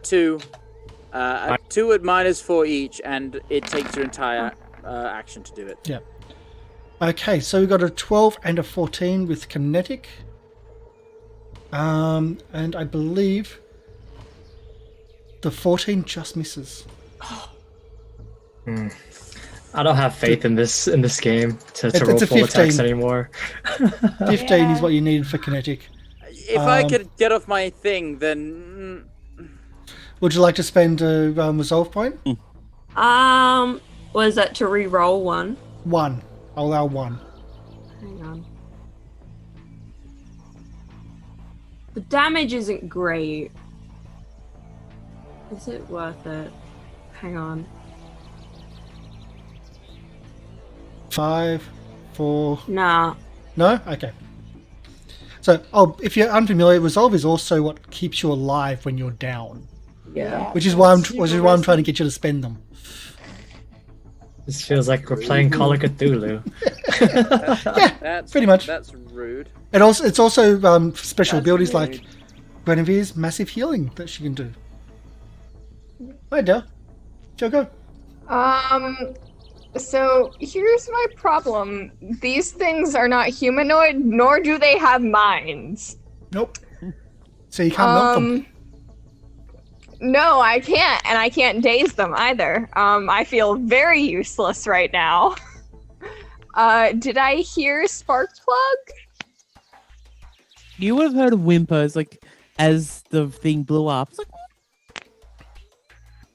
2. 2 at -4 each, and it takes your entire action to do it. Yeah. Okay, so we've got a 12 and a 14 with kinetic. And I believe the 14 just misses. I don't have faith in this game to It's roll a full attacks 15. anymore. 15 is what you need for kinetic. If I could get off my thing, then Would you like to spend a resolve point? Was that to re-roll one? 1. I'll allow 1. Hang on. The damage isn't great. Is it worth it? Hang on. 5, 4. Nah. No? Okay. So, if you're unfamiliar, resolve is also what keeps you alive when you're down, Yeah. which is why I'm trying to get you to spend them. This feels like we're playing Call of Cthulhu. that's pretty much. That's rude. And also, it's also special That's abilities rude. like Guinevere's massive healing that she can do. Hi, Dale. Shall go? So here's my problem. These things are not humanoid, nor do they have minds. Nope. So you can't melt them. No, I can't, and I can't daze them either. I feel very useless right now. Did I hear spark plug? You would have heard of whimpers, like, as the thing blew up. It's like,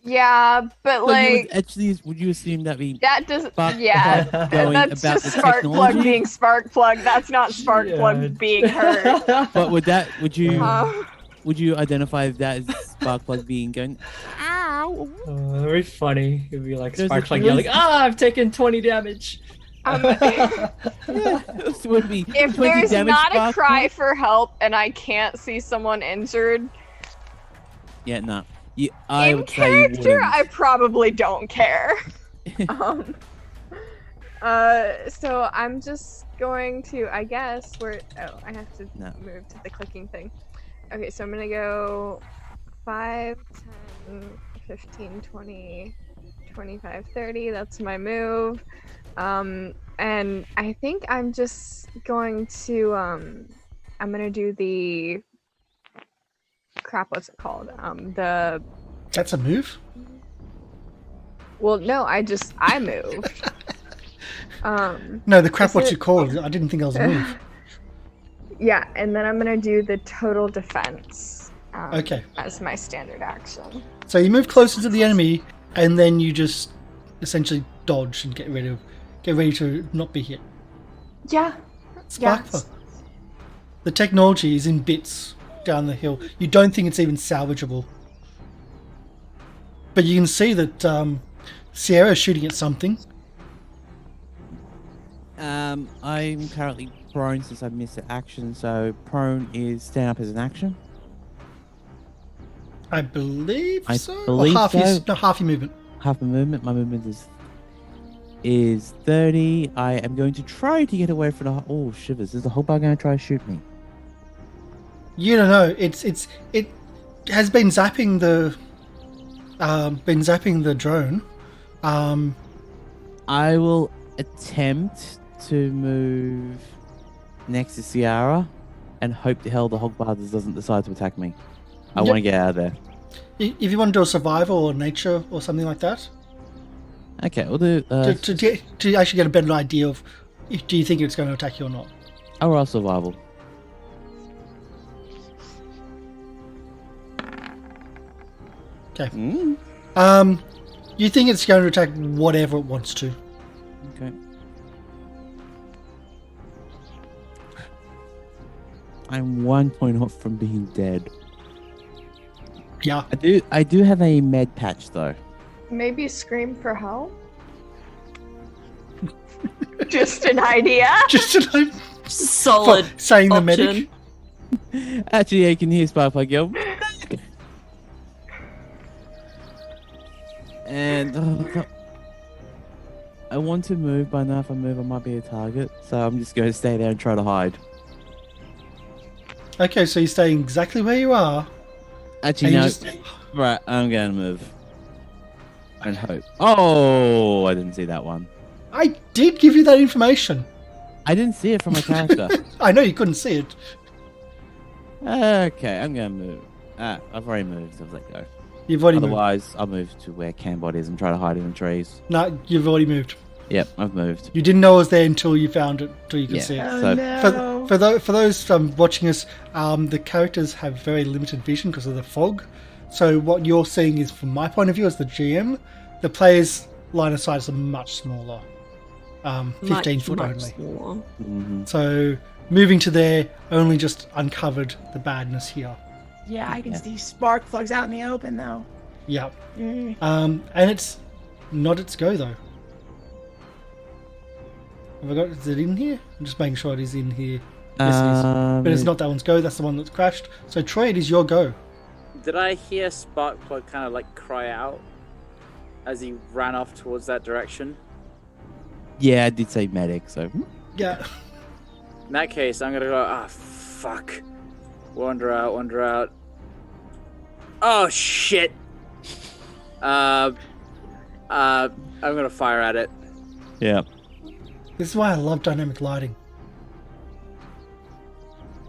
Yeah, but so you like would actually, would you assume that we that doesn't. spark Yeah, plug going that's about just the spark plug technology? being spark plug. That's not spark Yeah. plug being heard. But would you Uh, would you identify that as spark plug being going? Ow! Very funny. It'd be like There's Spark a- Plug yelling, I've taken 20 damage. This would be if 20 there's damage not a spark cry plug? for help and I can't see someone injured, Yeah, no. I in would say you character, wouldn't. I probably don't care. So I'm just going to, I guess, I have to No. move to the clicking thing. Okay, so I'm gonna go 5, 10, 15, 20, 25, 30. That's my move. And I think I'm just going to, I'm gonna do the, crap, what's it called? That's a move? Well, no, I moved. No, the crap, Is what's it- it called? I didn't think that was a move. Yeah, and then I'm gonna do the total defense. Okay. As my standard action. So you move closer to the enemy, and then you just essentially dodge and get ready to not be hit. Yeah. Spark plug. The technology is in bits down the hill. You don't think it's even salvageable. But you can see that Sierra's shooting at something. I'm currently prone since I missed the action, so prone is stand up as an action. I believe I so. believe or half so. half your movement. Half my movement. My movement is 30. I am going to try to get away from the. Oh shivers! Is the whole bar going to try to shoot me? You don't know. It has been zapping the drone. I will attempt to move next to Ciara and hope to hell the Hogbarthers doesn't decide to attack me. I Yep. want to get out of there. If you want to do a survival or nature or something like that, Okay, we'll do. to actually get a better idea of do you think it's going to attack you or not. I'll roll survival. Okay. Mm. You think it's going to attack whatever it wants to. Okay. I'm 1 point off from being dead. Yeah. I do have a med patch though. Maybe scream for help? Just an idea. Just to Solid saying the option. medic. Actually, I can hear Sparkplug go. And I want to move, but now if I move, I might be a target. So I'm just going to stay there and try to hide. Okay, so you're staying exactly where you are. Actually, And no. you just- Right, I'm going to move. And hope. Oh, I didn't see that one. I did give you that information. I didn't see it from my character. I know you couldn't see it. Okay, I'm going to move. I've already moved. So I'll let go. You've already moved. Otherwise, I'll move to where Cambot is and try to hide in the trees. No, you've already moved. Yep, I've moved. You didn't know it was there until you found it, until you could Yeah. see it. Oh So- no. For those watching us, the characters have very limited vision because of the fog. So what you're seeing is, from my point of view as the GM, the players' line of sight is much smaller. 15 foot much only. smaller. Mm-hmm. So moving to there only just uncovered the badness here. Yeah, I can see spark plugs out in the open though. Yep. Mm. And it's not its go though. Have I got? Is it in here? I'm just making sure it is in here. Yes, it is. But it's not that one's go. That's the one that's crashed. So Troy, it is your go. Did I hear Sparkplug kind of like cry out as he ran off towards that direction? Yeah, I did say medic, so. Yeah. In that case, I'm gonna go. Fuck. Wander out. Oh shit. I'm gonna fire at it. Yeah. This is why I love dynamic lighting.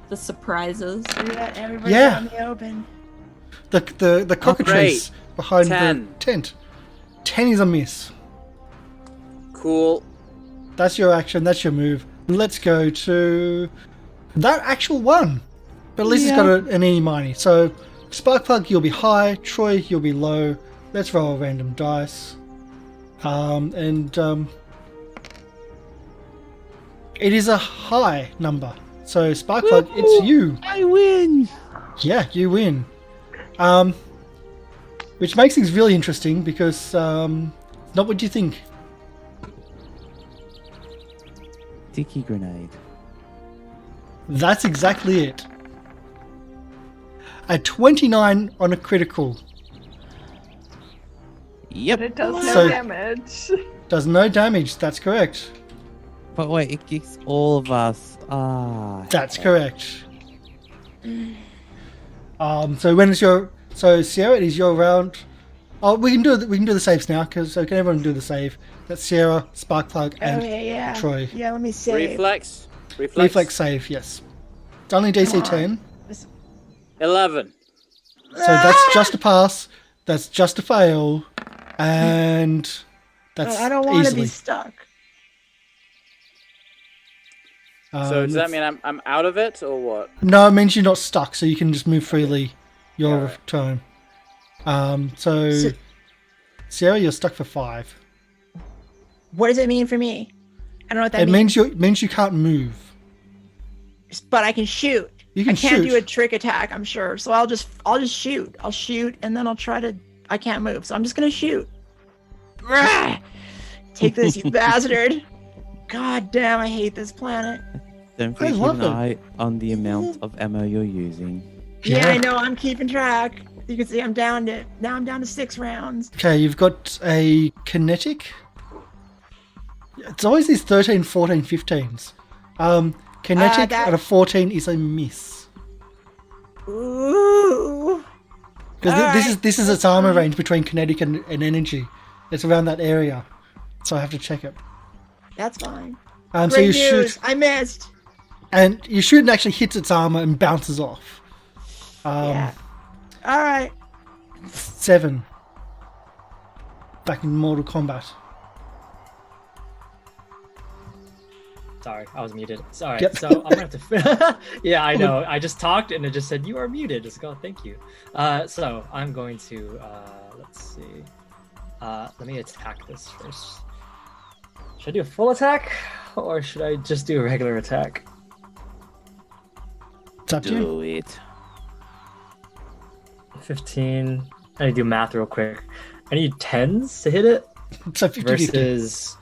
The surprises. Yeah, everybody's Yeah. out in the open. The cockatrice behind 10. the tent. 10 is a miss. Cool. That's your action. That's your move. Let's go to that actual one. But at least it's got an E-mini. So Sparkplug, you'll be high. Troy, you'll be low. Let's roll a random dice. It is a high number. So Sparkplug, it's you. I win! Yeah, you win. Which makes things really interesting because not what you think. Sticky grenade. That's exactly it. A 29 on a critical. Yep. But it does no So- damage. Does no damage. That's correct. But wait, it kicks all of us. That's correct. So when it's your Sierra, it is your round. Oh, we can do the saves now because can everyone do the save? That's Sierra, Sparkplug, and Okay, yeah. Troy. Yeah, let me save. Reflex. Reflex save. Yes. It's only DC 10, 11. so that's just a pass. That's just a fail, and that's I don't want to easily. be stuck. So does that mean I'm out of it or what? No, it means you're not stuck, so you can just move freely your Alright. turn. So Sierra, you're stuck for 5. What does it mean for me? I don't know what that It means. means you can't move. But I can shoot. You can I can't shoot. do a trick attack, I'm sure. So I'll just shoot. I'll shoot and then I'll try to. I can't move, so I'm just gonna shoot. Rah! Take this, you bastard! God damn, I hate this planet. Don't I forget to keep love an it. eye on the amount of ammo you're using. Yeah, Yeah. I know. I'm keeping track. You can see I'm down to 6 rounds. Okay, you've got a kinetic. It's always these 13, 14, 15s. Kinetic that- at a 14 is a miss. Ooh. Because Alright, this is its armor range between kinetic and energy. It's around that area. So I have to check it. That's fine. So Great you news. shoot, I missed. and you shoot and actually hits its armor and bounces off. Yeah. All right. 7. Back in Mortal Kombat. Sorry, I was muted. Sorry. Yep. So I'm gonna have to. Yeah, I know. I just talked and it just said you are muted. Just go. Thank you. So I'm going to. Let's see. Let me attack this first. Should I do a full attack, or should I just do a regular attack? It's up to you. Do it. 15. I need to do math real quick. I need 10s to hit it. So 50-50. Versus.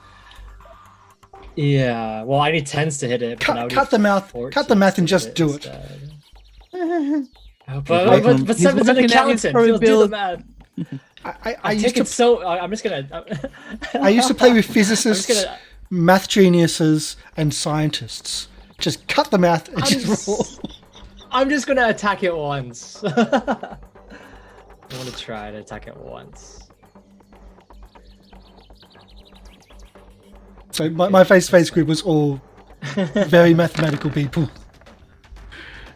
Yeah, well, I need 10s to hit it. but I would Cut need the math. 14s Cut the math to and hit just do it. instead. Wait, But he's Seven's an working out his accountant. He'll do the probability. math. I I used take to it so. I'm just gonna. I used to play with I'm physicists, just gonna. math geniuses, and scientists. Just cut the math and just roll. I'm just gonna attack it once. I want to try to attack it once. So my face-to-face group was all very mathematical people.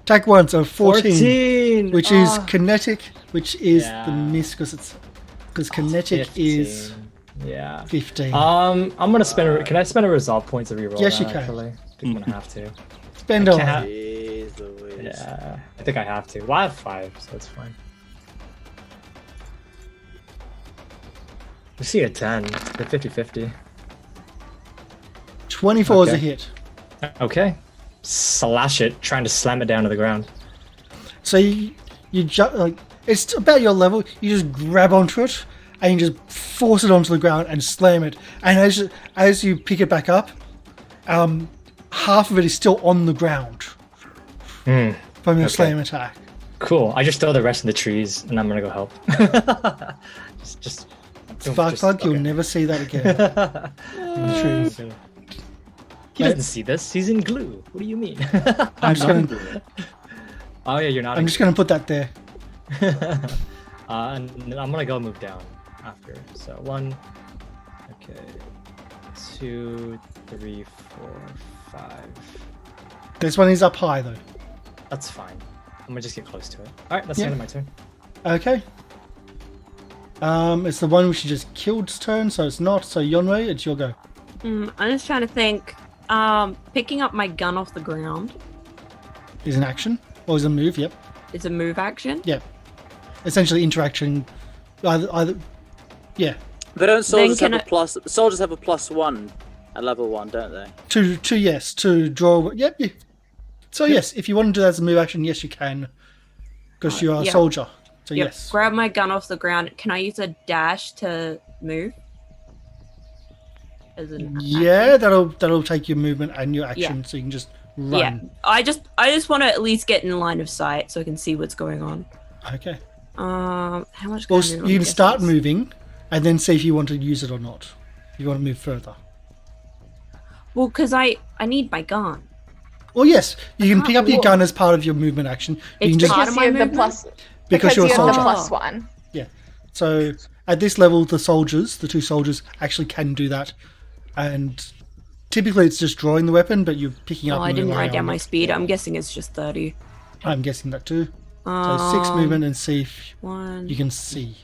Attack once of 14, which is kinetic, which is the Yeah. miss because kinetic is 15. Yeah. 15. I'm gonna spend. Can I spend a resolve point to reroll? Yes, you that, can. Actually, I'm gonna have to. Spend I on. can't- Jeez Louise. Yeah, I think I have to. Well, I have 5, so it's fine. We see a 10. It's a 50-50. 24 is a Okay. hit. Okay. Slash it, trying to slam it down to the ground. So you like it's about your level. You just grab onto it and you just force it onto the ground and slam it. And as you pick it back up, half of it is still on the ground from your slam attack. Cool. I just throw the rest in the trees, and I'm gonna go help. just. Sparkplug, you'll never see that again. In the trees. He doesn't see this. He's in glue. What do you mean? I'm just gonna Oh yeah, you're not. I'm just gonna put that there. And I'm gonna go move down after. So 1, okay, 2, 3, 4, 5. This one is up high though. That's fine. I'm gonna just get close to it. All right, that's Yeah. the end of my turn. Okay. It's the one which you just killed's turn, so it's not. So Yonwei, it's your go. I'm just trying to think. Picking up my gun off the ground Is an action or is a move? Yep. is a move action. Yep. Essentially interaction. Either. Yeah. But don't soldiers can have a plus? Soldiers have a +1 at level 1, don't they? To yes, to draw. Yep. Yeah. So yes, if you want to do that as a move action, yes, you can, because you are a yeah. soldier. So Yep. yes. Grab my gun off the ground. Can I use a dash to move? As an Yeah, that'll take your movement and your action, Yeah. so you can just Yeah. run. I just want to at least get in line of sight so I can see what's going on. Okay. How much? Can Well, I move on you can start distance? moving, and then see if you want to use it or not. If you want to move further. Well, because I need my gun. Well, yes, you can pick up your Well, gun as part of your movement action. You it's can just part Because of you my have the movement? plus. because you're a you have the soldier. +1. Yeah. So at this level, the two soldiers, actually can do that, and typically it's just drawing the weapon, but you're picking up. Oh, I and didn't relying write down on my it. speed. I'm guessing it's just 30. I'm guessing that too. So 6 movement and see if 1, you can see.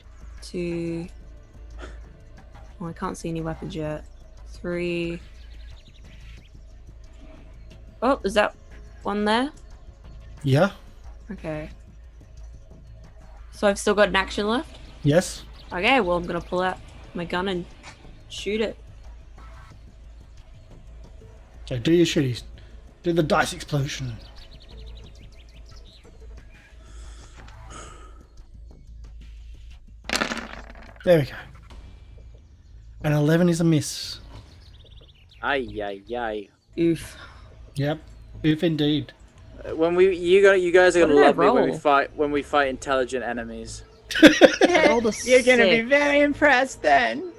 2. Oh, I can't see any weapons yet. 3. Oh, is that one there? Yeah. Okay. So I've still got an action left? Yes. Okay, well, I'm gonna pull out my gun and shoot it. So do your shitties. Do the dice explosion. There we go. An 11 is a miss. Ay. Oof. Yep. Oof indeed. When you guys are What gonna did I love me roll? when we fight intelligent enemies. I rolled a You're gonna be 6. very impressed then.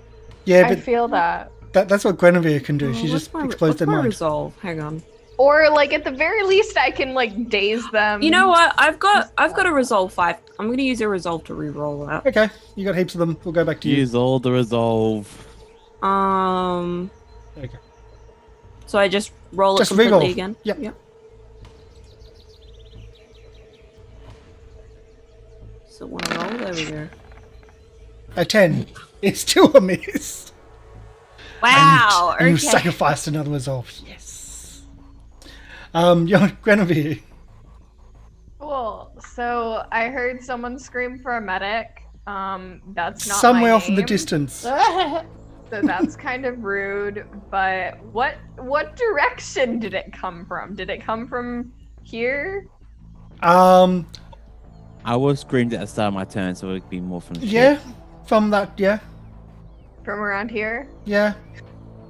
Yeah, I but feel that. that's what Guinevere can do. Oh, She what's just my- explodes what's their my mind. resolve? Hang on. Or like at the very least, I can like daze them. You know what? I've got a resolve 5. I'm gonna use a resolve to re-roll that. Okay, you got heaps of them. We'll go back to you. Use all the resolve. Okay. So I just roll Just it completely reroll. again. Yep. So one roll. There we go. A 10. It's still a miss. Wow. And you okay. sacrificed another resolve. Yes. Guinevere. Cool. So I heard someone scream for a medic. That's not Somewhere my off in the name. distance. So that's kind of rude. But what direction did it come from? Did it come from here? I was screamed at the start of my turn, so it'd be more from the Yeah, ship. from that. Yeah, From around here? yeah.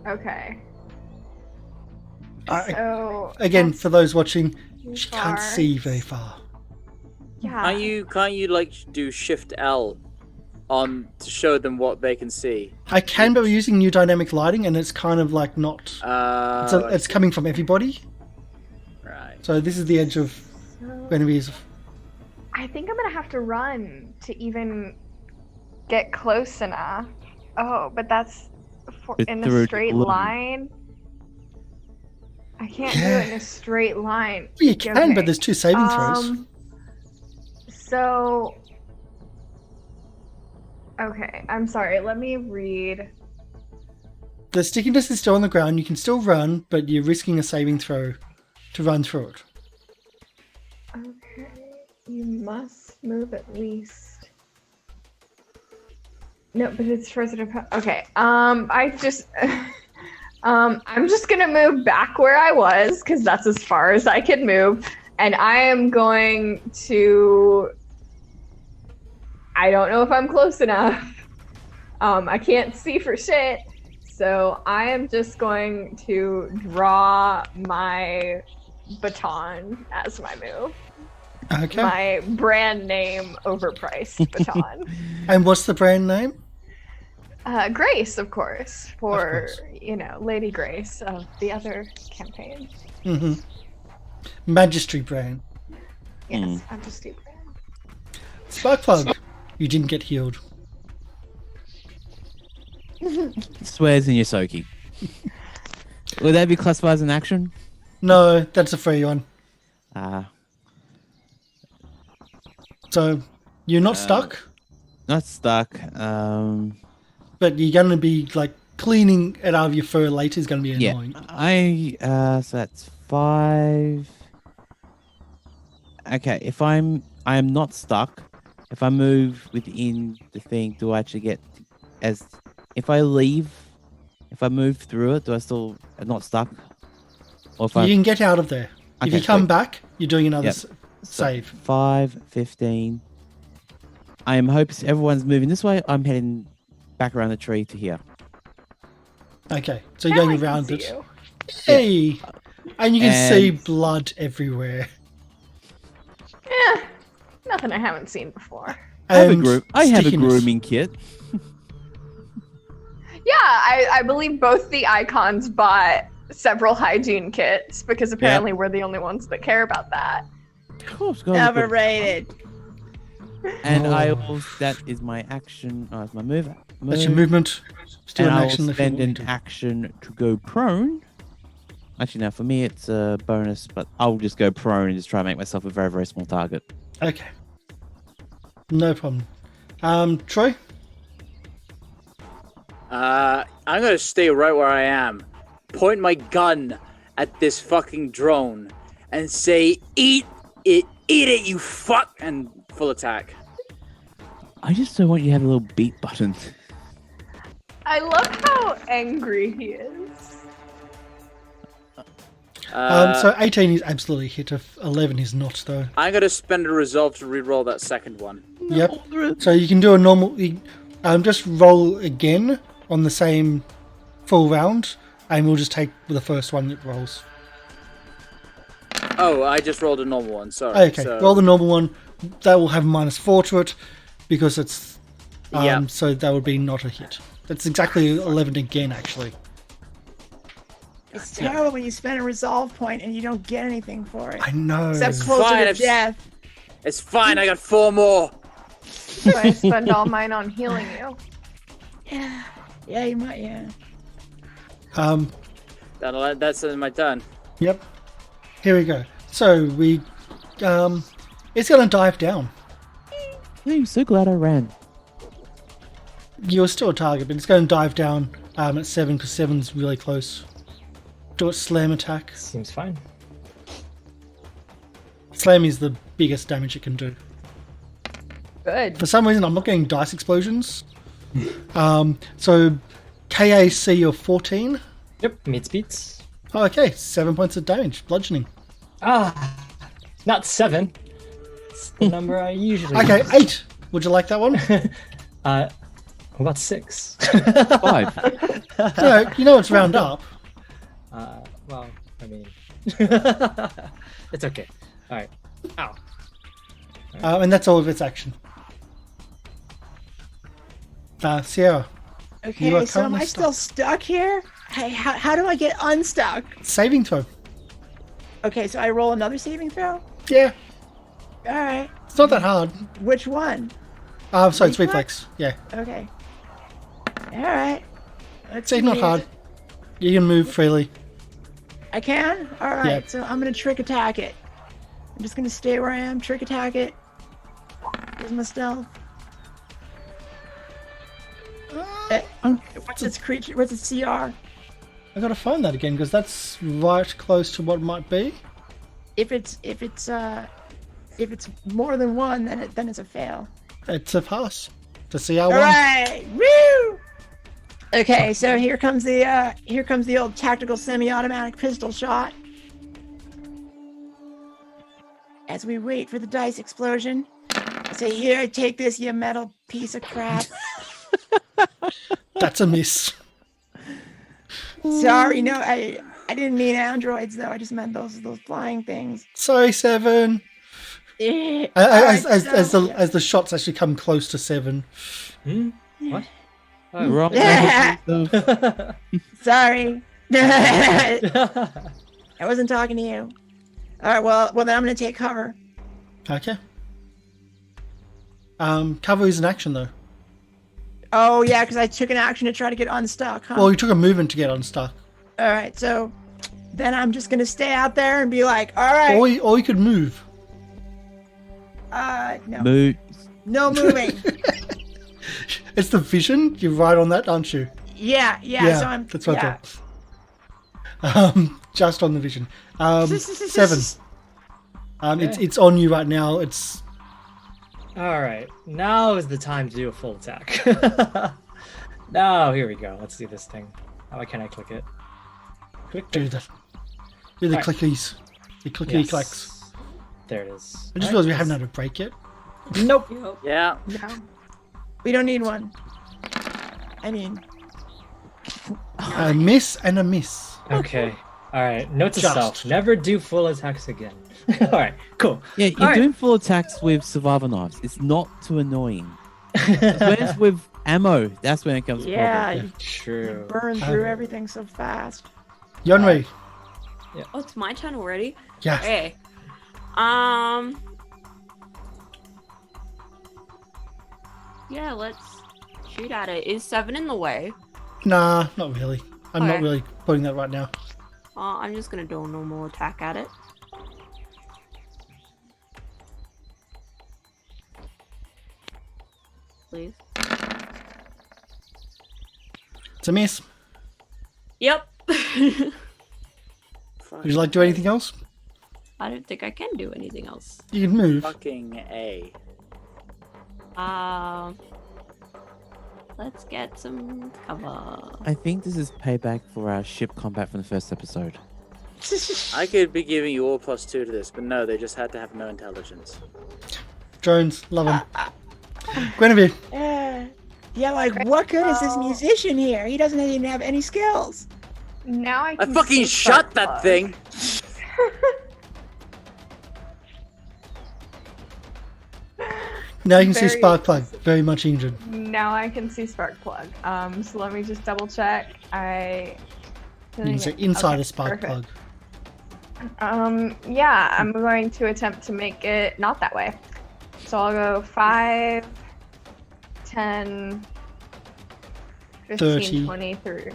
Okay. I, So again, that's for those watching, too she can't far. see very far. Yeah. Can't you like do Shift L on to show them what they can see? I can, but we're using new dynamic lighting, and it's kind of like not. So I it's see. coming from everybody. Right. So this is the edge of Guinevere's. I think I'm gonna have to run to even get close enough. Oh, but that's in a through straight gloom. line. I can't do Yeah. it in a straight line. You can, Okay. but there's 2 saving throws. So. Okay, I'm sorry. Let me read. The stickiness is still on the ground. You can still run, but you're risking a saving throw to run through it. Okay, you must move at least. No, but it's further to. Okay, I just. I'm just gonna move back where I was because that's as far as I could move, and I am going to. I don't know if I'm close enough. I can't see for shit, so I am just going to draw my baton as my move. Okay. My brand name overpriced baton. And what's the brand name? Grace, of course, for course. Lady Grace of the other campaign. Mm-hmm. Magistry brand. Yes, I'm just stupid. Sparkplug. You didn't get healed. Swears in Yosoki. Would that be classified as an action? No, that's a free one. So you're not stuck, Not stuck. but you're going to be like cleaning it out of your fur later is going to be Yeah. annoying. So that's 5. Okay, if I am not stuck. If I move within the thing, do I actually get if I move through it, do I still not stuck? Or if You can get out of there. If Okay, you come sweet. back, you're doing another Yep. save. 5, 15. I am hoping everyone's moving this way. I'm heading back around the tree to here. Okay, so you're Now I going can around see it. you. Hey! And you can see And- blood everywhere. Nothing I haven't seen before. I have And a stickiness. grooming kit. Yeah, I believe both the icons bought several hygiene kits because apparently we're the only ones that care about that. Of course, gotta look good. Overrated. And I Oh. will. That is my action. It's my move. That's your movement. Still And an I will action if you spend want an to. action to go prone. Actually, now for me it's a bonus, but I'll just go prone and just try and make myself a very, very small target. Okay. No problem. Troy? I'm gonna stay right where I am. Point my gun at this fucking drone and say, "Eat it, you fuck!" and full attack. I just don't want you to have a little beat button. I love how angry he is. So 18 is absolutely hit. If 11 is not, though. I'm gonna spend a resolve to reroll that second one. Yep. So you can do a normal. Just roll again on the same full round, and we'll just take the first one that rolls. Oh, I just rolled a normal one. Sorry. Okay, So, roll the normal one. That will have -4 to it because it's. Yeah. So that would be not a hit. That's exactly 11 again, actually. It's terrible when you spend a resolve point and you don't get anything for it. I know. Except closer Fine, to if- death. it's fine. I got 4 more. So I spend all mine on healing you. Yeah, you might, yeah. That's my turn. Yep. Here we go. So we. It's going to dive down. I'm so glad I ran. You're still a target, but it's going to dive down at 7 because 7's really close. Do a slam attack. Seems fine. Slam is the biggest damage it can do. Good. For some reason, I'm not getting dice explosions. So KAC of 14. Yep, meets beats. Oh, okay, 7 points of damage, bludgeoning. Not 7. It's the number I usually Okay, use. 8. Would you like that one? What about 6? 5. It's round up. Well, I mean, it's okay. All right. Ow. And that's all of its action. Sierra, You Okay, are so am currently I still stuck here? Hey, how do I get unstuck? saving throw. Okay, so I roll another saving throw? Yeah, All right. it's not that hard. Which one? Sorry, it's Reflex? reflex. Yeah, Okay. All right. Let's it's not see. hard. You can move freely. I can? All right. Yeah. So I'm going to trick attack it. I'm just going to stay where I am, trick attack it. Here's my stealth. What's its creature? What's its CR? I gotta find that again because that's right close to what it might be. If it's more than 1, then it's a fail. It's a pass. To CR1. All right, woo! Okay, so here comes the old tactical semi-automatic pistol shot. As we wait for the dice explosion, I say, "Here, take this, you metal piece of crap." That's a miss. Sorry, no, I didn't mean androids though. I just meant those flying things. Sorry, 7. Alright, As so- the shots actually come close to 7. What? Wrong. Sorry. I wasn't talking to you. All right, well then I'm gonna take cover. Okay. Cover is an action though. Oh yeah, because I took an action to try to get unstuck, huh? Well, you took a movement to get unstuck. All right, so then I'm just gonna stay out there and be like, all right, Or you could move. no, Moot. no moving. It's the vision. You're right on that, aren't you? yeah. So I'm. That's what yeah. I thought. Just on the vision. 7. It's on you right now. It's All right, now is the time to do a full attack. Now, here we go. Let's do this thing. How can I click it? Click. do the Alright. clickies. The clickety Yes. clacks. There it is. I just realized we haven't had a break yet. Nope. Yeah. No, we don't need one. I mean, A miss and a miss. Okay. All right. Note to Just. self: never do full attacks again. All right. Cool. Yeah, you're Alright. doing full attacks with survivor knives. It's not too annoying. When it's with ammo, that's when it comes. yeah, problem. you True. burn through everything so fast. Yonri. Oh, it's my turn already? Yeah. Okay. Yeah, let's shoot at it. Is 7 in the way? Nah, not really. I'm not Okay. really putting that right now. I'm just gonna do a normal attack at it. Please. It's a miss. Yep. Would you like to do anything else? I don't think I can do anything else. You can move. Fucking A. Let's get some cover. I think this is payback for our ship combat from the first episode. I could be giving you all +2 to this, but no, they just had to have no intelligence. Jones, love him. Guinevere. Yeah, like what good is this musician here? He doesn't even have any skills. Now I I can fucking see shot spark that plug. thing! Now you can see Very- Sparkplug, very much injured. Now I can see spark plug. So let me just double check. You can see inside a Sparkplug. Yeah, I'm going to attempt to make it not that way. So I'll go 5, 10, 15, 30. 20 through.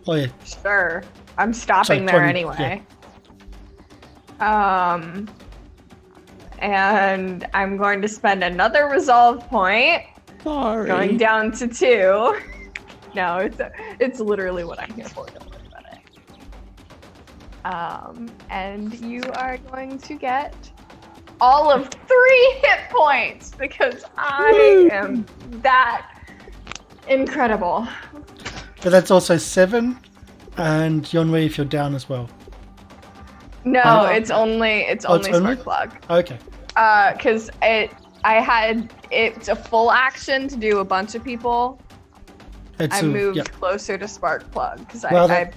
Oh yeah, Sure. I'm stopping Sorry, there 20, anyway. And I'm going to spend another resolve point, Sorry. going down to 2. No, it's literally what I'm here for. Don't worry about it. And you are going to get all of 3 hit points because I am that incredible. But that's also 7, and Yonwei if you're down as well. No, it's only Spark Plug. Okay. Because it's a full action to do a bunch of people. I moved closer to Spark Plug because I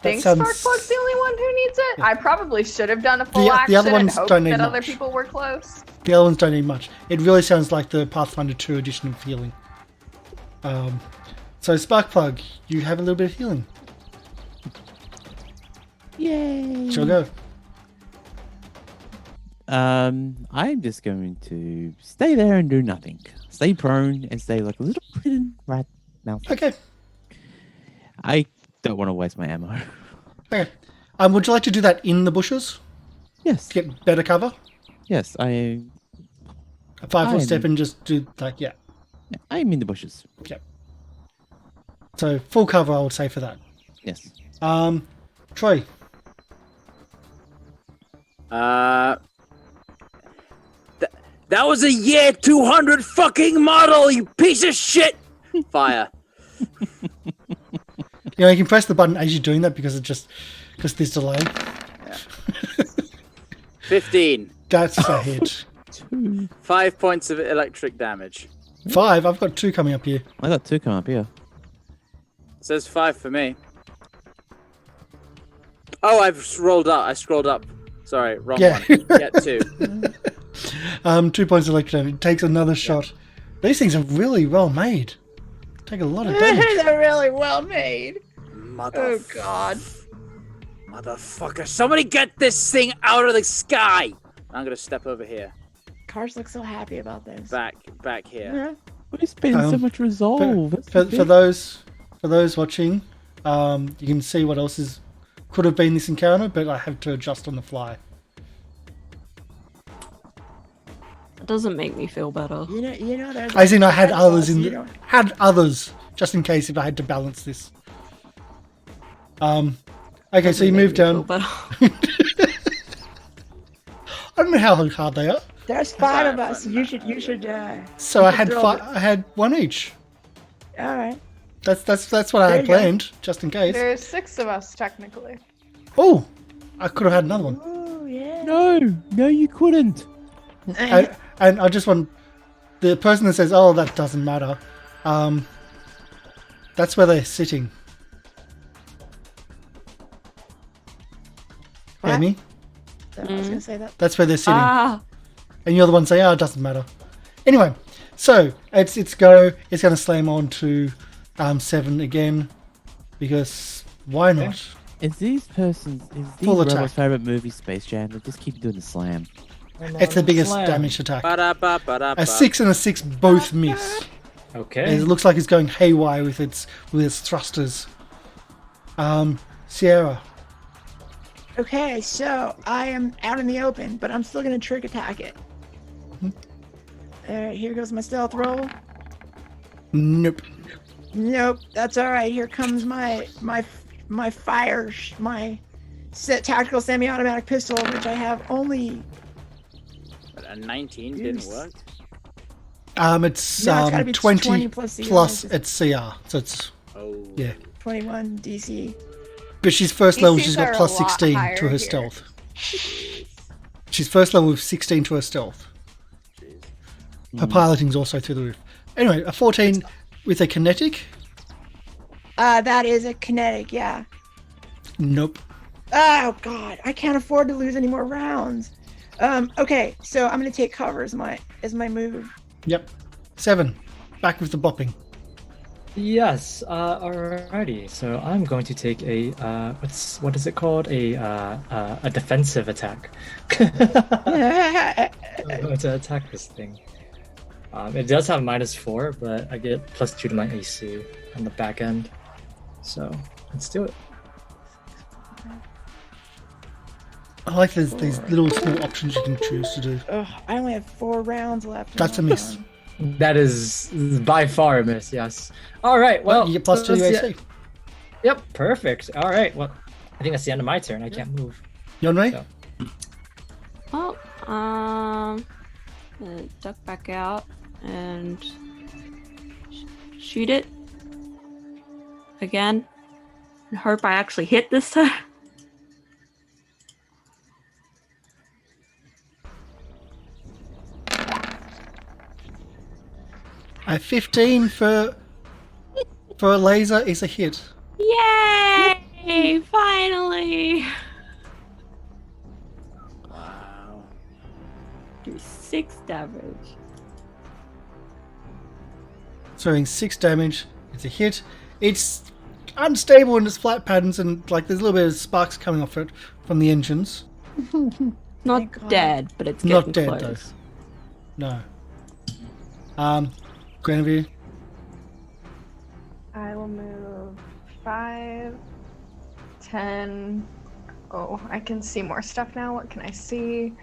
think Spark Plug's the only one who needs it. Yeah. I probably should have done a full action. The other ones and don't need that much. other people were close. The other ones don't need much. It really sounds like the Pathfinder 2 edition of healing. So Spark Plug, you have a little bit of healing. Yay! Sure go. I'm just going to stay there and do nothing. Stay prone and stay like a little prison right now. Okay. I don't want to waste my ammo. Okay. Would you like to do that in the bushes? Yes. To get better cover? Yes, A 5-foot step and just do yeah. I'm in the bushes. Okay. So full cover, I would say for that. Yes. Troy. That was a year 200 fucking model, you piece of shit! Fire. You can press the button as you're doing that because there's delay. Yeah. 15. That's a hit. 5 points of electric damage. 5? I've got 2 coming up here. I got 2 coming up here. It says 5 for me. Oh, I scrolled up. Sorry, wrong one. Get 2. 2 points of electric damage. It takes another shot. These things are really well made. Take a lot of damage. They're really well made. Oh God. Motherfucker. Somebody get this thing out of the sky. I'm going to step over here. Cars look so happy about this. Back here. Yeah. We spend so much resolve. For those watching, you can see what else could have been this encounter, but I have to adjust on the fly. It doesn't make me feel better. You know, there's. As in, I had others just in case if I had to balance this. Okay, so you move down. I don't know how hard they are. There's 5 of us. You should. So I had 5. I had 1 each. All right. That's what I had planned, just in case. There's 6 of us technically. Oh, I could have had another one. Oh yeah. No, you couldn't. And I just want the person that says, "Oh, that doesn't matter." That's where they're sitting. What? Amy? I was gonna say that. That's where they're sitting. And you're the one saying, "Oh, it doesn't matter." Anyway, so it's go. It's going to slam on to 7 again because why not? Is these Full robots' attack. favorite movie Space Jam? They just keep doing the slam. It's the biggest damage attack. A 6 and a 6 both miss. Okay. And it looks like it's going haywire with its thrusters. Sierra. Okay, so I am out in the open, but I'm still gonna trick attack it. All right, here goes my stealth roll. Nope. Nope, that's all right. Here comes my tactical semi-automatic pistol, which I have only. But a 19 didn't work. It's No, it's gotta be 20 plus CR, plus just- its CR, so it's yeah. 21 DC. But she's first level. DCs She's are got a plus lot 16 higher to her here. stealth. She's first level with 16 to her stealth. Her piloting's also through the roof. Anyway, a 14 with a kinetic. That is a kinetic, yeah. Nope. Oh god, I can't afford to lose any more rounds. Okay, so I'm gonna take cover as my move. Yep. 7. Back with the bopping. Yes. Alrighty. So I'm going to take a what is it called? A defensive attack. I'm going to attack this thing. It does have -4, but I get +2 to my AC on the back end. So let's do it. I like these little small options you can choose to do. Ugh, I only have 4 rounds left. That's a miss. That is by far a miss. Yes. All right. Well, You get +2 to let's- AC. Yep. Perfect. All right. Well, I think that's the end of my turn. I can't move. Yonwei? So. Well, duck back out and shoot it again. And hope I actually hit this time. A 15 for a laser is a hit. Yay! Finally! Wow. Do 6 damage. So doing 6 damage. It's a hit. It's unstable in its flight patterns, and like there's a little bit of sparks coming off it from the engines. Not God. dead, but it's Not getting dead close. though. No. Grenadier. I will move 5, 10. Oh, I can see more stuff now. What can I see?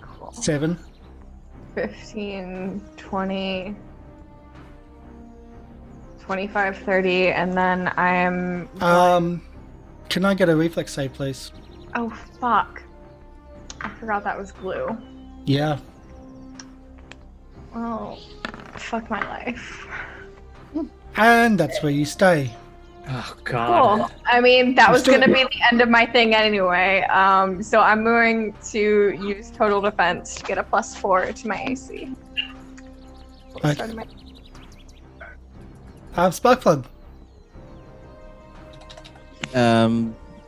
Cool. 7. 15, 20, 25, 30, and then I'm. Can I get a reflex save, please? Oh, fuck. I forgot that was glue. Yeah. Oh, fuck my life. And that's where you stay. Oh God. Cool. I mean, that was still- going to be the end of my thing anyway. So I'm going to use total defense to get a +4 to my AC. Okay. Start my- Sparkplug.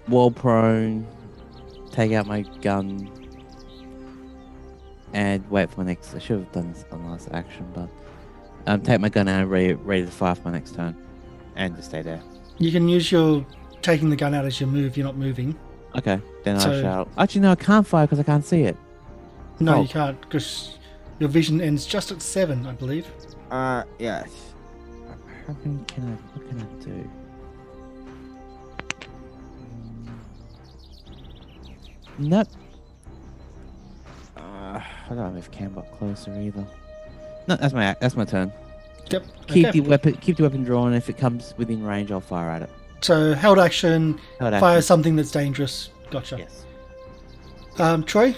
Wall prone, take out my gun, and wait for my next. I should have done this on last action, but take my gun out and ready to fire for my next turn, and just stay there. You can use your taking the gun out as you move. You're not moving. Okay, then So- I shall. Actually, no, I can't fire because I can't see it. No, Oh. you can't, because your vision ends just at 7, I believe. Yes. What can I do? Nope. I don't know if Cambot closer either. No, that's my turn. Yep. Keep okay. the weapon drawn. If it comes within range, I'll fire at it. So held action, Held fire action. something that's dangerous. Gotcha. Yes. Troy?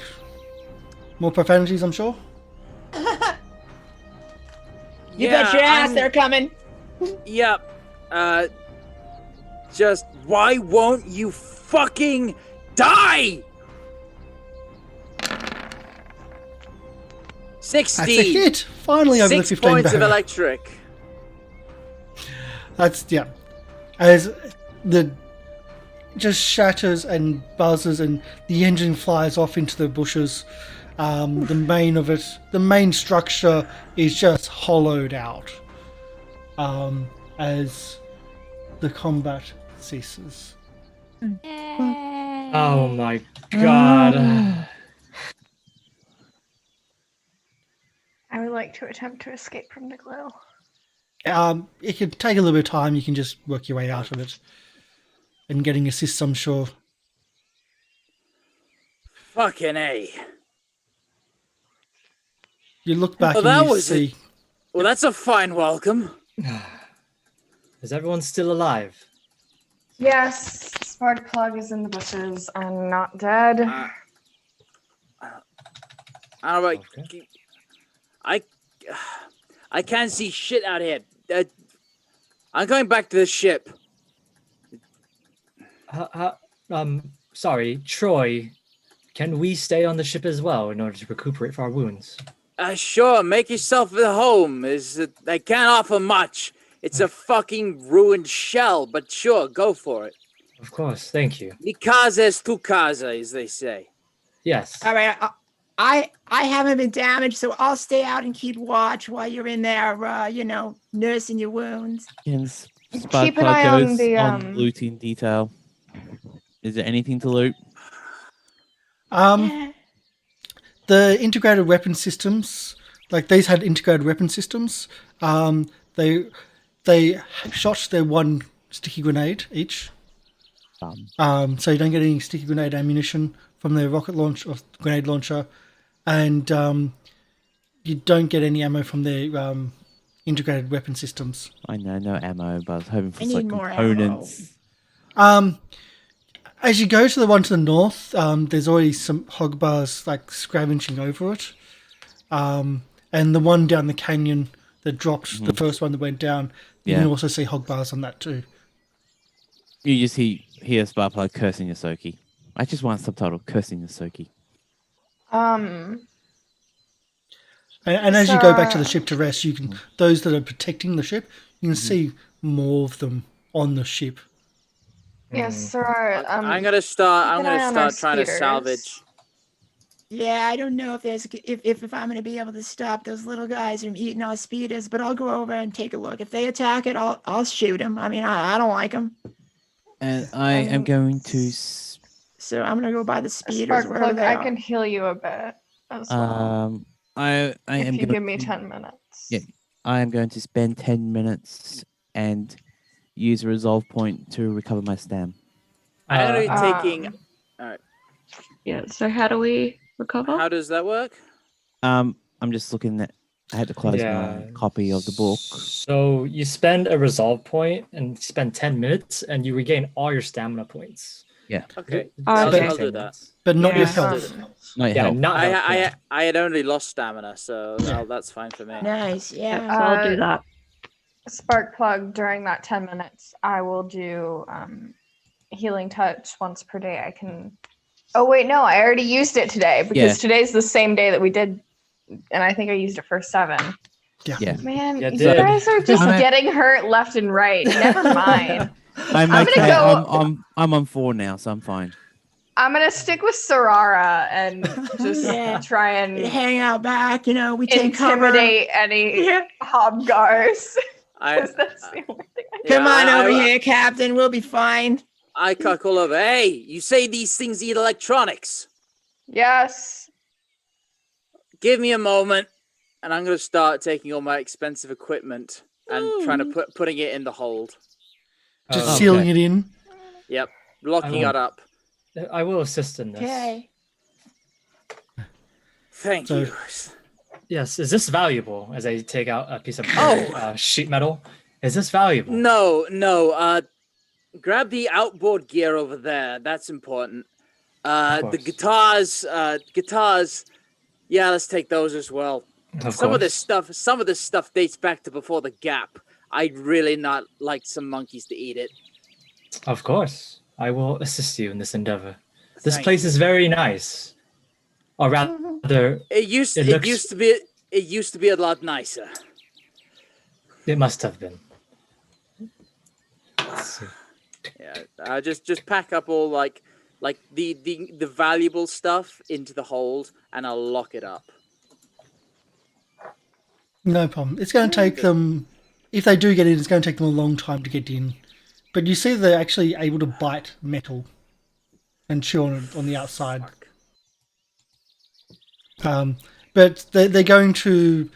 More profanities, I'm sure? You bet your ass I'm- they're coming. Yep. Just why won't you fucking die? 60. That's a hit! Finally over the 6 15 points of barrier. electric. That's, yeah. As the just shatters and buzzes and the engine flies off into the bushes. The main structure is just hollowed out as the combat ceases. Oh my God. I would like to attempt to escape from the glue. It can take a little bit of time. You can just work your way out of it. And getting assists, I'm sure. Fucking A. You look back Well, that and you was see... Well, that's a fine welcome. Is everyone still alive? Yes, spark plug is in the bushes. I'm not dead. I don't know. Okay. I can't see shit out here. I'm going back to the ship. Sorry, Troy. Can we stay on the ship as well in order to recuperate for our wounds? Sure, make yourself at home. I can't offer much. It's a fucking ruined shell, but sure, go for it. Of course, thank you. Mi casa es tu casa, as they say. Yes. All right, I haven't been damaged, so I'll stay out and keep watch while you're in there, nursing your wounds. Yes. Keep an eye on the, on looting detail. Is there anything to loot? Yeah. The integrated weapon systems, like these had integrated weapon systems. They shot their one sticky grenade each. So you don't get any sticky grenade ammunition from the rocket launch or grenade launcher, and you don't get any ammo from their integrated weapon systems. I know, no ammo, but I was hoping for I some need more components. As you go to the one to the north, there's already some hog bars like scavenging over it. And the one down the canyon that dropped, the first one that went down, you can also see hog bars on that too. You just hear Sparkplug cursing Yosoki. I just want a subtitle, cursing Yosoki. And as you go back to the ship to rest, you can those that are protecting the ship, you can see more of them on the ship. Yes, sir. I'm gonna start. keep an eye on our Trying to speeders. salvage. Yeah, I don't know if there's if I'm gonna be able to stop those little guys from eating our speeders, but I'll go over and take a look. If they attack it, I'll shoot them. I mean, I don't like them. And I am going to. So I'm gonna go by the speeders. Wherever Sparkplug, they I are. can heal you a bit as well. I if am you gonna, give me 10 minutes. Yeah, I am going to spend 10 minutes and use a resolve point to recover my stam. I'm gonna be taking. All right. Yeah. So how do we recover? How does that work? I'm just looking at. I had to close my copy of the book. So you spend a resolve point and spend 10 minutes, and you regain all your stamina points. Yeah. Okay. Oh, okay. I'll do that. But not your Yeah. health. Not your Yeah, health. not health, yeah. I had only lost stamina, so that's fine for me. Nice. Yeah. So I'll do that. Sparkplug, during that 10 minutes, I will do healing touch once per day. I can. Oh, wait, no, I already used it today because today's the same day that we did. And I think I used it for 7. Yeah. Man, You you did. guys are just getting hurt left and right. Never mind. I'm gonna okay. go- I'm on 4 now, so I'm fine. I'm going to stick with Sarara and just try and Hang out back. You know, we take cover. intimidate any hobgars. 'Cause that's the only thing I Come on over here, Captain. We'll be fine. I cuckle over. Hey, you say these things eat electronics? Yes. Give me a moment, and I'm gonna start taking all my expensive equipment and trying to putting it in the hold. Just sealing it in. Yep, locking it up. I will assist in this. Okay. Thank you. Yes, is this valuable? As I take out a piece of sheet metal, is this valuable? No. Grab the outboard gear over there. That's important. The guitars. Yeah, let's take those as well. Some of this stuff dates back to before the Gap. I'd really not like some monkeys to eat it. Of course, I will assist you in this endeavor. This place is very nice, or rather, it used to be a lot nicer. It must have been. Yeah, just pack up all like the valuable stuff into the hold, and I'll lock it up. No problem. It's going to take them, if they do get in, it's going to take them a long time to get in. But you see they're actually able to bite metal and chew on it on the outside. But they're going to,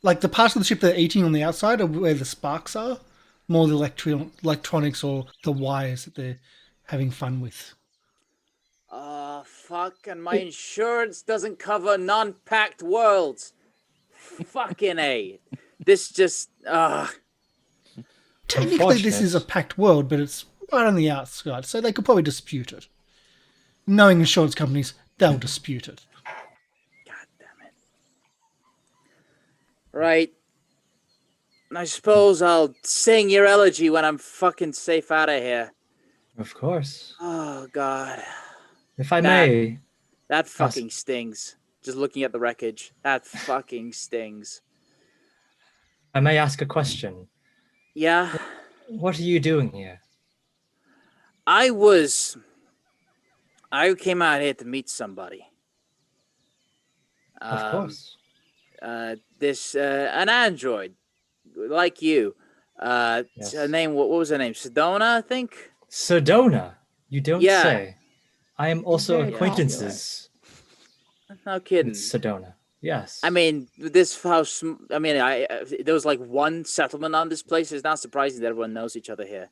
like the parts of the ship they're eating on the outside are where the sparks are, more the electronics or the wires that they're having fun with. Fuck, and my insurance doesn't cover non-packed worlds. Fucking A. This just, Technically, this is a packed world, but it's right on the outskirts, so they could probably dispute it. Knowing insurance companies, they'll dispute it. God damn it. Right. I suppose I'll sing your elegy when I'm fucking safe out of here. Of course. Oh, God. If I may. That fucking stings. Just looking at the wreckage. That fucking stings. I may ask a question. Yeah? What are you doing here? I came out here to meet somebody. Of course. An android, like you. Yes. Her name, what was her name? Sedona, I think? Sedona? You don't say. I am also Very acquaintances. No kidding. With Sedona. Yes. I mean, this house. I mean, there was like one settlement on this place. It's not surprising that everyone knows each other here.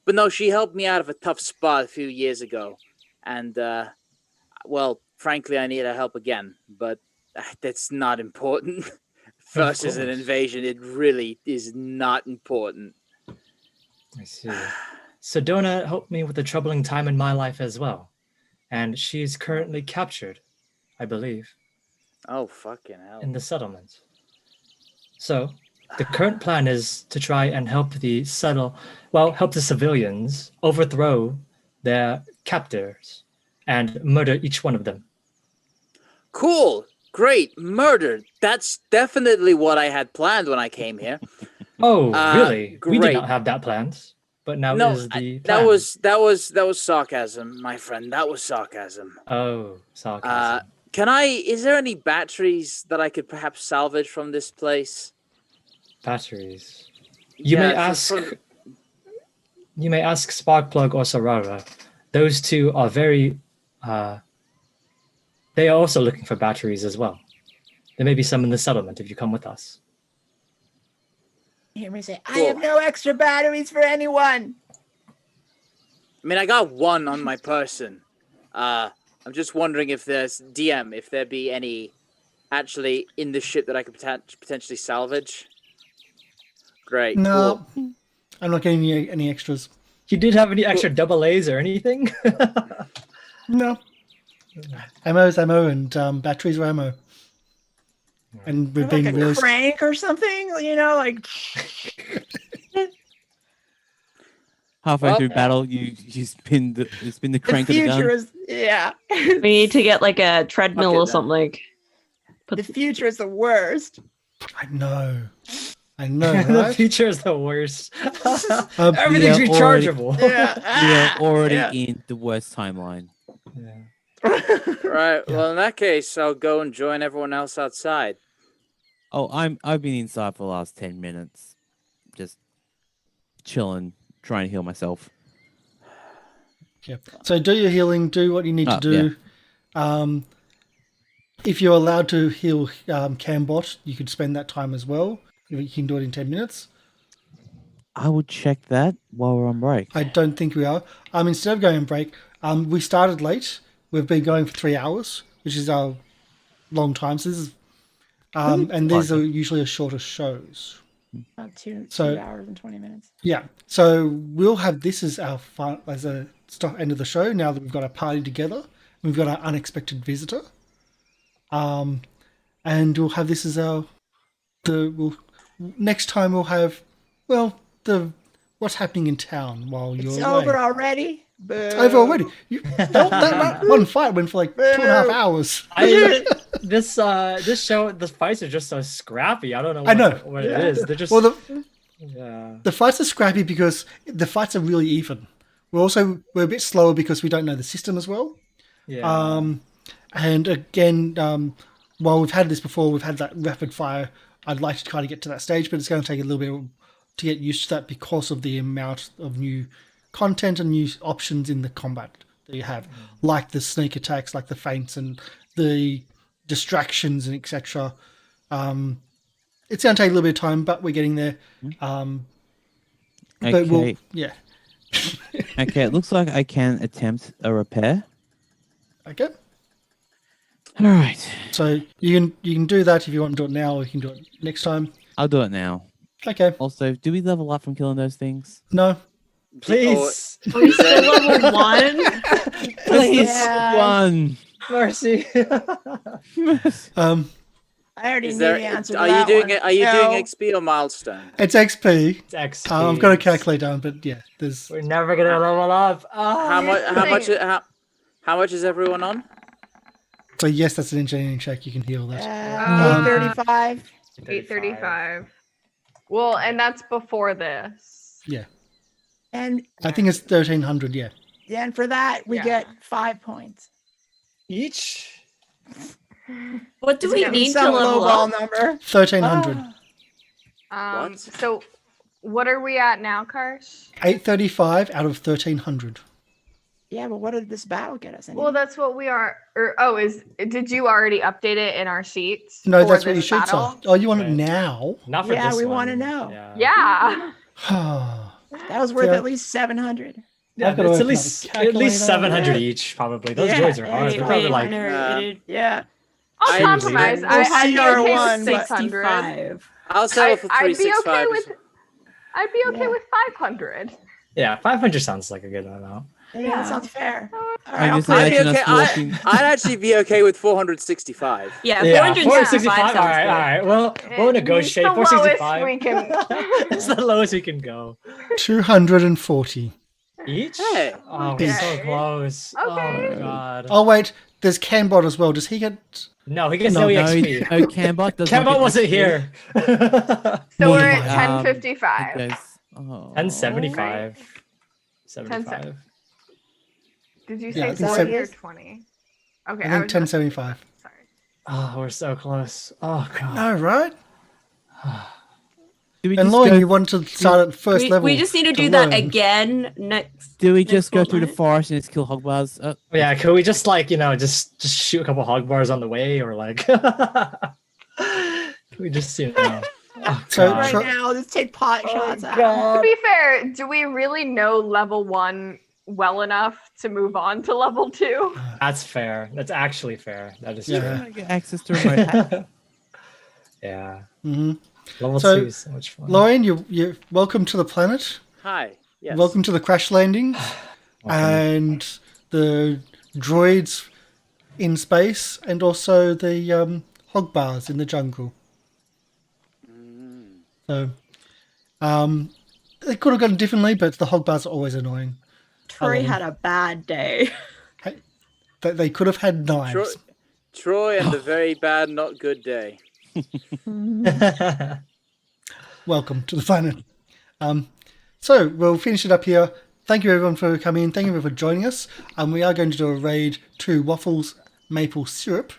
But no, she helped me out of a tough spot a few years ago, and well, frankly, I need her help again. But that's not important. Versus an invasion, it really is not important. I see. Sedona helped me with a troubling time in my life as well. And she's currently captured, I believe, Oh, fucking hell. in the settlement. So, the current plan is to try and help the civilians overthrow their captors and murder each one of them. Cool. Great. Murder. That's definitely what I had planned when I came here. Oh, really? We did great. not have that planned, but now No, is the that plan. was sarcasm, my friend. That was sarcasm. Oh, sarcasm. Is there any batteries that I could perhaps salvage from this place? Batteries. You may ask Sparkplug or Sorara. Those two are very they are also looking for batteries as well. There may be some in the settlement if you come with us. You hear me say, I have no extra batteries for anyone. I mean, I got one on my person. I'm just wondering if there's if there be any actually in the ship that I could potentially salvage. Great. No, Cool. I'm not getting any extras. You did have any extra double A's or anything? No. Ammo's ammo and batteries are ammo. And we've Like been a really... crank or something, like Halfway through battle, you spin the crank of the gun. future is We need to get like a treadmill or something. the future is the worst. I know, The right? future is the worst. Um, Everything's we are rechargeable. We are already in the worst timeline. Right. Well, in that case, I'll go and join everyone else outside. Oh, I've been inside for the last 10 minutes, just chilling, trying to heal myself. Yeah. So do your healing, do what you need to do. If you're allowed to heal Cambot, you could spend that time as well. You can do it in 10 minutes. I will check that while we're on break. I don't think we are. Instead of going on break, we started late. We've been going for 3 hours, which is our long time. So this is, and these are usually shorter shows. About 2 So- hours and 20 minutes. Yeah. So we'll have this as our as a end of the show. Now that we've got our party together, we've got our unexpected visitor. And we'll have this as next time we'll have what's happening in town while you're It's away. over already. Boo. It's over already. That one fight went for like 2.5 hours. This show, the fights are just so scrappy. I don't know. What it is. They're just The fights are scrappy because the fights are really even. We're a bit slower because we don't know the system as well. Yeah. And again, while we've had this before, we've had that rapid fire. I'd like to kind of get to that stage, but it's going to take a little bit to get used to that because of the amount of new content and new options in the combat that you have, like the sneak attacks, like the feints and the distractions and etc. It's going to take a little bit of time, but we're getting there. But Okay. yeah. Okay, it looks like I can attempt a repair. Okay. All right. So you can do that if you want to do it now, or you can do it next time. I'll do it now. Okay. Also, do we level up from killing those things? No. Please. Are you still level 1? Please, Yeah. one. Mercy. I already knew the answer to Are that you doing one. it? Are you No. doing XP or milestone? It's XP. It's XP. I've got a calculator down, but yeah, there's We're never gonna level up. How much is everyone on? so yes, that's an engineering check. You can heal that. 835. 835. Well, and that's before this. Yeah, And I think it's 1300. Yeah. then for that, we Yeah. get 5 points. Each. What do It's we gonna be need to some level lowball up? number. 1300. What? So what are we at now, Karsh? 835 out of 1300. Yeah, but what did this battle get us? Well, that's what we are. Did you already update it in our sheets? No, for that's what your this sheets battle? are. Oh, you want it Right. now? Not for Yeah, this we one. wanna know. Yeah. that was worth Yeah. at least 700. Yeah, I've got to it's work at least out a calculator. 700 each, probably. Those Yeah. droids are hard. They're probably like Yeah. I'll I- compromise. We'll I'd see be our okay one, with but 600. I'll settle for I'd be 365. okay with 500. Yeah, 500 sounds like a good amount. Yeah, that sounds fair. All I right, I'll just play. imagine us walking. I'd actually be okay with 465. Yeah, Yeah, 465 sounds All right, good. all right. Well, we'll negotiate. It's the lowest 465. we can. It's the lowest we can go. 240. Each? Hey. Oh, we're so Okay. close. Oh Okay. my god. Oh wait, there's Cambot as well. Does he get? No, he gets No, no, No, EXP. no, Cambot does not Cambot get wasn't XP. here. So we're at Um, 1055. It goes, oh. 1075. 10 75. Did you Yeah, say I think 40 so. or 20? Okay, I I think was 1075. sorry. Oh, we're so close. Oh god. No, right? Do we And just Lorian, go? you want to start at first level. We just need to do that learn. again next. Do we next just go through the fortnight. forest and just kill hogbars? Yeah, could we just just shoot a couple hog bars on the way, or like we just oh, So, God. Right Tro- now, let's take pot shots. at To be fair, do we really know level 1 well enough to move on to level 2? That's fair. That's actually fair. That is Yeah. I get access to remote hack. true. Yeah. Mhm. Level So, 2 is so much fun. Lorian, you're welcome to the planet. Hi. Yes. Welcome to the crash landings and the droids in space, and also the hog bars in the jungle. So, it could have gone differently, but the hog bars are always annoying. Troy had a bad day. They could have had knives. Troy and the very bad, not good day. Welcome to the planet. So we'll finish it up here. Thank you everyone for coming in. Thank you everyone for joining us. We are going to do a raid to Waffles Maple Syrup.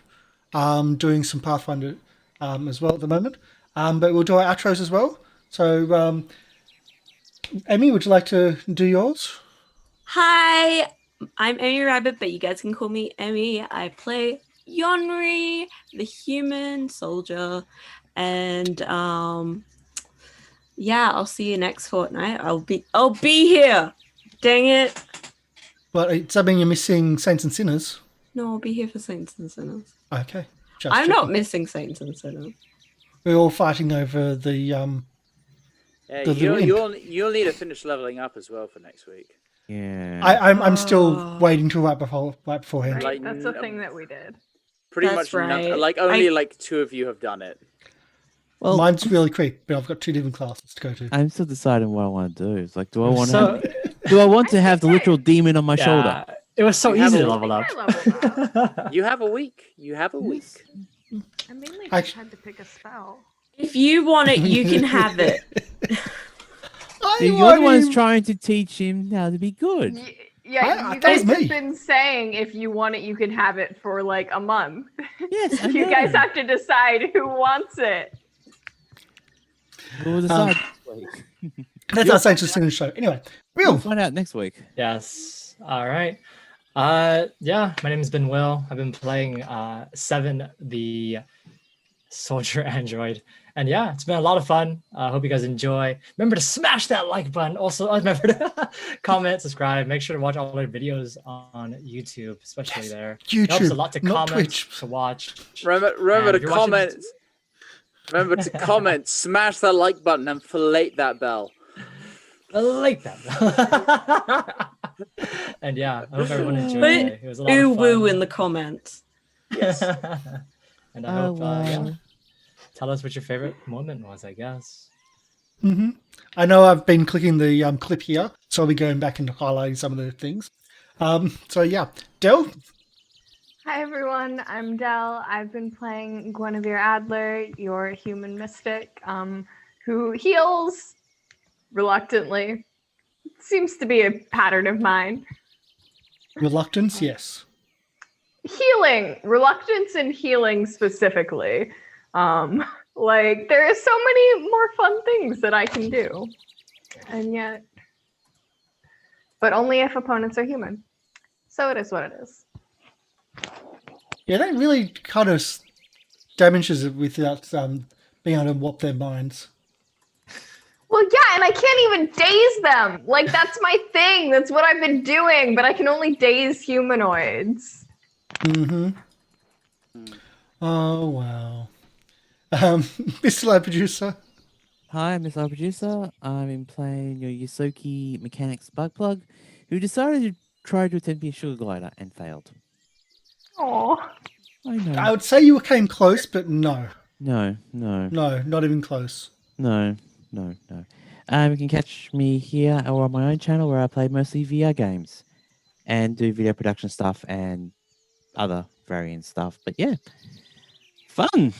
Doing some Pathfinder as well at the moment. But we'll do our outros as well. So, Emi, would you like to do yours? Hi, I'm Emi Rabbit, but you guys can call me Emi. I play Yonri, the human soldier, and yeah, I'll see you next fortnight. I'll be here. Dang it! Well, it's something you're missing Saints and Sinners. No, I'll be here for Saints and Sinners. Okay. Just I'm not checking. missing Saints and Sinners. We're all fighting over the Yeah, The you'll need to finish leveling up as well for next week. Yeah. I'm still waiting till right beforehand. Right, Like, that's the thing that we did. Pretty That's much none, right. like only like 2 of you have done it. well, Mine's really quick, but I've got 2 different classes to go to. I'm still deciding what I want to do. It's like, do I I'm want so- to have the literal demon on my shoulder? Yeah, it was so You have easy a- to level up. I leveled up. You have a week. You have a week. I mainly I- just had to pick a spell. If you want it, you can have it. See, you're the one who's trying to teach him how to be good. Yeah, you that was guys have me. been saying if you want it, you can have it for like a month. Yes, I You know. guys have to decide who wants it. We'll decide. That's our Saints and Sinners show. Anyway, We'll Will. find out next week. Yes. All right. Yeah, my name has been Will. I've been playing Seven, the soldier android. And yeah, it's been a lot of fun. I hope you guys enjoy. Remember to smash that like button. Also, remember to comment, subscribe. Make sure to watch all our videos on YouTube, especially there. It helps a YouTube, lot to not comment, Twitch. to watch. Remember And to if you're watching comment. this- Remember to comment, smash that like button, and fillet that bell. I like that. And yeah, I hope everyone enjoyed Put it. It was a lot Ooh of woo fun. in the comments. Yes. And I hope, yeah, wow. tell us what your favorite moment was, I guess. I know I've been clicking the clip here, so I'll be going back and highlighting some of the things. So yeah, Del. Hi everyone, I'm Del. I've been playing Guinevere Adler, your human mystic, who heals reluctantly. Seems to be a pattern of mine. Reluctance, yes. Healing, reluctance and healing specifically. Like there are so many more fun things that I can do, and yet, but only if opponents are human. So it is what it is. Yeah, that really kind of damages it without being able to warp their minds. Well, yeah, and I can't even daze them. Like, that's my thing. That's what I've been doing, but I can only daze humanoids. Oh, wow. Mr. Live Producer. Hi, I'm Mr. Producer. I'm playing your Yosoki Mechanics Bug Plug, who decided to try to attempt to be a sugar glider and failed. Oh. I know. I would say you came close, but no. No. No, not even close. You can catch me here or on my own channel where I play mostly VR games and do video production stuff and other variant stuff. But yeah, fun.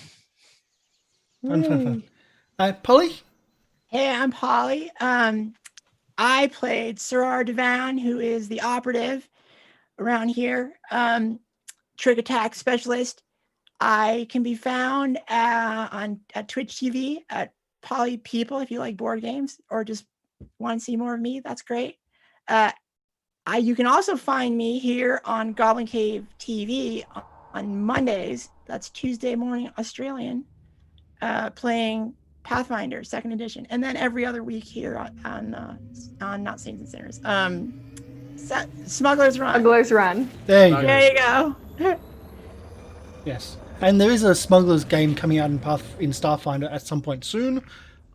Fun. Polly? Hey, I'm Polly. I played Sarar Devan, who is the operative around here, trick attack specialist. I can be found at Twitch TV at Polly People if you like board games or just want to see more of me. That's great. You can also find me here on Goblin Cave TV on Mondays. That's Tuesday morning Australian, playing Pathfinder 2nd edition, and then every other week here on not Saints and Sinners. Smugglers Run. Smugglers Run. There you go. There you go. Yes. And there is a Smugglers game coming out in Starfinder at some point soon.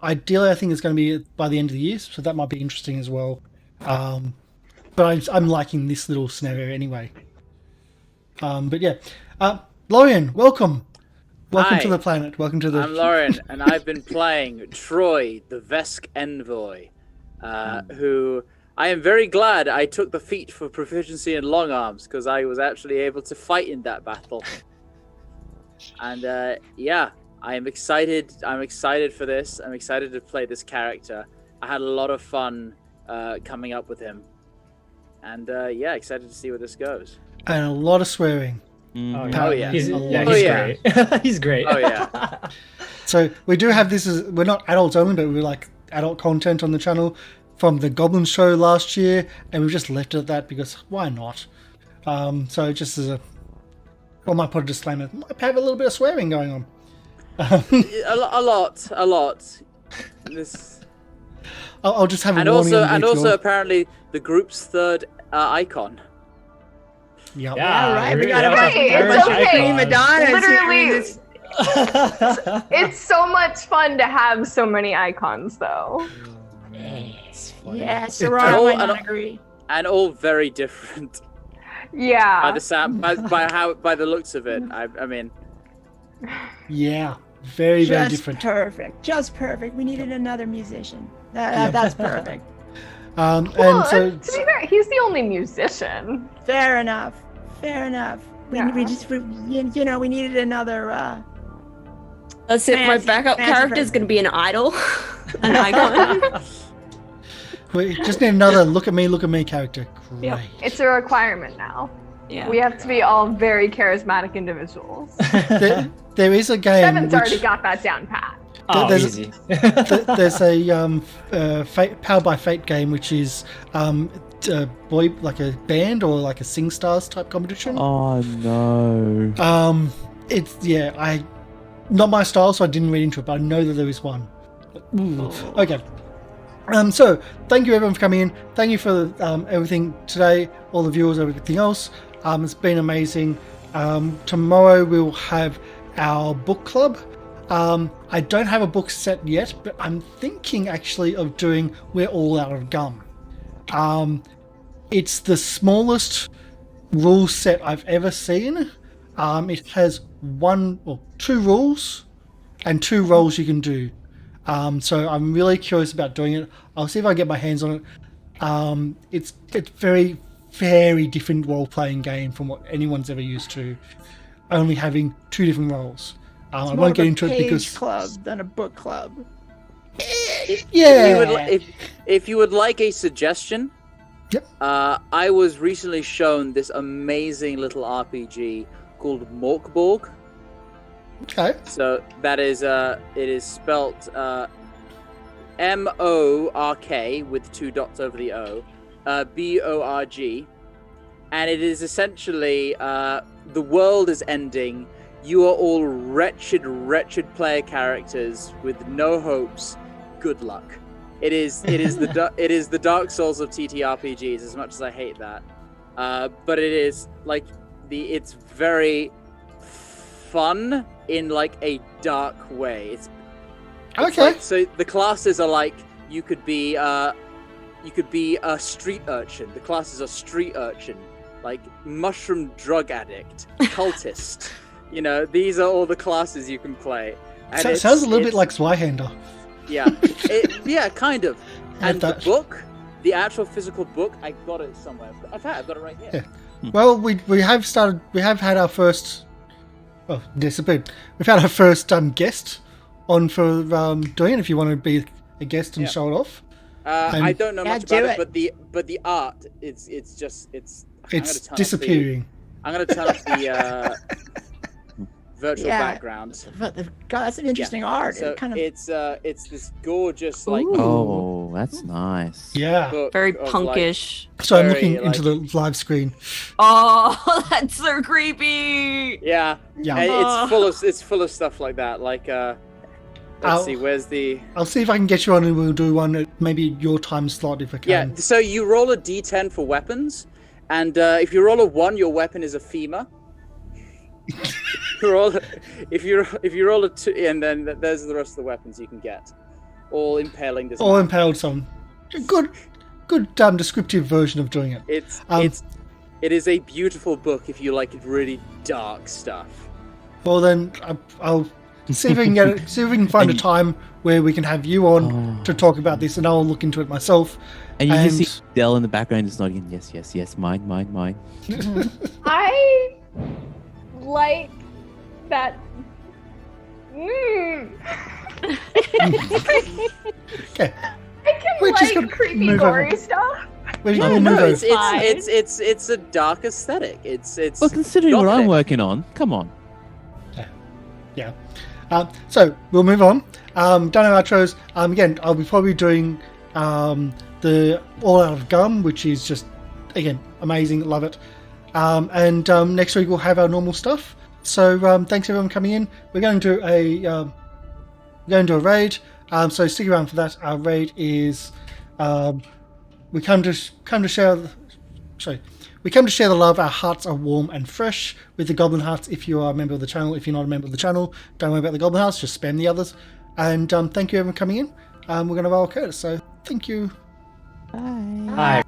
Ideally, I think it's going to be by the end of the year, so that might be interesting as well. But I'm liking this little scenario anyway. But yeah. Lorian, welcome. Welcome Hi. to the planet. Welcome to the... I'm Lorian, and I've been playing Troy, the Vesk Envoy, who I am very glad I took the feat for proficiency in long arms, because I was actually able to fight in that battle. And yeah, I'm excited. I'm excited for this. I'm excited to play this character. I had a lot of fun coming up with him. And yeah, excited to see where this goes. And a lot of swearing. Oh yeah. He's yeah. great. He's great. Oh yeah. So we do have this as... We're not adults only, but we're like adult content on the channel from the Goblin Show last year, and we've just left it at that because why not? So just as a... Well, might put a disclaimer. Might have a little bit of swearing going on. a lot. This... I'll just have a and warning. also apparently the group's third icon. Yep. Yeah, right. We got a It's bunch of prima donnas Literally, here in this- it's so much fun to have so many icons, though. It's funny. Yeah, Sarar might not agree. And all very different Yeah. by the by the looks of it. I mean, Yeah. Very, very Just different. perfect. Just perfect. We needed another musician. That's perfect. And Well, so... to be fair, he's the only musician. Fair enough. We needed another. That's it. My Fancy- backup fancy character is person. going to be an idol, an icon. We just need another look at me character. Great. Yep. It's a requirement now. Yeah. We have to be all very charismatic individuals. There is a game Seven's which... already got that down pat. Oh, There's- easy. There's a Powered by Fate game which is like a band or like a Sing Stars type competition. Oh no. It's not my style, so I didn't read into it, but I know that there is one. Ooh. Okay. So thank you everyone for coming in. Thank you for everything today, all the viewers, everything else. It's been amazing. Tomorrow we'll have our book club. I don't have a book set yet, but I'm thinking actually of doing We're All Out of Gum. It's the smallest rule set I've ever seen. It has two rules and 2 roles you can do. So I'm really curious about doing it. I'll see if I get my hands on it. It's very, very different role-playing game from what anyone's ever used to, only having 2 different roles. I won't get into it because club than a book club. if you would like a suggestion, Yep. I was recently shown this amazing little RPG called Morkborg. Okay. So that is it is spelt M-O-R-K with 2 dots over the O, B-O-R-G, and it is essentially the world is ending. You are all wretched player characters with no hopes. Good luck. It is the Dark Souls of TTRPGs. As much as I hate that, but it is like it's very fun in like a dark way. It's Okay. like, so the classes are like you could be a street urchin. The classes are street urchin, like mushroom drug addict, cultist. You know, these are all the classes you can play. And So it sounds a little bit like Zweihander. Yeah, yeah, kind of. And the that. book, the actual physical book, I got it somewhere. In fact, I've got it right here. Yeah. Well, we have had our first. Oh, disappeared. We've had our first guest on for doing it. If you want to be a guest and Yeah. show it off, I don't know Yeah, much about do it, but the art, it's it's disappearing. I'm gonna turn off the virtual background. But God, that's an interesting art. So It kind of it's this gorgeous like Ooh. Oh, that's nice. Yeah. book Very of, punkish. So I'm very, looking into the live screen. Oh, that's so creepy. Like, yeah, Yeah. and it's full of stuff like that. Like let's Ow. see, where's the I'll see if I can get you on, and we'll do one at maybe your time slot if I yeah. can. So you roll a d10 for weapons, and if you roll a 1, your weapon is a femur. If you roll a 2, and then there's the rest of the weapons you can get, all impaling. Doesn't Or matter. impaled some. Good descriptive version of doing it. It is a beautiful book if you like really dark stuff. Well then, I'll see if we can get it. See if we can find a time where we can have you on to talk about this, and I'll look into it myself. And you And- can see Dell in the background just nodding, yes, mine. I like that. Okay, I can We're just gonna like creepy, move gory over. stuff. we'll No, move over. it's a dark aesthetic. It's Well, considering what I'm gothic. working on, come on. Yeah. So we'll move on. Done our outros. Again, I'll be probably doing the All Out of Gum, which is just again amazing. Love it. And next week we'll have our normal stuff. So thanks everyone for coming in. We're going to do a raid. So stick around for that. Our raid is we come to share. We come to share the love. Our hearts are warm and fresh with the Goblin Hearts. If you are a member of the channel, if you're not a member of the channel, don't worry about the Goblin Hearts. Just spam the others. And thank you everyone for coming in. We're going to roll Curtis. So thank you. Bye. Hi.